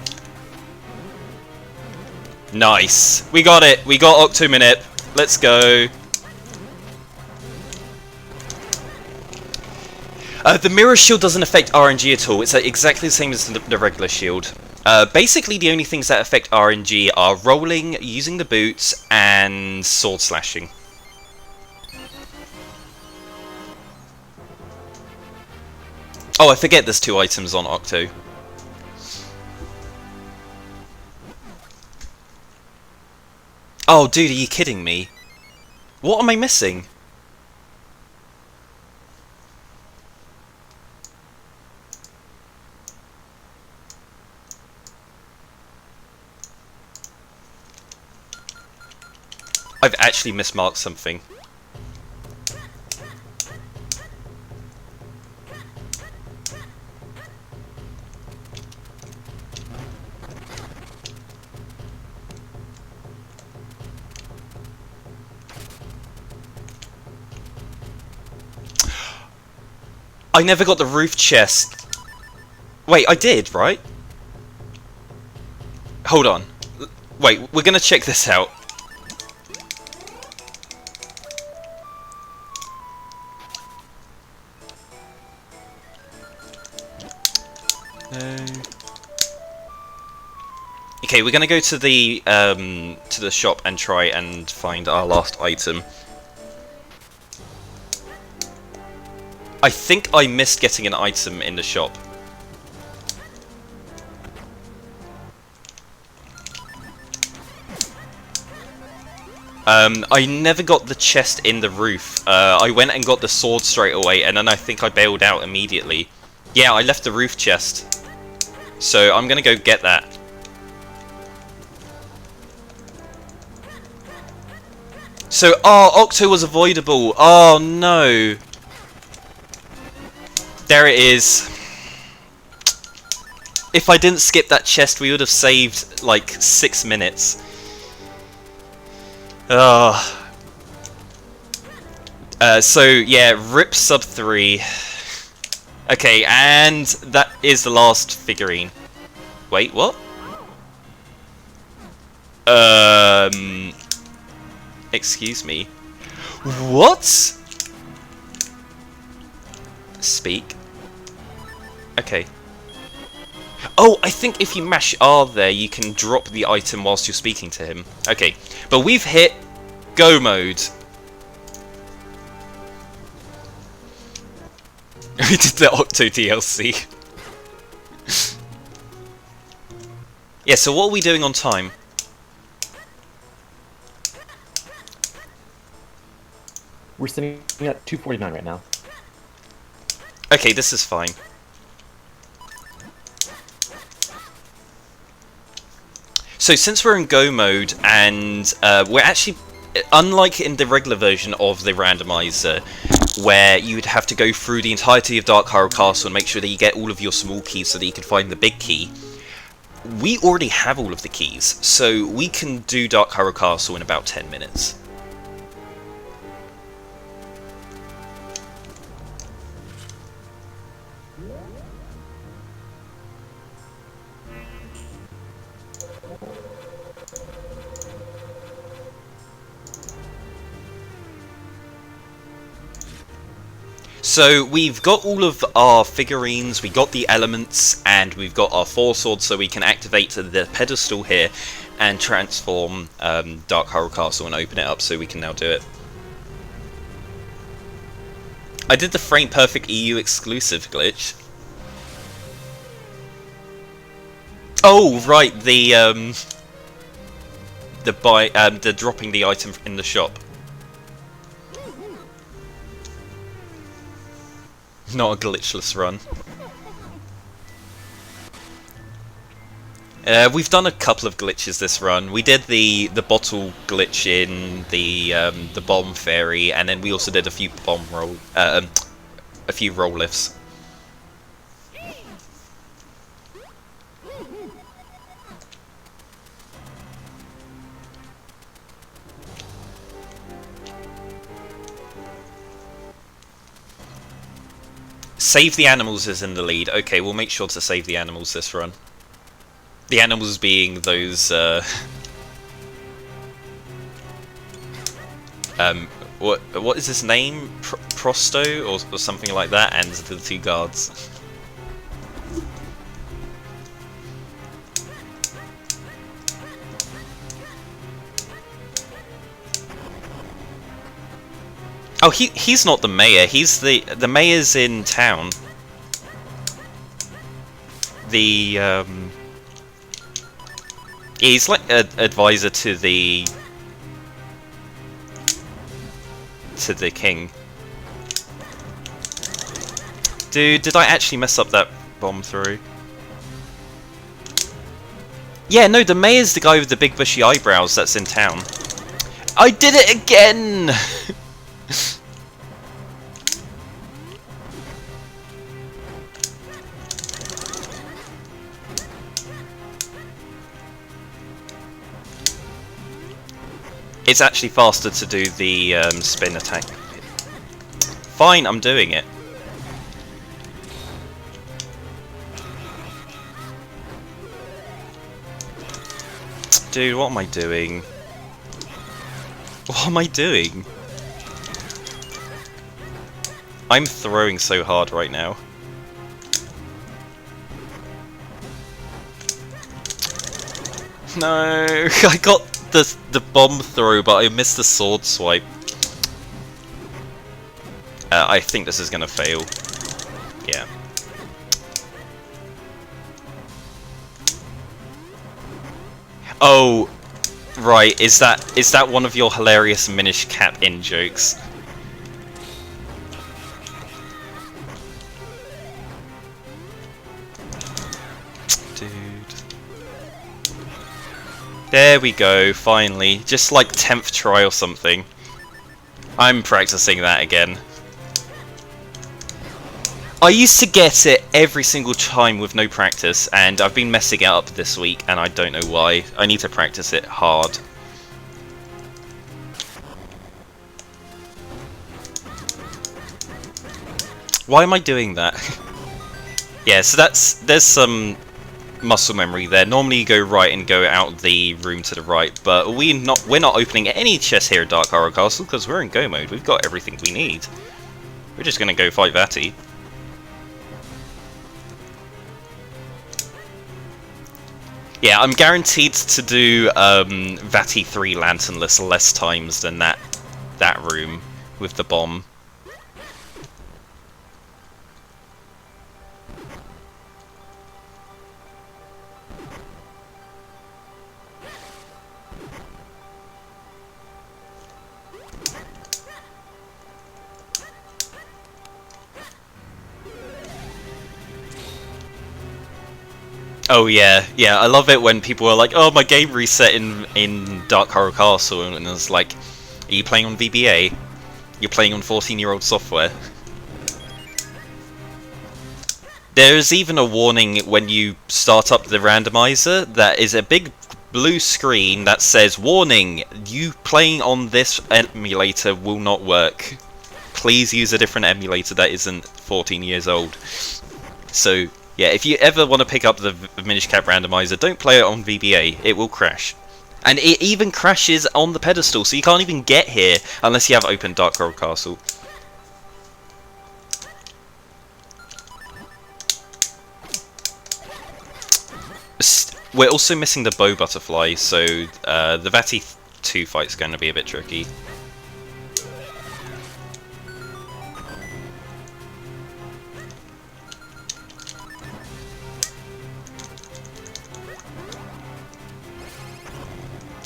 Nice. We got it. We got Octo minute. Let's go. The mirror shield doesn't affect RNG at all. It's exactly the same as the regular shield. Basically, the only things that affect RNG are rolling, using the boots, and sword slashing. Oh, I forget there's 2 items on Octo. Oh, dude, are you kidding me? What am I missing? I've actually mismarked something. I never got the roof chest. Wait, I did, right? Hold on. Wait, we're gonna check this out. Okay, we're gonna go to the shop and try and find our last item. I think I missed getting an item in the shop. I never got the chest in the roof. I went and got the sword straight away, and then I think I bailed out immediately. Yeah, I left the roof chest. So I'm gonna go get that. So, oh, Octo was avoidable. Oh, no. There it is. If I didn't skip that chest, we would have saved, like, 6 minutes. Oh. So, yeah, rip sub 3. Okay, and that is the last figurine. Wait, what? Excuse me. What? Speak. Okay. Oh, I think if you mash R there, you can drop the item whilst you're speaking to him. Okay, but we've hit go mode. We did the Octo DLC. Yeah, so what are we doing on time? We're sitting at 2:49 right now. Okay, this is fine. So since we're in go mode, and we're actually, unlike in the regular version of the randomizer, where you would have to go through the entirety of Dark Hyrule Castle and make sure that you get all of your small keys so that you can find the big key, we already have all of the keys, so we can do Dark Hyrule Castle in about 10 minutes. So we've got all of our figurines, we got the elements, and we've got our 4 swords, so we can activate the pedestal here and transform Dark Hyrule Castle and open it up, so we can now do it. I did the frame perfect EU exclusive glitch. Oh right, the dropping the item in the shop. Not a glitchless run. We've done a couple of glitches this run. We did the bottle glitch in the bomb fairy, and then we also did a few roll lifts. Save the animals is in the lead. Okay, we'll make sure to save the animals this run. The animals being those, what is his name? Prosto or something like that, and the 2 guards. Oh, he's not the mayor. He's the mayor's in town. He's like an advisor to the king. Dude, did I actually mess up that bomb through? Yeah, no, the mayor's the guy with the big bushy eyebrows that's in town. I did it again! It's actually faster to do the spin attack. Fine, I'm doing it. Dude, what am I doing? What am I doing? I'm throwing so hard right now. No, I got the bomb throw, but I missed the sword swipe. I think this is gonna fail. Yeah. Oh, right. Is that one of your hilarious Minish cap in jokes? There we go, finally. Just like 10th try or something. I'm practicing that again. I used to get it every single time with no practice, and I've been messing it up this week, and I don't know why. I need to practice it hard. Why am I doing that? Yeah, so there's some muscle memory there. Normally you go right and go out the room to the right, but we're not opening any chests here at Dark Hyrule Castle because we're in go mode. We've got everything we need. We're just gonna go fight Vati. Yeah, I'm guaranteed to do Vati 3 lanternless less times than that room with the bomb. Oh yeah, yeah, I love it when people are like, oh, my game reset in Dark Horror Castle, and it's like, are you playing on VBA? You're playing on 14-year-old software. There's even a warning when you start up the randomizer that is a big blue screen that says, warning, you playing on this emulator will not work. Please use a different emulator that isn't 14 years old. So, yeah, if you ever want to pick up the Minish Cap randomizer, don't play it on VBA, it will crash. And it even crashes on the pedestal, so you can't even get here unless you have open Dark Horror Castle. We're also missing the bow butterfly, so the Vati 2 fight's going to be a bit tricky.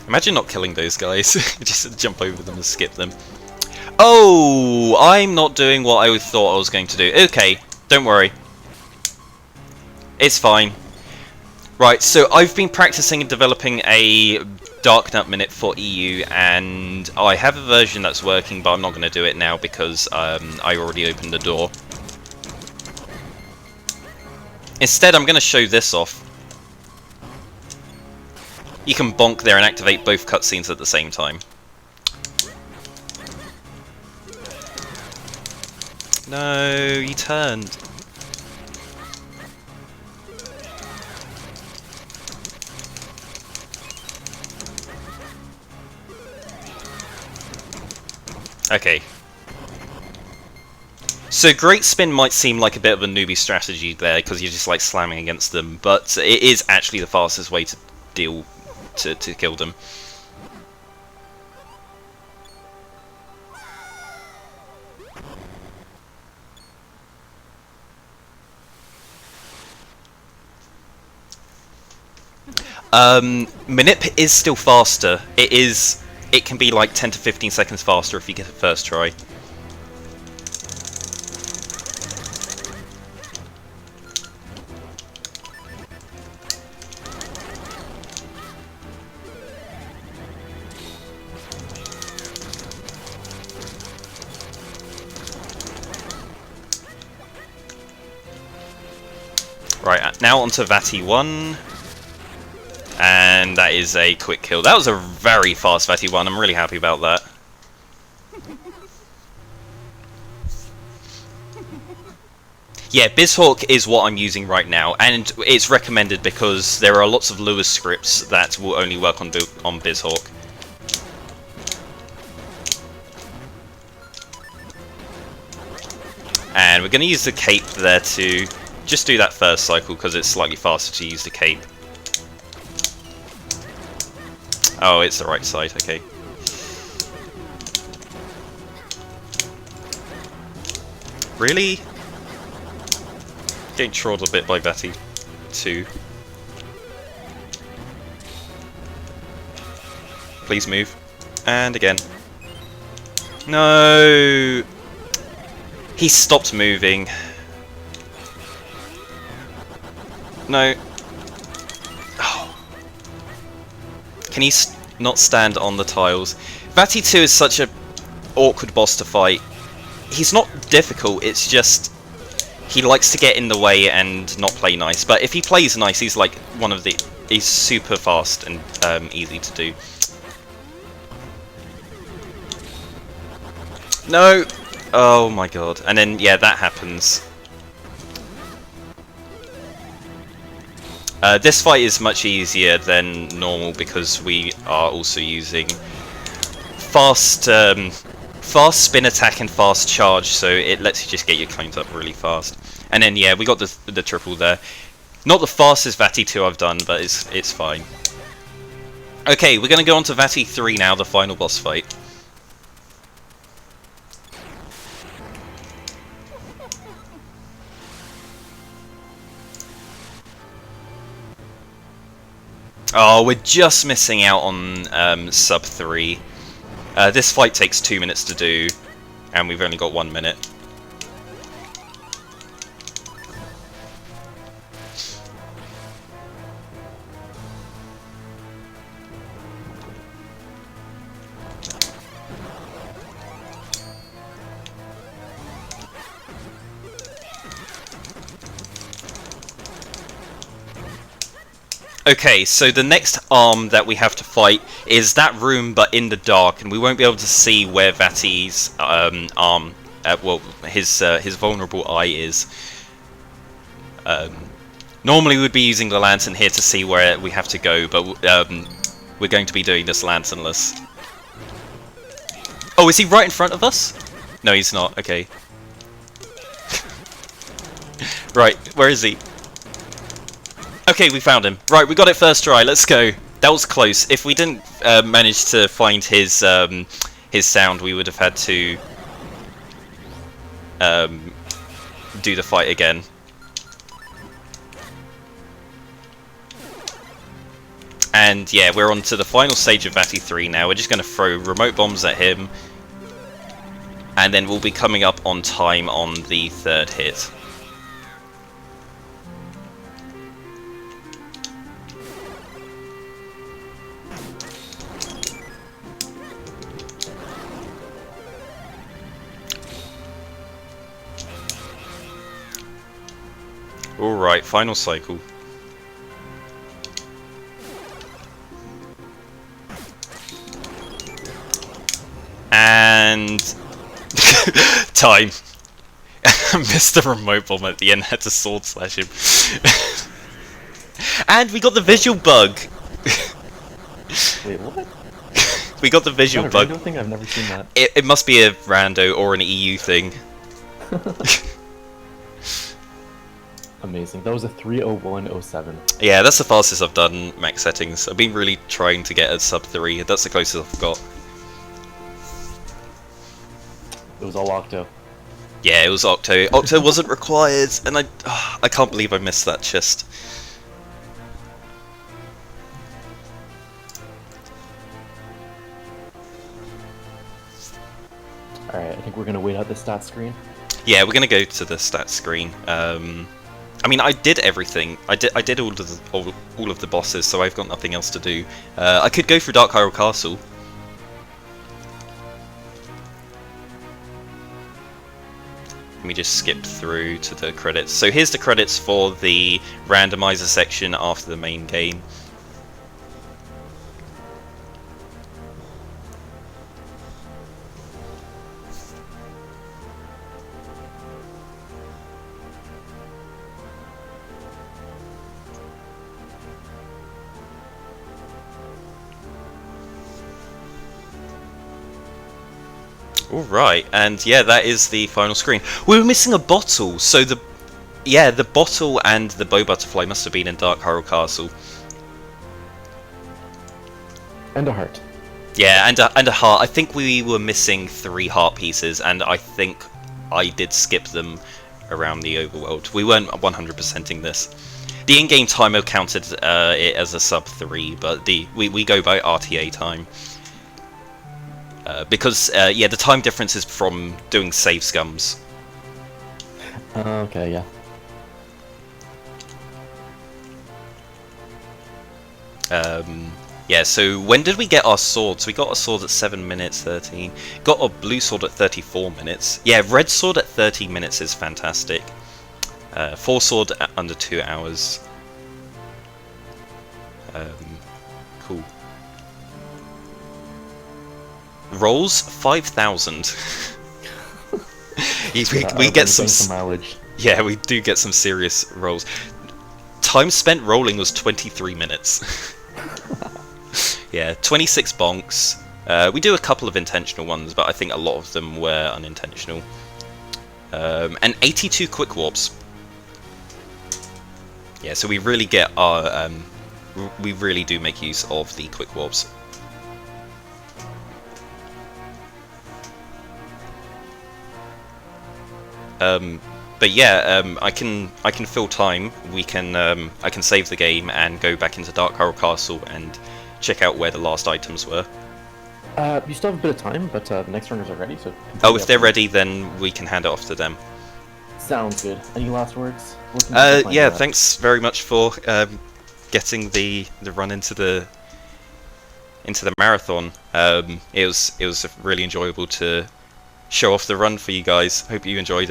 Imagine not killing those guys, just jump over them and skip them. Oh, I'm not doing what I thought I was going to do. Okay, don't worry. It's fine. Right, so I've been practicing and developing a Dark Nut Minute for EU, and I have a version that's working, but I'm not going to do it now because I already opened the door. Instead, I'm going to show this off. You can bonk there and activate both cutscenes at the same time. No, you turned. Okay. So Great Spin might seem like a bit of a newbie strategy there, because you're just like slamming against them, but it is actually the fastest way to deal to kill them. Manip is still faster. It can be like 10 to 15 seconds faster if you get it first try. Right, now onto Vati 1. And that is a quick kill. That was a very fast Vati 1, I'm really happy about that. Yeah, BizHawk is what I'm using right now, and it's recommended because there are lots of Lewis scripts that will only work on BizHawk. And we're going to use the cape there to just do that first cycle because it's slightly faster to use the cape. Oh, it's the right side, okay. Really? Getting trawled a bit by Vati 2. Please move. And again. No! He stopped moving. No. Oh. Can he not stand on the tiles? Vati 2 is such a awkward boss to fight. He's not difficult, it's just he likes to get in the way and not play nice. But if he plays nice, he's like one of the... He's super fast and easy to do. No! Oh my god. And then, yeah, that happens. This fight is much easier than normal because we are also using fast spin attack and fast charge, so it lets you just get your coins up really fast. And then, yeah, we got the triple there. Not the fastest Vati 2 I've done, but it's fine. Okay, we're going to go on to Vati 3 now, the final boss fight. Oh, we're just missing out on sub 3. This fight takes 2 minutes to do, and we've only got 1 minute. Okay, so the next arm that we have to fight is that room, but in the dark, and we won't be able to see where Vati's arm, well, his vulnerable eye is. Normally we'd be using the lantern here to see where we have to go, but we're going to be doing this lanternless. Oh, is he right in front of us? No, he's not. Okay. Right, where is he? Okay, we found him. Right, we got it first try. Let's go. That was close. If we didn't manage to find his sound, we would have had to do the fight again. And yeah, we're on to the final stage of Vati 3 now. We're just going to throw remote bombs at him, and then we'll be coming up on time on the third hit. Alright, final cycle. And... time. Missed the remote bomb at the end, had to sword slash him. And we got the visual bug! Wait, what? We got the visual bug. Rando thing? I've never seen that. It must be a rando or an EU thing. Amazing. That was a 3:01:07. Yeah, that's the fastest I've done max settings. I've been really trying to get a sub 3. That's the closest I've got. It was all Octo. Yeah, it was Octo. Octo wasn't required, and I can't believe I missed that chest. Alright, I think we're gonna wait out the stats screen. Yeah, we're gonna go to the stats screen. I mean, I did everything. I did all of the bosses, so I've got nothing else to do. I could go through Dark Hyrule Castle. Let me just skip through to the credits. So here's the credits for the randomizer section after the main game. Alright, and yeah, that is the final screen. We were missing a bottle, so the bottle and the bow butterfly must have been in Dark Hyrule Castle. And a heart. Yeah, and a heart. I think we were missing 3 heart pieces, and I think I did skip them around the overworld. We weren't 100%ing this. The in-game timer counted it as a sub 3, but we go by RTA time. Because, yeah, the time difference is from doing save scums. Okay, yeah. Yeah, so when did we get our swords? We got a sword at 7 minutes 13. Got a blue sword at 34 minutes. Yeah, red sword at 30 minutes is fantastic. 4 sword at under 2 hours. Cool. Rolls 5,000. we get some mileage. Yeah, we do get some serious rolls. Time spent rolling was 23 minutes. Yeah, 26 bonks. We do a couple of intentional ones, but I think a lot of them were unintentional. And 82 quick warps. Yeah, so we really get our we really do make use of the quick warps. But yeah, I can fill time. We can I can save the game and go back into Dark Coral Castle and check out where the last items were. You still have a bit of time, but the next runners are ready, so... Oh, if they're ready, then we can hand it off to them. Sounds good. Any last words? Yeah, thanks very much for getting the run into the marathon. It was really enjoyable to show off the run for you guys. Hope you enjoyed it.